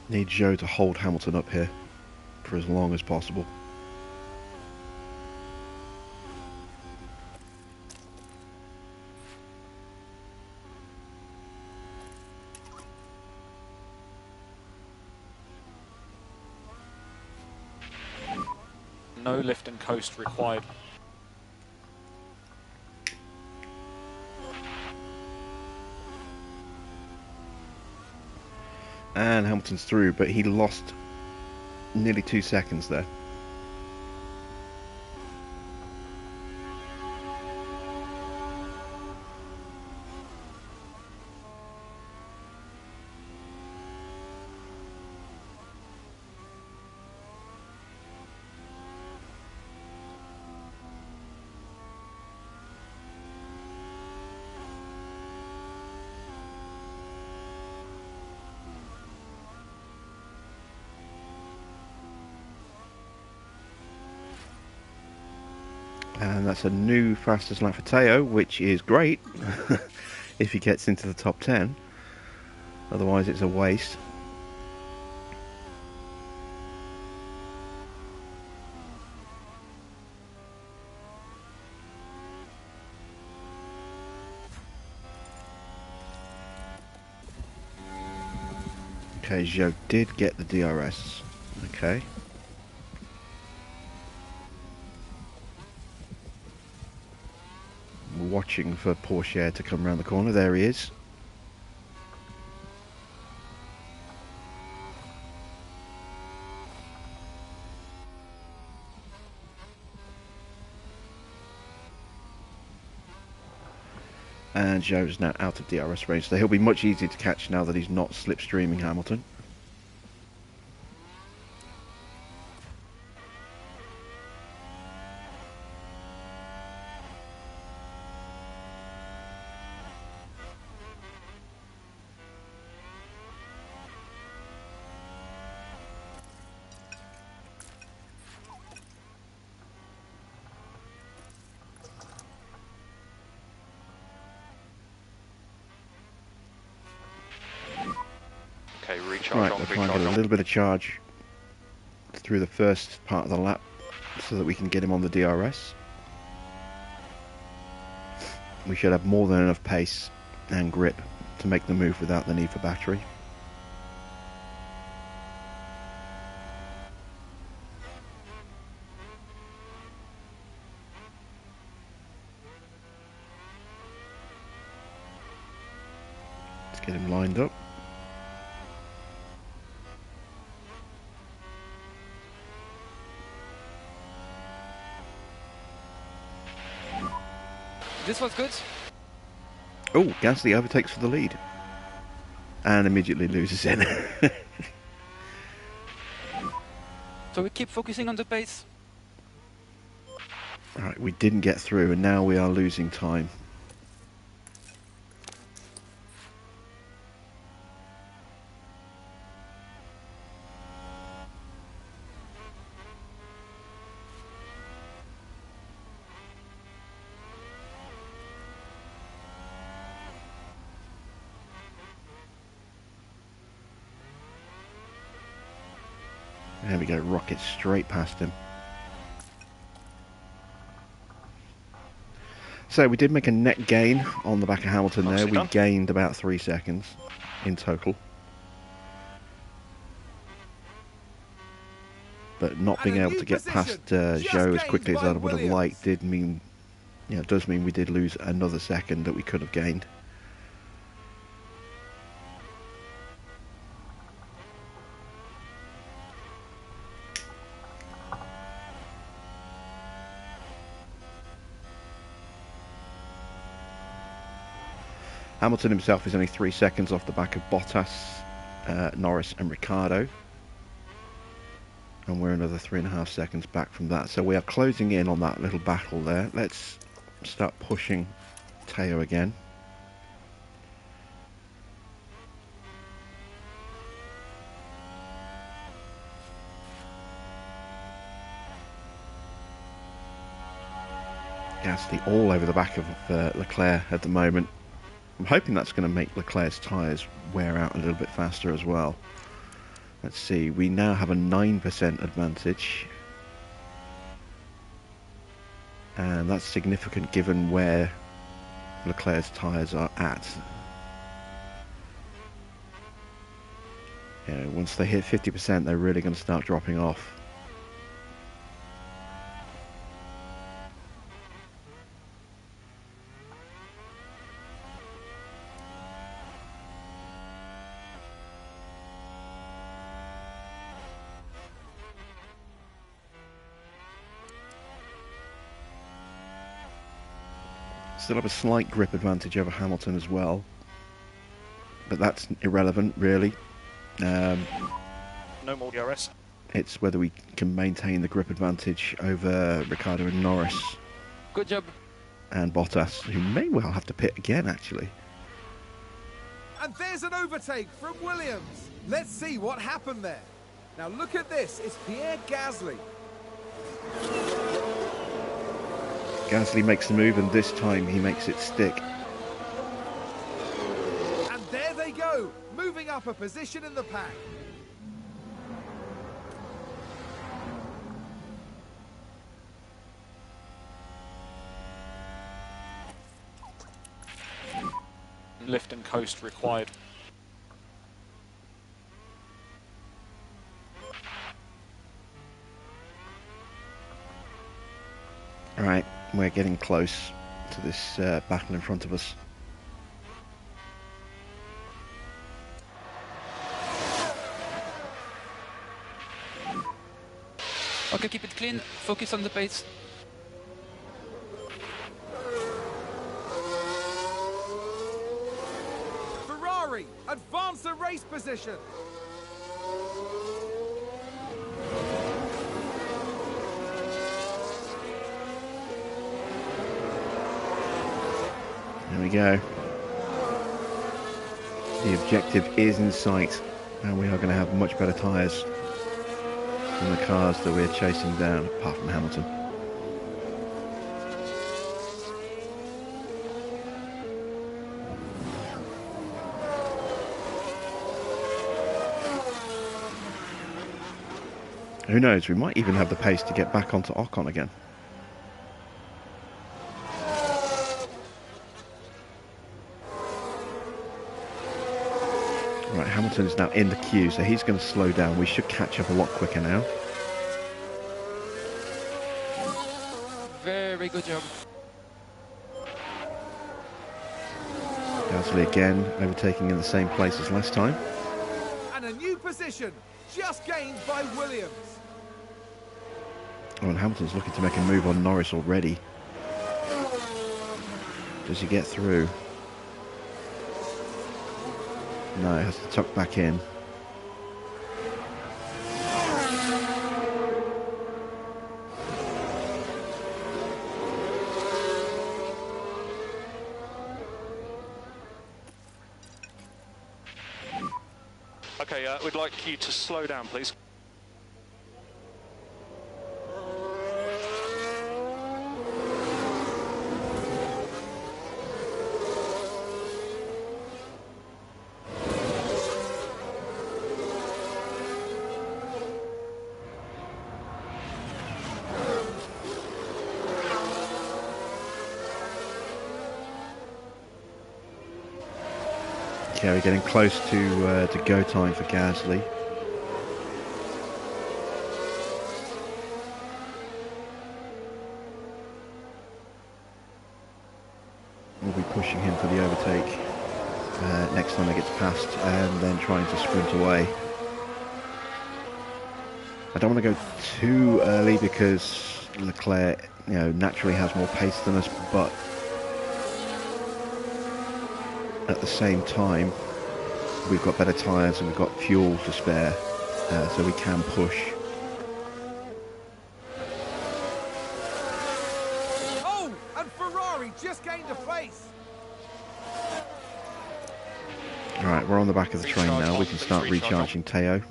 [SPEAKER 1] Need Zhou to hold Hamilton up here for as long as possible.
[SPEAKER 3] No lift and coast required.
[SPEAKER 1] And Hamilton's through, but he lost nearly 2 seconds there. And that's a new fastest lap for Teo, which is great if he gets into the top 10. Otherwise it's a waste. Okay, Joe did get the DRS. Okay. We're watching for Porsche to come around the corner. There he is. And Joe's now out of DRS range, so he'll be much easier to catch now that he's not slipstreaming Hamilton.
[SPEAKER 3] Okay, recharge
[SPEAKER 1] Right,
[SPEAKER 3] on,
[SPEAKER 1] we're trying to
[SPEAKER 3] recharge
[SPEAKER 1] get a
[SPEAKER 3] on.
[SPEAKER 1] little bit of charge through the first part of the lap so that we can get him on the DRS. We should have more than enough pace and grip to make the move without the need for battery. Let's get him lined up.
[SPEAKER 4] This was good.
[SPEAKER 1] Oh, Gasly overtakes for the lead. And immediately loses in.
[SPEAKER 4] So we keep focusing on the pace.
[SPEAKER 1] Alright, we didn't get through and now we are losing time. There we go, rocket straight past him. So we did make a net gain on the back of Hamilton there.
[SPEAKER 3] Nicely
[SPEAKER 1] We
[SPEAKER 3] done.
[SPEAKER 1] gained about 3 seconds in total. But not
[SPEAKER 2] And
[SPEAKER 1] being
[SPEAKER 2] a
[SPEAKER 1] able
[SPEAKER 2] new
[SPEAKER 1] to get
[SPEAKER 2] position,
[SPEAKER 1] past
[SPEAKER 2] just
[SPEAKER 1] Zhou as
[SPEAKER 2] gained
[SPEAKER 1] quickly as
[SPEAKER 2] by
[SPEAKER 1] I would have
[SPEAKER 2] Williams.
[SPEAKER 1] liked did mean, you know, does mean we did lose another second that we could have gained. Hamilton himself is only 3 seconds off the back of Bottas, Norris and Ricciardo. And we're another 3.5 seconds back from that. So we are closing in on that little battle there. Let's start pushing Teo again. Gasly all over the back of Leclerc at the moment. I'm hoping that's going to make Leclerc's tyres wear out a little bit faster as well. Let's see, we now have a 9% advantage. And that's significant given where Leclerc's tyres are at. You know, once they hit 50%, they're really going to start dropping off. Still have a slight grip advantage over Hamilton as well, but that's irrelevant really.
[SPEAKER 3] No more DRS.
[SPEAKER 1] It's whether we can maintain the grip advantage over Ricciardo and Norris
[SPEAKER 4] Good job.
[SPEAKER 1] and Bottas, who may well have to pit again actually.
[SPEAKER 2] And there's an overtake from Williams. Let's see what happened there. Now look at this, it's Pierre Gasly.
[SPEAKER 1] Gasly makes the move and this time he makes it stick.
[SPEAKER 2] And there they go, moving up a position in the pack.
[SPEAKER 3] Lift and coast required.
[SPEAKER 1] getting close to this battle in front of us.
[SPEAKER 4] Okay, keep it clean. Focus on the pace.
[SPEAKER 2] Ferrari, advance the race position.
[SPEAKER 1] There we go. The objective is in sight, and we are going to have much better tyres than the cars that we're chasing down, apart from Hamilton. Who knows, we might even have the pace to get back onto Ocon again. Right, Hamilton is now in the queue, so he's going to slow down. We should catch up a lot quicker now.
[SPEAKER 4] Very good job.
[SPEAKER 1] Gasly again, overtaking in the same place as last time.
[SPEAKER 2] And a new position, just gained by Williams.
[SPEAKER 1] Oh, and Hamilton's looking to make a move on Norris already. Does he get through? No, he has to tuck back in.
[SPEAKER 3] Okay, we'd like you to slow down, please.
[SPEAKER 1] Okay, we're getting close to go time for Gasly. We'll be pushing him for the overtake next time he gets past, and then trying to sprint away. I don't want to go too early because Leclerc, naturally has more pace than us, but at the same time, we've got better tyres and we've got fuel to spare, so we can push.
[SPEAKER 2] Oh, and Ferrari just gained a place.
[SPEAKER 1] Alright, we're on the back of the train now. We can start recharging Teo.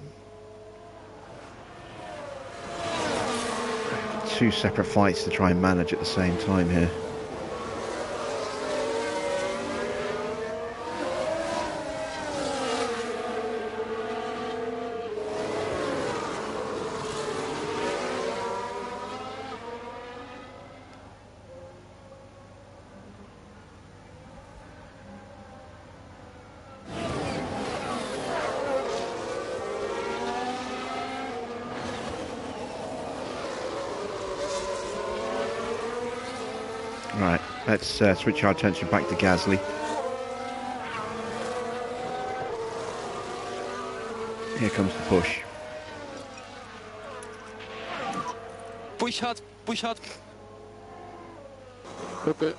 [SPEAKER 1] Two separate fights to try and manage at the same time here. Right, let's switch our attention back to Gasly. Here comes the push.
[SPEAKER 4] Push hard, push hard.
[SPEAKER 5] Okay.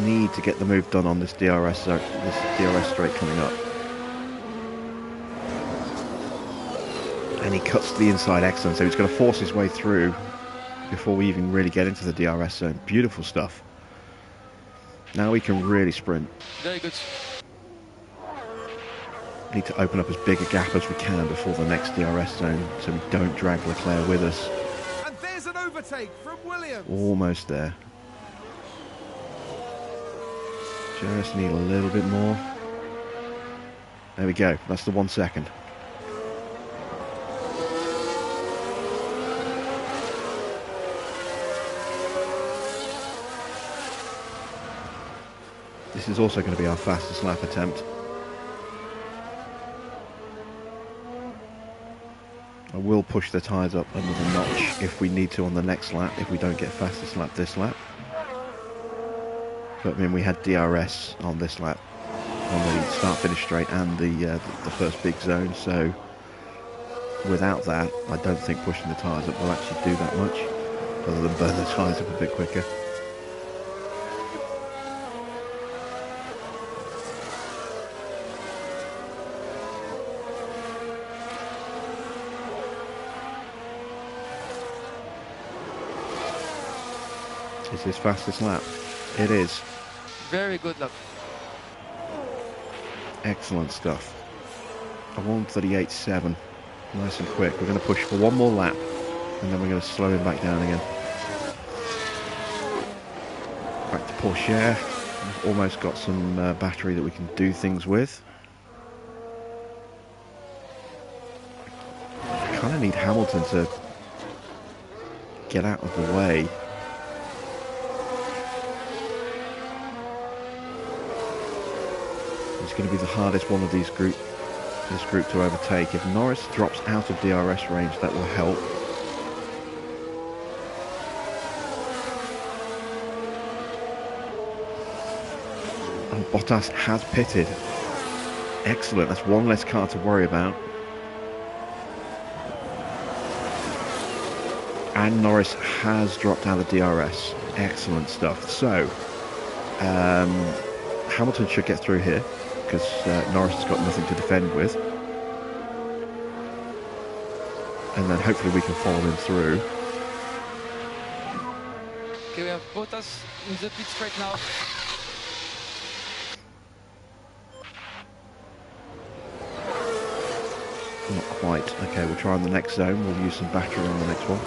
[SPEAKER 1] Need to get the move done on this DRS straight coming up. And he cuts to the inside excellent, so he's going to force his way through before we even really get into the DRS zone. Beautiful stuff. Now we can really sprint.
[SPEAKER 4] Very good.
[SPEAKER 1] Need to open up as big a gap as we can before the next DRS zone, so we don't drag Leclerc with us.
[SPEAKER 2] And there's an overtake from Williams.
[SPEAKER 1] Almost there. Just need a little bit more. There we go. That's the 1 second. This is also going to be our fastest lap attempt. I will push the tyres up another notch if we need to on the next lap, if we don't get fastest lap this lap. But I mean, we had DRS on this lap, on the start-finish straight and the first big zone, so without that, I don't think pushing the tyres up will actually do that much, other than burn the tyres up a bit quicker. Is his fastest lap? It is.
[SPEAKER 4] Very good lap.
[SPEAKER 1] Excellent stuff. A 1:38.7. Nice and quick. We're going to push for one more lap and then we're going to slow him back down again. Back to Porsche. We've almost got some battery that we can do things with. I kind of need Hamilton to get out of the way. It's going to be the hardest one of this group to overtake. If Norris drops out of DRS range, that will help. And Bottas has pitted. Excellent, that's one less car to worry about. And Norris has dropped out of DRS. Excellent stuff. So, Hamilton should get through here, because Norris has got nothing to defend with. And then hopefully we can follow him through.
[SPEAKER 4] Okay, we have Bottas in the pit straight now.
[SPEAKER 1] Not quite. Okay, we'll try on the next zone. We'll use some battery on the next one.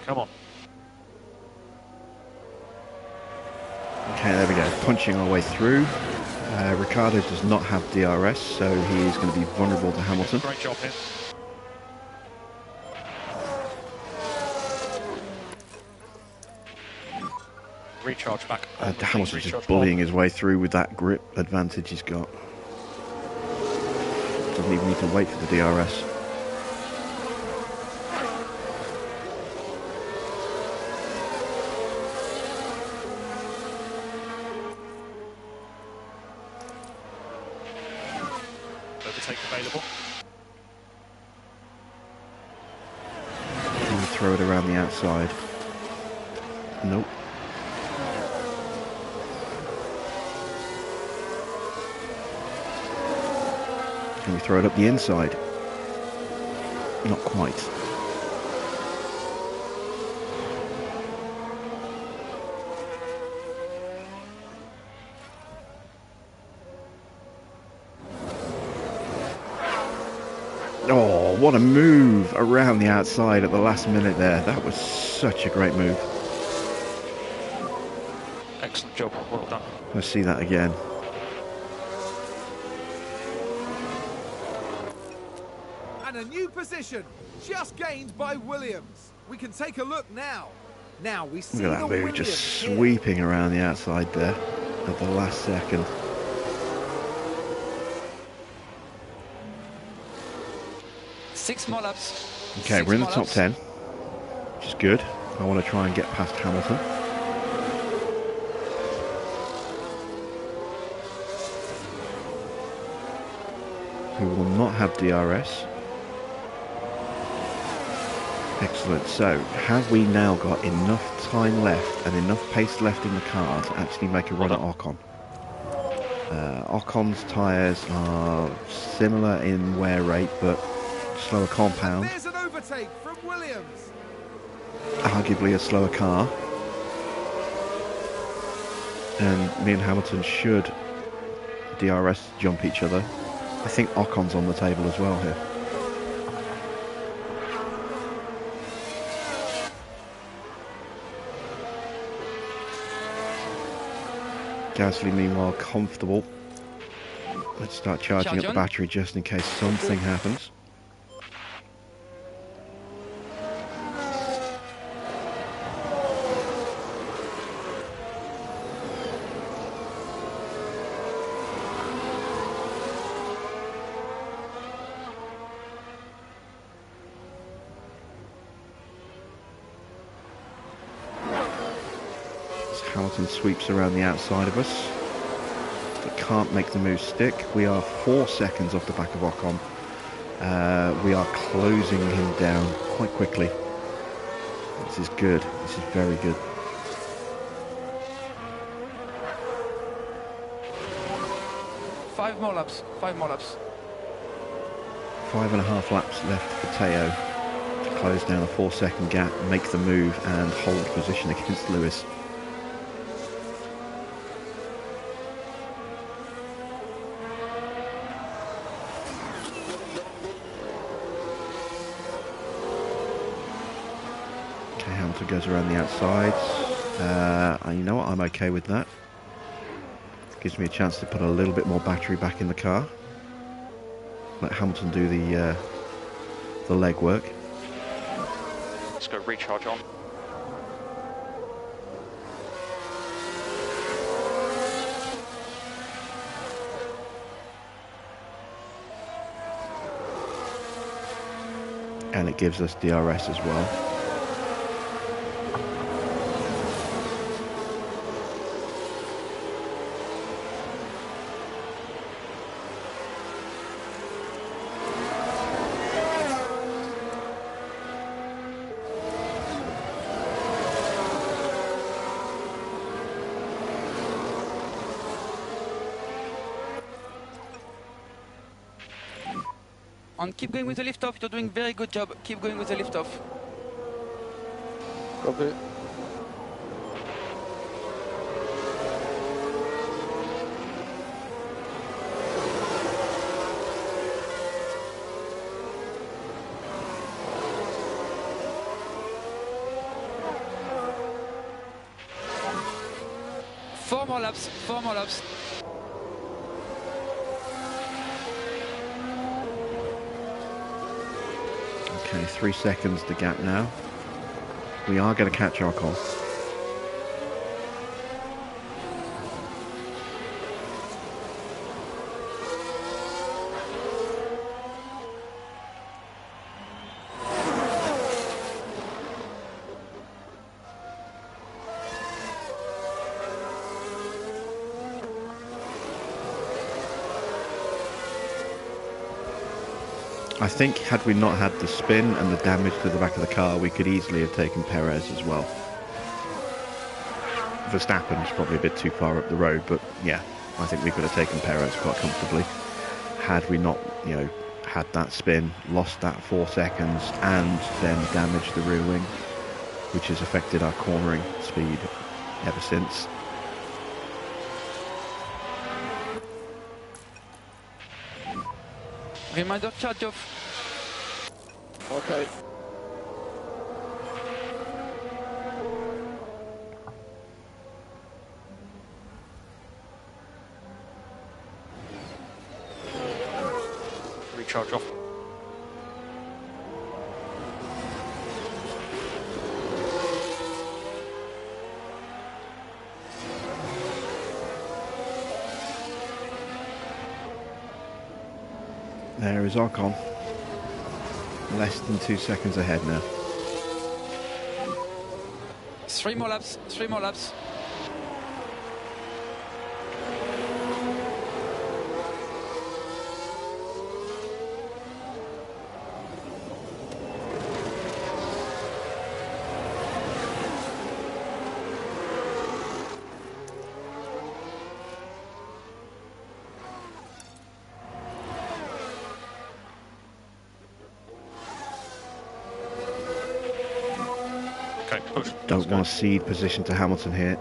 [SPEAKER 3] Come on.
[SPEAKER 1] Okay, there we go. Punching our way through. Ricciardo does not have DRS, so he is going to be vulnerable to Hamilton.
[SPEAKER 3] Great job here. Recharge back.
[SPEAKER 1] Hamilton's just bullying his way through with that grip advantage he's got. Doesn't even need to wait for the DRS.
[SPEAKER 3] Overtake available.
[SPEAKER 1] Can we throw it around the outside? Nope. Can we throw it up the inside? Not quite. Oh, what a move around the outside at the last minute there. That was such a great move.
[SPEAKER 3] Excellent job. Well done.
[SPEAKER 1] Let's see that again.
[SPEAKER 2] And a new position, just gained by Williams. We can take a look now. Now we see
[SPEAKER 1] Look at
[SPEAKER 2] the
[SPEAKER 1] that move,
[SPEAKER 2] Williams
[SPEAKER 1] just
[SPEAKER 2] here.
[SPEAKER 1] sweeping around the outside there at the last second.
[SPEAKER 4] Six more laps.
[SPEAKER 1] Okay, we're in the top 10, which is good. I want to try and get past Hamilton. Who will not have DRS. Excellent. So, have we now got enough time left and enough pace left in the car to actually make a run at Ocon? Ocon's tyres are similar in wear rate, but slower compound.
[SPEAKER 2] There's an overtake from Williams.
[SPEAKER 1] Arguably a slower car. And me and Hamilton should DRS jump each other I think Ocon's on the table as well here. Gasly, meanwhile, comfortable. Let's start charging up the battery just in case something happens. Hamilton sweeps around the outside of us, but can't make the move stick. We are 4 seconds off the back of Ocon. We are closing him down quite quickly. This is good. This is very good.
[SPEAKER 4] Five more laps.
[SPEAKER 1] 5.5 laps left for Teo to close down a 4-second gap, make the move and hold position against Lewis. Hamilton goes around the outsides. You know what? I'm okay with that. Gives me a chance to put a little bit more battery back in the car. Let Hamilton do the leg work.
[SPEAKER 3] Let's go recharge on.
[SPEAKER 1] And it gives us DRS as well.
[SPEAKER 4] And keep going with the lift off. You're doing very good job. Keep going with the lift off.
[SPEAKER 5] Copy.
[SPEAKER 4] Four more laps.
[SPEAKER 1] Okay, 3 seconds the gap now. We are going to catch Ocon. I think had we not had the spin and the damage to the back of the car, we could easily have taken Perez as well. Verstappen's probably a bit too far up the road, but yeah, I think we could have taken Perez quite comfortably. Had we not, had that spin, lost that 4 seconds, and then damaged the rear wing, which has affected our cornering speed ever since.
[SPEAKER 4] Reminder, charge off.
[SPEAKER 5] Okay.
[SPEAKER 3] Recharge off.
[SPEAKER 1] There is Ocon. Less than 2 seconds ahead now.
[SPEAKER 4] 3 more laps.
[SPEAKER 3] Okay, push.
[SPEAKER 1] Don't want to cede position to Hamilton here.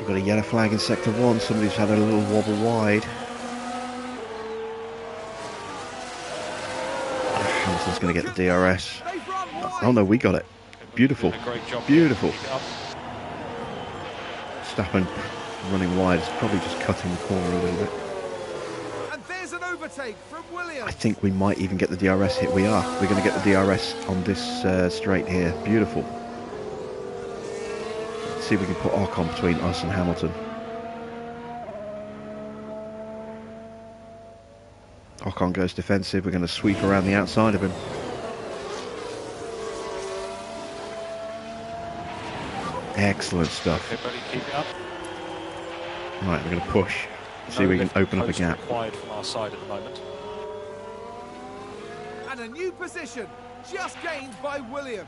[SPEAKER 1] got a yellow flag in sector 1. Somebody's had a little wobble wide. Hamilton's going to get the DRS. Oh no, we got it. Beautiful. Beautiful. Verstappen running wide. It's probably just cutting the corner a little bit.
[SPEAKER 2] And there's an overtake from Williams.
[SPEAKER 1] I think we might even get the DRS hit. We are. We're going to get the DRS on this straight here. Beautiful. Let's see if we can put Ocon between us and Hamilton. Ocon goes defensive. We're going to sweep around the outside of him. Excellent stuff.
[SPEAKER 3] Okay, buddy, keep it up.
[SPEAKER 1] Right, we're going to push. See if we can open up a gap.
[SPEAKER 3] Required from our side at the moment.
[SPEAKER 2] And a new position just gained by Williams.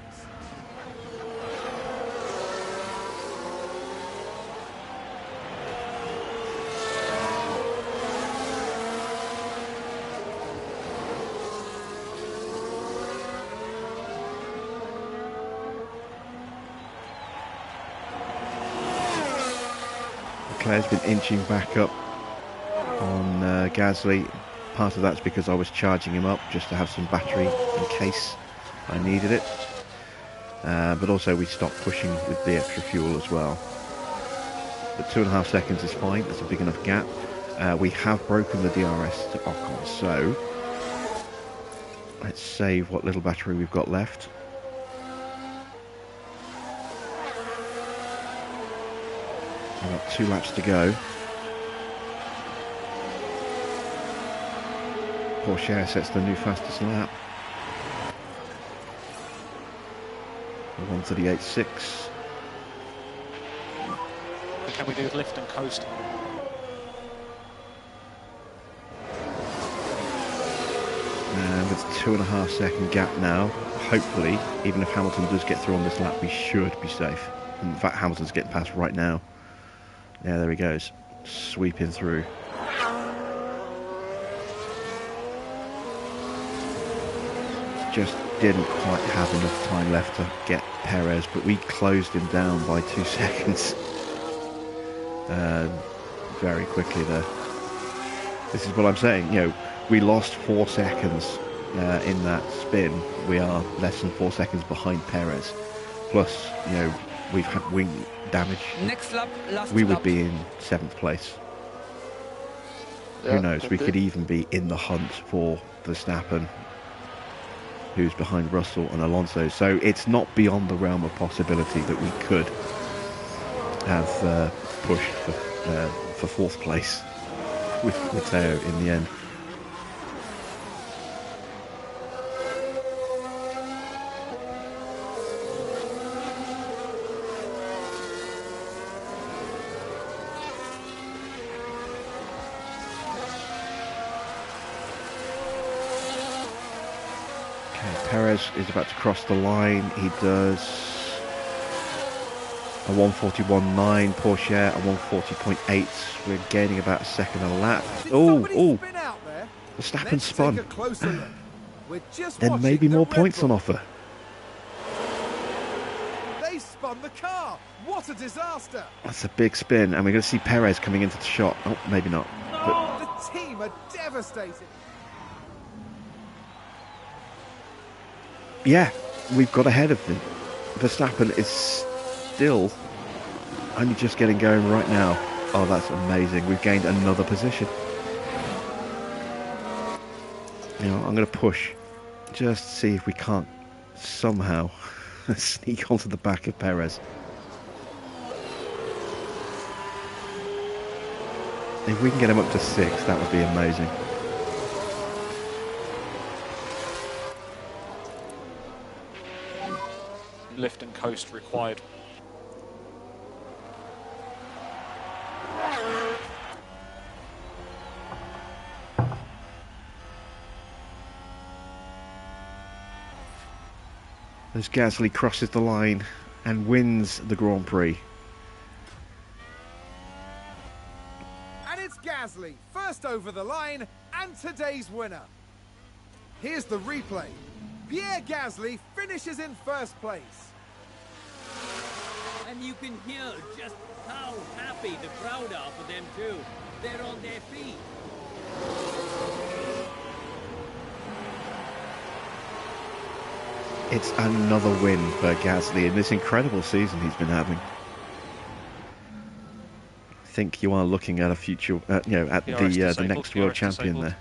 [SPEAKER 1] Leclerc's been inching back up on Gasly. Part of that's because I was charging him up just to have some battery in case I needed it. But also we stopped pushing with the extra fuel as well. But 2.5 seconds is fine. That's a big enough gap. We have broken the DRS to Ocon, so let's save what little battery we've got left. We've got 2 laps to go. Porsche sets the new fastest lap. 1:38.6.
[SPEAKER 3] Can we do lift and coast?
[SPEAKER 1] And it's a 2.5 second gap now. Hopefully, even if Hamilton does get through on this lap, we should be safe. In fact, Hamilton's getting past right now. Yeah, there he goes. Sweeping through. Just didn't quite have enough time left to get Perez, but we closed him down by 2 seconds. Very quickly there. This is what I'm saying, you know, we lost 4 seconds in that spin. We are less than 4 seconds behind Perez. Plus, you know, we've had wing damage.
[SPEAKER 4] Next lap, last
[SPEAKER 1] We would
[SPEAKER 4] lap.
[SPEAKER 1] be in 7th place.
[SPEAKER 5] Yeah,
[SPEAKER 1] Who knows? We
[SPEAKER 5] indeed.
[SPEAKER 1] could even be in the hunt for Verstappen, who's behind Russell and Alonso. So it's not beyond the realm of possibility that we could have pushed for 4th place with Matteo in the end. Perez is about to cross the line. He does a 1:41.9. Porsche a 1:40.8. We're gaining about a second a lap.
[SPEAKER 2] Did
[SPEAKER 1] Oh,
[SPEAKER 2] somebody
[SPEAKER 1] oh!
[SPEAKER 2] spin out there?
[SPEAKER 1] Verstappen
[SPEAKER 2] Let's
[SPEAKER 1] spun.
[SPEAKER 2] take a closer look. We're just
[SPEAKER 1] There may
[SPEAKER 2] watching
[SPEAKER 1] be
[SPEAKER 2] the
[SPEAKER 1] more
[SPEAKER 2] Red
[SPEAKER 1] points on
[SPEAKER 2] Bull.
[SPEAKER 1] offer.
[SPEAKER 2] They spun the car. What a disaster!
[SPEAKER 1] That's a big spin, and we're going to see Perez coming into the shot. Oh, maybe not. But
[SPEAKER 2] The team are devastated.
[SPEAKER 1] yeah, we've got ahead of them. Verstappen is still only just getting going right now. Oh, that's amazing. We've gained another position. You know, I'm going to push. Just see if we can't somehow sneak onto the back of Perez. If we can get him up to 6, that would be amazing.
[SPEAKER 3] Lift and coast required.
[SPEAKER 1] As Gasly crosses the line and wins the Grand Prix.
[SPEAKER 2] And it's Gasly, first over the line, and today's winner. Here's the replay. Pierre Gasly finishes in first place.
[SPEAKER 7] And you can hear just how happy the crowd are for them too. They're on their feet.
[SPEAKER 1] It's another win for Gasly in this incredible season he's been having. I think you are looking at a future, at the next world champion there.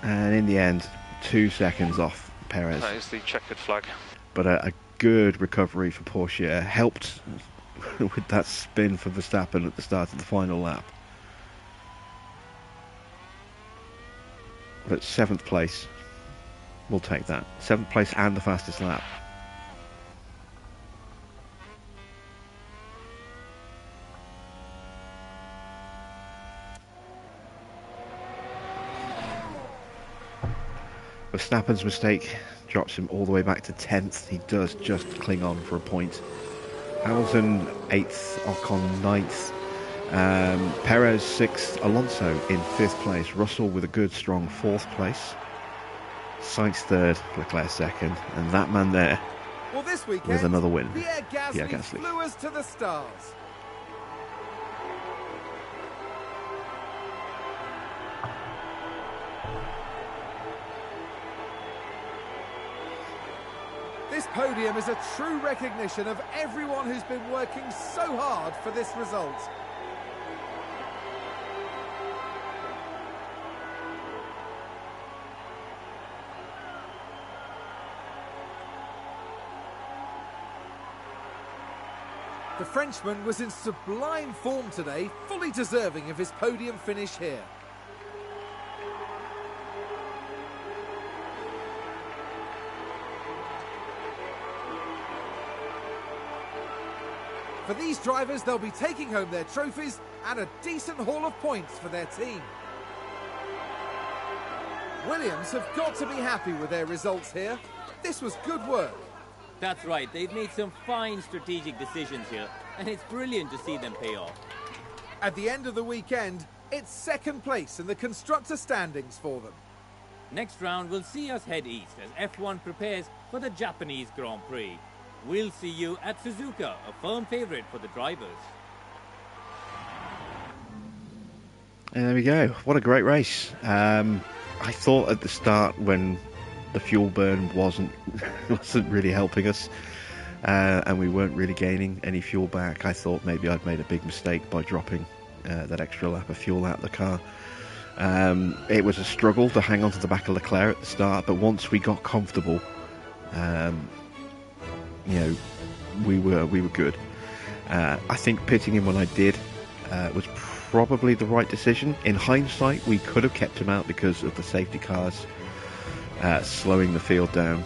[SPEAKER 1] And in the end, 2 seconds off Perez.
[SPEAKER 3] That is the checkered flag.
[SPEAKER 1] But a good recovery for Porsche helped with that spin for Verstappen at the start of the final lap. But 7th place, we'll take that. 7th place and the fastest lap. Verstappen's mistake drops him all the way back to 10th. He does just cling on for a point. Hamilton 8th, Ocon 9th, Perez 6th, Alonso in 5th place, Russell with a good strong 4th place, Sainz 3rd, Leclerc 2nd, and that man there
[SPEAKER 2] Well, this weekend,
[SPEAKER 1] with another win.
[SPEAKER 2] Pierre Gasly,
[SPEAKER 1] Gasly
[SPEAKER 2] flew us to the stars. This podium is a true recognition of everyone who's been working so hard for this result. The Frenchman was in sublime form today, fully deserving of his podium finish here. For these drivers, they'll be taking home their trophies and a decent haul of points for their team. Williams have got to be happy with their results here. This was good work.
[SPEAKER 7] That's right, they've made some fine strategic decisions here, and it's brilliant to see them pay off.
[SPEAKER 2] At the end of the weekend, it's 2nd place in the constructor standings for them.
[SPEAKER 7] Next round will see us head east as F1 prepares for the Japanese Grand Prix. We'll see you at Suzuka, a firm favourite for the drivers.
[SPEAKER 1] And there we go. What a great race. I thought at the start when the fuel burn wasn't really helping us and we weren't really gaining any fuel back, I thought maybe I'd made a big mistake by dropping that extra lap of fuel out of the car. It was a struggle to hang on to the back of Leclerc at the start, but once we got comfortable, we were good. I think pitting him when I did was probably the right decision. In hindsight, we could have kept him out because of the safety cars slowing the field down.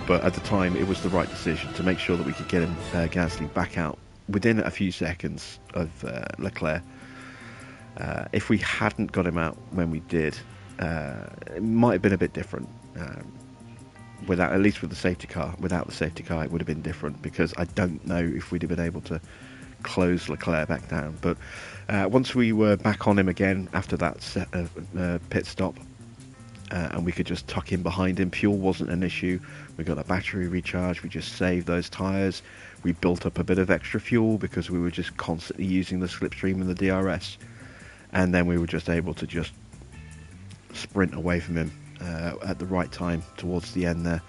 [SPEAKER 1] But at the time, it was the right decision to make sure that we could get him, Gasly, back out within a few seconds of Leclerc. If we hadn't got him out when we did, it might have been a bit different. Without, at least with the safety car, without the safety car, it would have been different because I don't know if we'd have been able to close Leclerc back down. But once we were back on him again after that pit stop, and we could just tuck in behind him, fuel wasn't an issue. We got a battery recharge, we just saved those tyres. We built up a bit of extra fuel because we were just constantly using the slipstream and the DRS, and then we were just able to just sprint away from him at the right time towards the end there.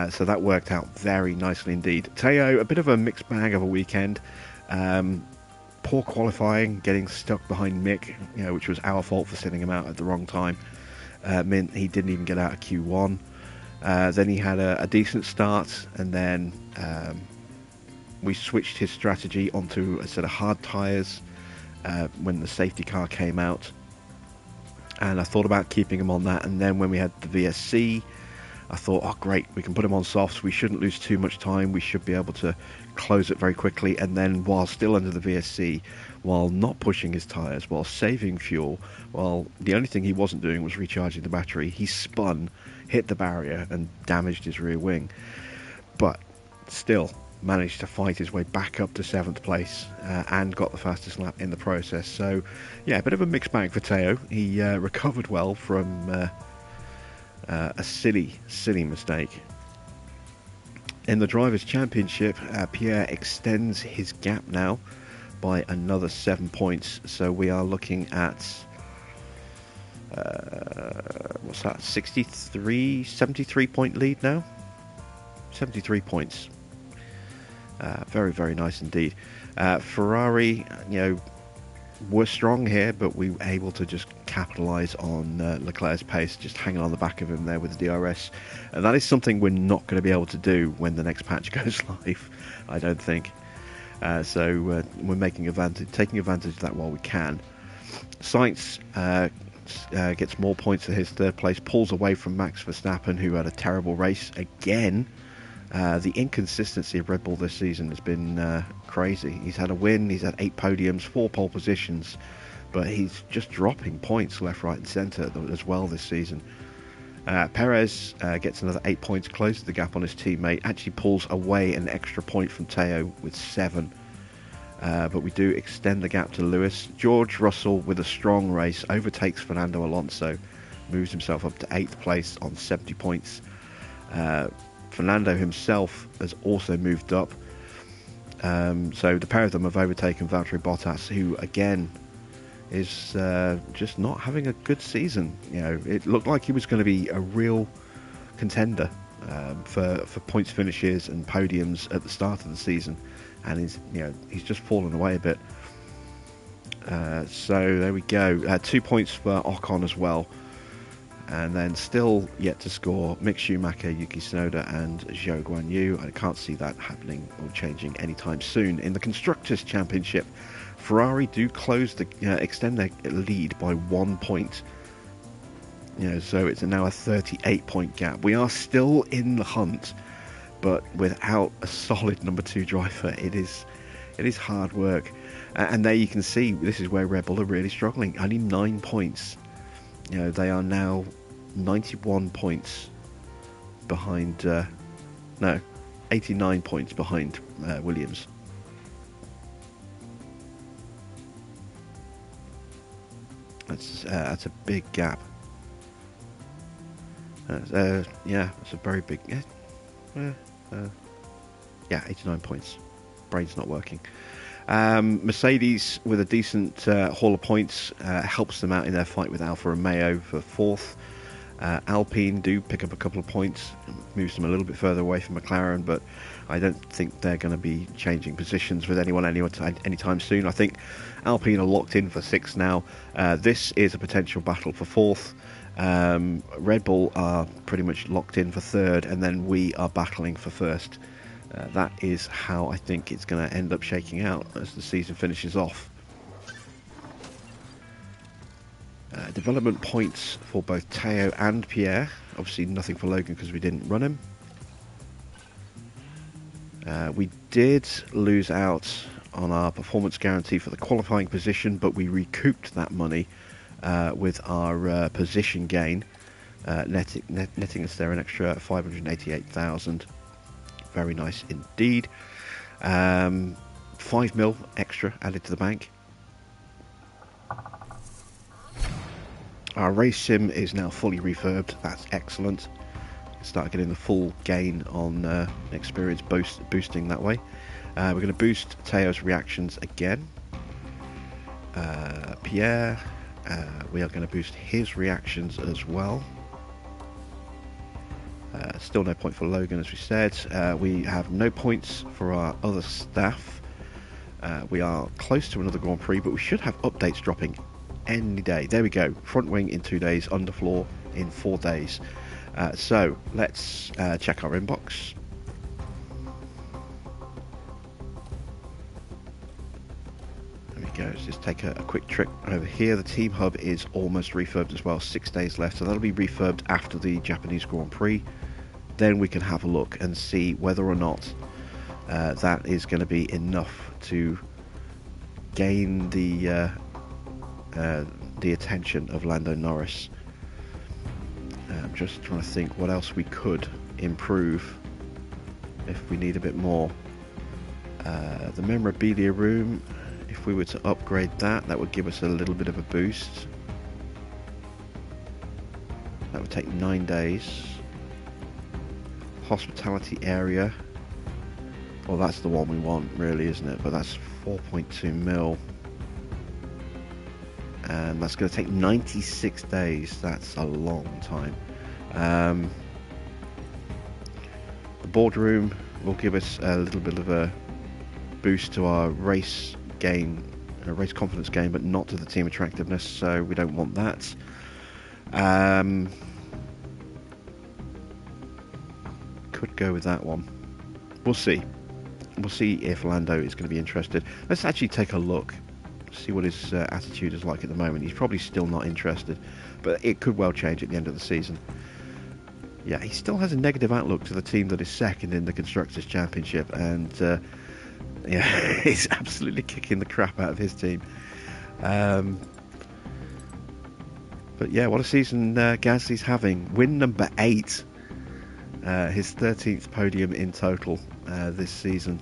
[SPEAKER 1] So that worked out very nicely indeed. Teo, a bit of a mixed bag of a weekend. Poor qualifying, getting stuck behind Mick, which was our fault for sending him out at the wrong time. Meant he didn't even get out of Q1. Then he had a decent start, and then we switched his strategy onto a set of hard tyres when the safety car came out. And I thought about keeping him on that, and then when we had the VSC, I thought, oh great, we can put him on softs, we shouldn't lose too much time, we should be able to close it very quickly, and then while still under the VSC, while not pushing his tyres, while saving fuel, while the only thing he wasn't doing was recharging the battery, he spun, hit the barrier and damaged his rear wing, but still managed to fight his way back up to 7th place and got the fastest lap in the process. So yeah, a bit of a mixed bag for Teo. He recovered well from a silly mistake. In the Drivers' Championship, Pierre extends his gap now by another 7 points, so we are looking at what's that, 73 point lead now. 73 points. Very nice indeed. Ferrari, were strong here, but we were able to just capitalise on Leclerc's pace, just hanging on the back of him there with the DRS. And that is something we're not going to be able to do when the next patch goes live, I don't think. So we're taking advantage of that while we can. Sainz gets more points at his 3rd place, pulls away from Max Verstappen, who had a terrible race again. The inconsistency of Red Bull this season has been crazy. He's had a win, he's had 8 podiums, 4 pole positions, but he's just dropping points left, right and centre as well this season. Perez gets another 8 points, closes the gap on his teammate, actually pulls away an extra point from Teo with 7. But we do extend the gap to Lewis. George Russell, with a strong race, overtakes Fernando Alonso, moves himself up to 8th place on 70 points. Fernando himself has also moved up. So the pair of them have overtaken Valtteri Bottas, who again is just not having a good season. It looked like he was going to be a real contender for points finishes and podiums at the start of the season, and he's just fallen away a bit. So there we go. 2 points for Ocon as well. And then still yet to score Mick Schumacher, Yuki Tsunoda and Zhou Guanyu. I can't see that happening or changing anytime soon. In the Constructors' Championship, Ferrari do extend their lead by 1 point. So it's now a 38 point gap. We are still in the hunt, but without a solid number 2 driver, it is hard work. And there you can see, this is where Red Bull are really struggling. Only 9 points. They are now 91 points behind, 89 points behind Williams. That's a big gap. It's a very big. 89 points. Brain's not working. Mercedes, with a decent haul of points, helps them out in their fight with Alfa Romeo for 4th. Alpine do pick up a couple of points, moves them a little bit further away from McLaren, but I don't think they're going to be changing positions with anyone anytime soon. I think Alpine are locked in for 6th now. This is a potential battle for 4th. Red Bull are pretty much locked in for 3rd, and then we are battling for 1st. That is how I think it's going to end up shaking out as the season finishes off. Development points for both Teo and Pierre. Obviously nothing for Logan because we didn't run him. We did lose out on our performance guarantee for the qualifying position, but we recouped that money with our position gain, netting us there an extra 588,000. Very nice indeed. 5 mil extra added to the bank. Our race sim is now fully refurbed. That's excellent. Start getting the full gain on experience boosting that way. We're going to boost Teo's reactions again. Pierre, we are going to boost his reactions as well. Still no point for Logan, as we said. We have no points for our other staff. We are close to another Grand Prix, but we should have updates dropping any day. There we go. Front wing in 2 days, underfloor in 4 days. So let's check our inbox. There we go. Let's just take a quick trip over here. The team hub is almost refurbed as well. 6 days left, so that'll be refurbed after the Japanese Grand Prix. then we can have a look and see whether or not that is going to be enough to gain the attention of Lando Norris. I'm just trying to think what else we could improve if we need a bit more. The memorabilia room, if we were to upgrade that, that would give us a little bit of a boost. That would take 9 days. Hospitality area, well, that's the one we want really, isn't it? But that's 4.2 mil, and that's going to take 96 days. That's a long time. The boardroom will give us a little bit of a boost to our race gain, race confidence gain, but not to the team attractiveness, so we don't want that. Could go with that one. We'll see. We'll see if Lando is going to be interested. Let's actually take a look, see what his attitude is like at the moment. He's probably still not interested, but it could well change at the end of the season. Yeah, he still has a negative outlook to the team that is second in the Constructors' Championship, and yeah, he's absolutely kicking the crap out of his team. But yeah, what a season Gasly's having. Win number 8. His 13th podium in total this season.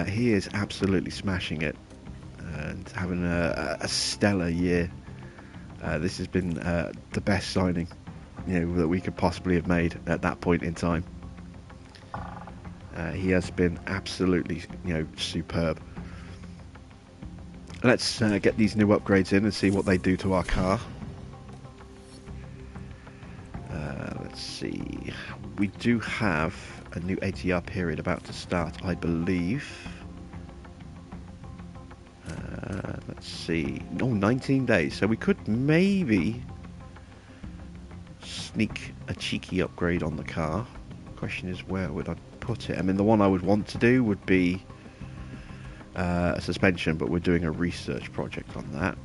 [SPEAKER 1] He is absolutely smashing it and having a stellar year. This has been the best signing, that we could possibly have made at that point in time. He has been absolutely, superb. Let's get these new upgrades in and see what they do to our car. Let's see. We do have a new ATR period about to start, I believe. Let's see. 19 days. So we could maybe sneak a cheeky upgrade on the car. Question is, where would I put it? I mean, the one I would want to do would be a suspension, but we're doing a research project on that.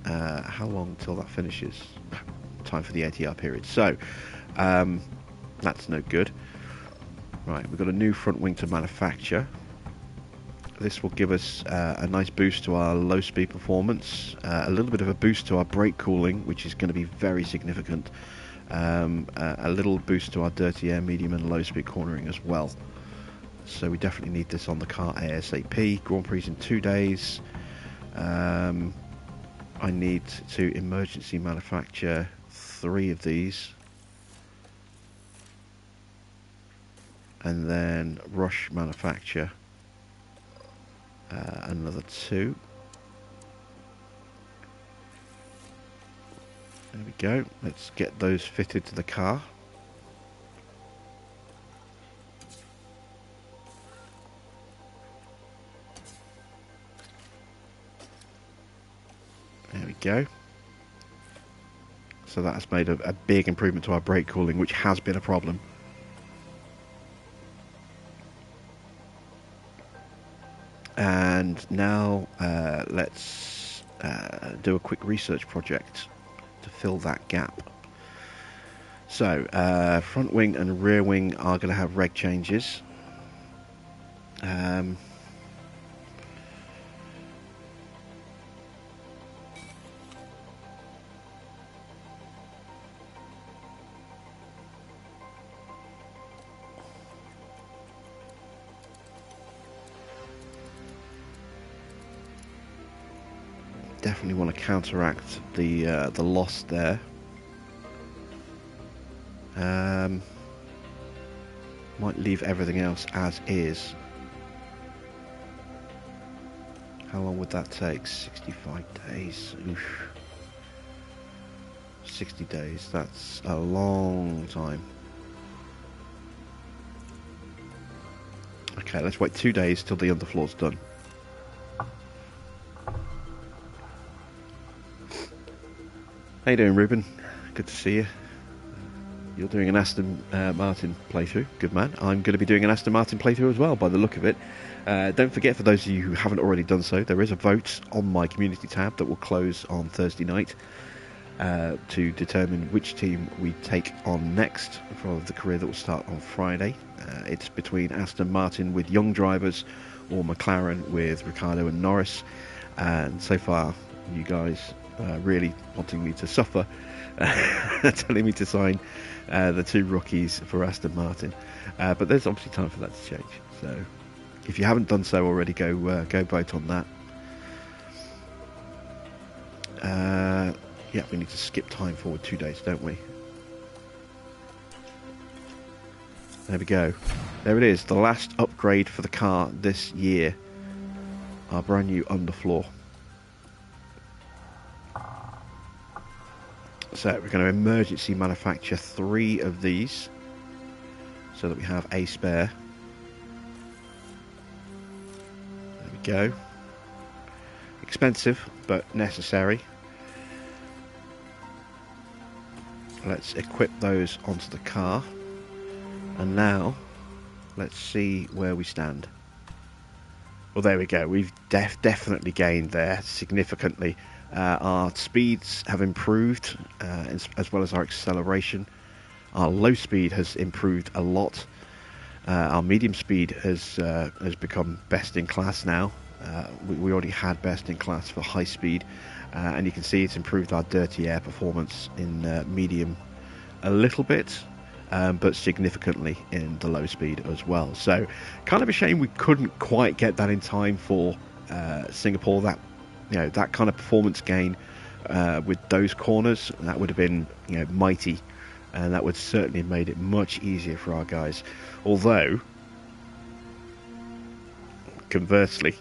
[SPEAKER 1] How long till that finishes? Time for the ATR period. So that's no good. Right, we've got a new front wing to manufacture. This will give us a nice boost to our low speed performance, a little bit of a boost to our brake cooling, which is going to be very significant, a little boost to our dirty air, medium and low speed cornering as well. So we definitely need this on the car ASAP. Grand Prix in 2 days. I need to emergency manufacture 3 of these, and then rush manufacture another 2. There we go. Let's get those fitted to the car. There we go. So that has made a big improvement to our brake cooling, which has been a problem. And now let's do a quick research project to fill that gap. So front wing and rear wing are going to have reg changes. Definitely want to counteract the loss there. Might leave everything else as is. How long would that take? 65 days. Oof. 60 days. That's a long time. Okay, let's wait 2 days till the underfloor's done. How you doing, Ruben? Good to see you. You're doing an Aston Martin playthrough. Good man. I'm going to be doing an Aston Martin playthrough as well, by the look of it. Don't forget, for those of you who haven't already done so, there is a vote on my community tab that will close on Thursday night. to determine which team we take on next for the career that will start on Friday. It's between Aston Martin with young drivers or McLaren with Ricciardo and Norris. And so far, you guys are really wanting me to suffer, telling me to sign the 2 rookies for Aston Martin. But there's obviously time for that to change. So if you haven't done so already, go vote on that. Yeah, we need to skip time forward 2 days, don't we? There we go. There it is, the last upgrade for the car this year. Our brand new underfloor. So we're going to emergency manufacture 3 of these so that we have a spare. There we go. Expensive, but necessary. Let's equip those onto the car. And now, let's see where we stand. Well, there we go. We've definitely gained there significantly. Our speeds have improved, as well as our acceleration. Our low speed has improved a lot. Our medium speed has become best in class now. We already had best in class for high speed, and you can see it's improved our dirty air performance in medium a little bit, but significantly in the low speed as well. So kind of a shame we couldn't quite get that in time for Singapore. That, you know, that kind of performance gain with those corners, that would have been, you know, mighty, and that would certainly have made it much easier for our guys. Although conversely,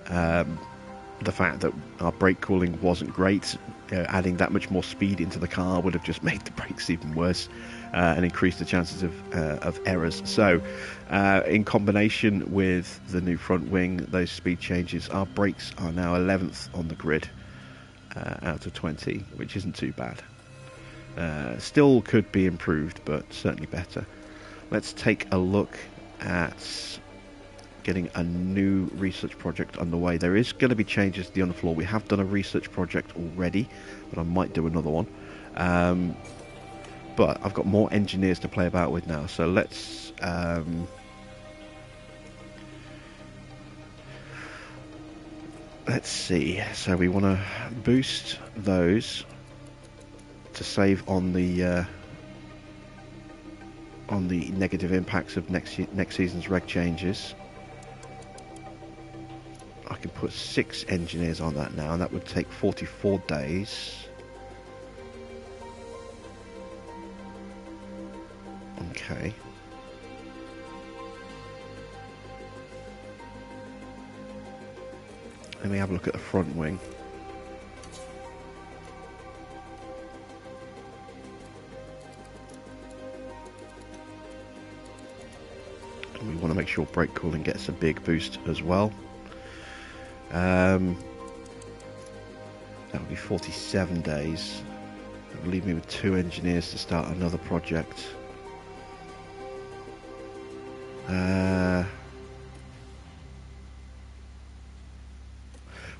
[SPEAKER 1] the fact that our brake cooling wasn't great, adding that much more speed into the car would have just made the brakes even worse and increased the chances of errors. So in combination with the new front wing, those speed changes, our brakes are now 11th on the grid out of 20, which isn't too bad. Still could be improved, but certainly better. Let's take a look at getting a new research project underway. There is going to be changes to the underfloor. We have done a research project already, but I might do another one. But I've got more engineers to play about with now, so let's see. So we want to boost those to save on the negative impacts of next season's reg changes. I can put 6 engineers on that now, and that would take 44 days. Okay. Let me have a look at the front wing. And we want to make sure brake cooling gets a big boost as well. That would be 47 days. That would leave me with 2 engineers to start another project.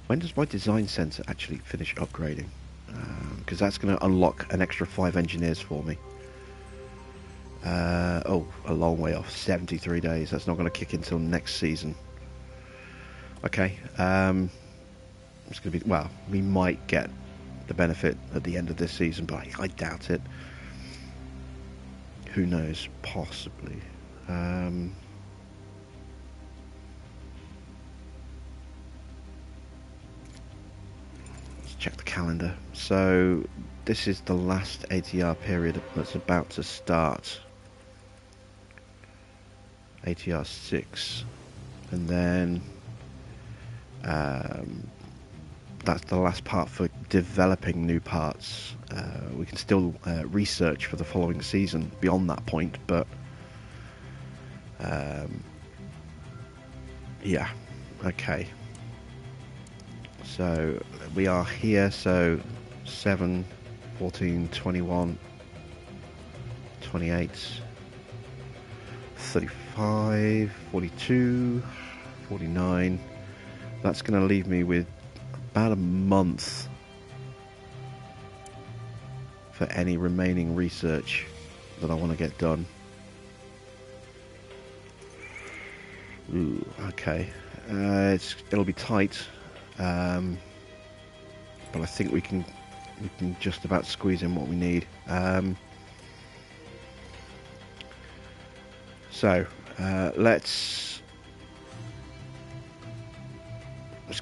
[SPEAKER 1] When does my design center actually finish upgrading? Because that's going to unlock an extra 5 engineers for me. Oh, a long way off, 73 days. That's not going to kick until next season. Okay, it's going to be, well, we might get the benefit at the end of this season, but I doubt it. Who knows? Possibly. Let's check the calendar. So this is the last ATR period that's about to start. ATR 6, and then that's the last part for developing new parts. We can still research for the following season beyond that point, but yeah, okay. So we are here, so 7, 14, 21, 28, 35, 42, 49. That's going to leave me with about a month for any remaining research that I want to get done. Ooh, okay. It'll be tight, but I think we can just about squeeze in what we need. So let's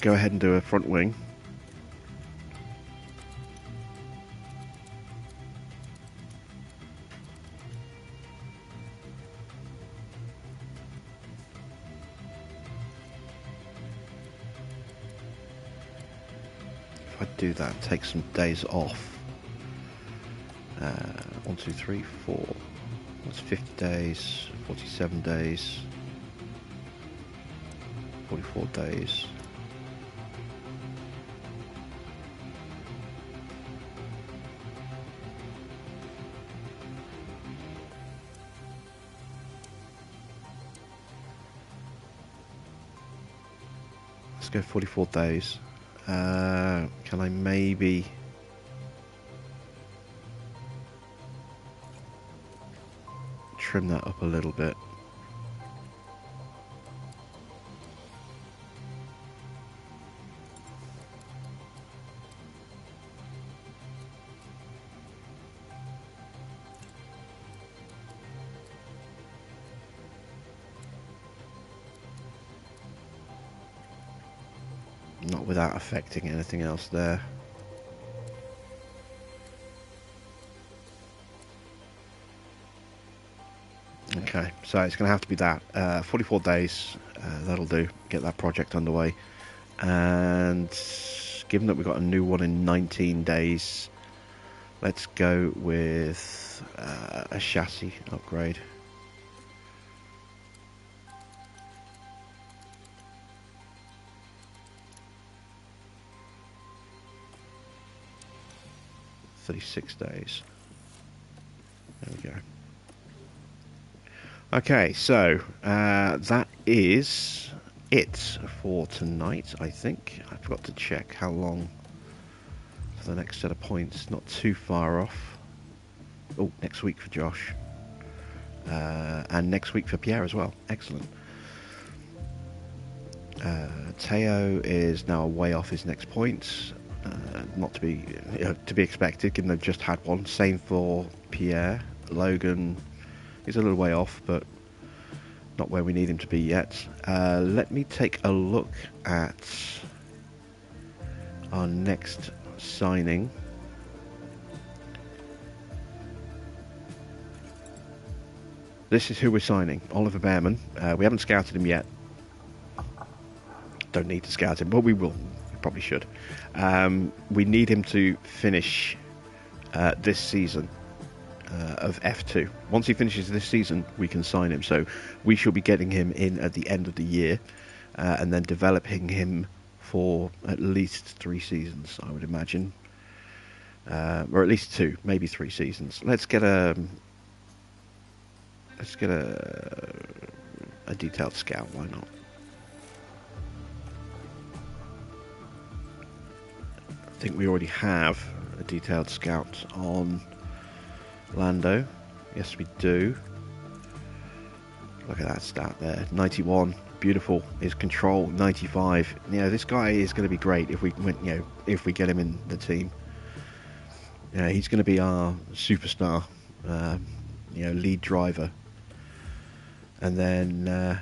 [SPEAKER 1] go ahead and do a front wing. If I do that, take some days off. 1, 2, 3, 4. That's 50 days, 47 days, 44 days. Let's go 44 days. Can I maybe... trim that up a little bit? Not without affecting anything else there. Okay, so it's going to have to be that. 44 days, that'll do. Get that project underway. And given that we've got a new one in 19 days, let's go with a chassis upgrade. $36 days. There we go. Okay, so that is it for tonight, I think. I forgot to check how long for the next set of points. Not too far off. Oh, next week for Josh. And next week for Pierre as well. Excellent. Teo is now way off his next points. Not to be expected, given they've just had one. Same for Pierre. Logan is a little way off, but not where we need him to be yet. Let me take a look at our next signing. This is who we're signing, Oliver Behrman. We haven't scouted him yet. Don't need to scout him, but we will. We probably should. We need him to finish this season of F2. Once he finishes this season, we can sign him. So we shall be getting him in at the end of the year, and then developing him for at least 3 seasons, I would imagine, or at least 2, maybe 3 seasons. Let's get a detailed scout. Why not? I think we already have a detailed scout on Lando. Yes, we do. Look at that stat there. 91. Beautiful. His control 95. You know, this guy is going to be great if we get him in the team. You know, he's going to be our superstar, lead driver. And then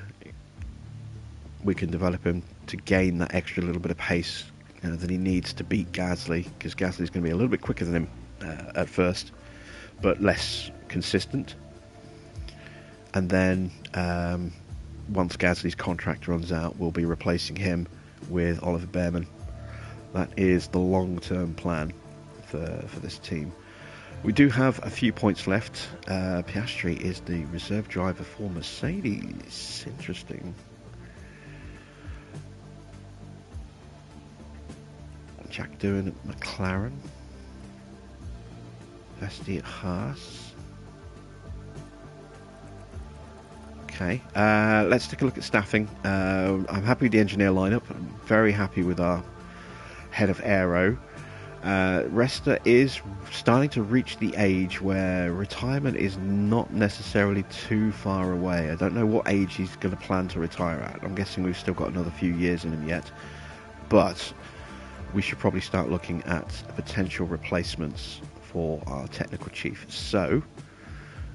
[SPEAKER 1] we can develop him to gain that extra little bit of pace that he needs to beat Gasly, because Gasly's going to be a little bit quicker than him at first, but less consistent. And then once Gasly's contract runs out, we'll be replacing him with Oliver Behrman. That is the long-term plan for this team. We do have a few points left. Piastri is the reserve driver for Mercedes. Interesting. Jack Doohan at McLaren. Vesti at Haas. Okay, let's take a look at staffing. I'm happy with the engineer lineup. I'm very happy with our head of aero. Resta is starting to reach the age where retirement is not necessarily too far away. I don't know what age he's going to plan to retire at. I'm guessing we've still got another few years in him yet, but we should probably start looking at potential replacements for our technical chief. So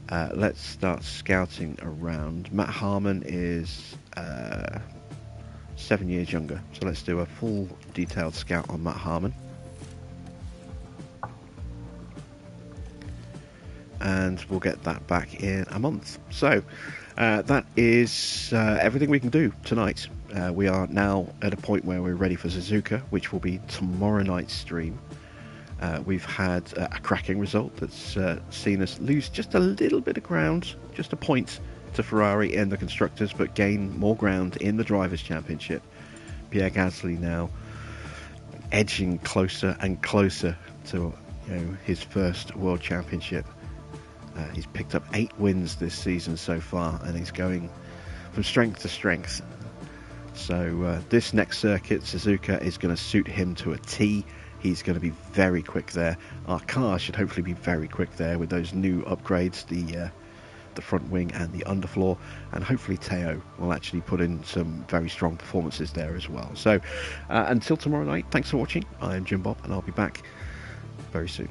[SPEAKER 1] let's start scouting around. Matt Harmon is 7 years younger, so let's do a full detailed scout on Matt Harmon. And we'll get that back in a month. So that is everything we can do tonight. We are now at a point where we're ready for Suzuka, which will be tomorrow night's stream. We've had a cracking result that's seen us lose just a little bit of ground, just a point to Ferrari in the Constructors, but gain more ground in the Drivers' Championship. Pierre Gasly now edging closer and closer to his first World Championship. He's picked up 8 wins this season so far, and he's going from strength to strength. So this next circuit, Suzuka, is going to suit him to a T. He's going to be very quick there. Our car should hopefully be very quick there with those new upgrades, the front wing and the underfloor, and hopefully Teo will actually put in some very strong performances there as well. So until tomorrow night, thanks for watching. I'm Jim Bob, and I'll be back very soon.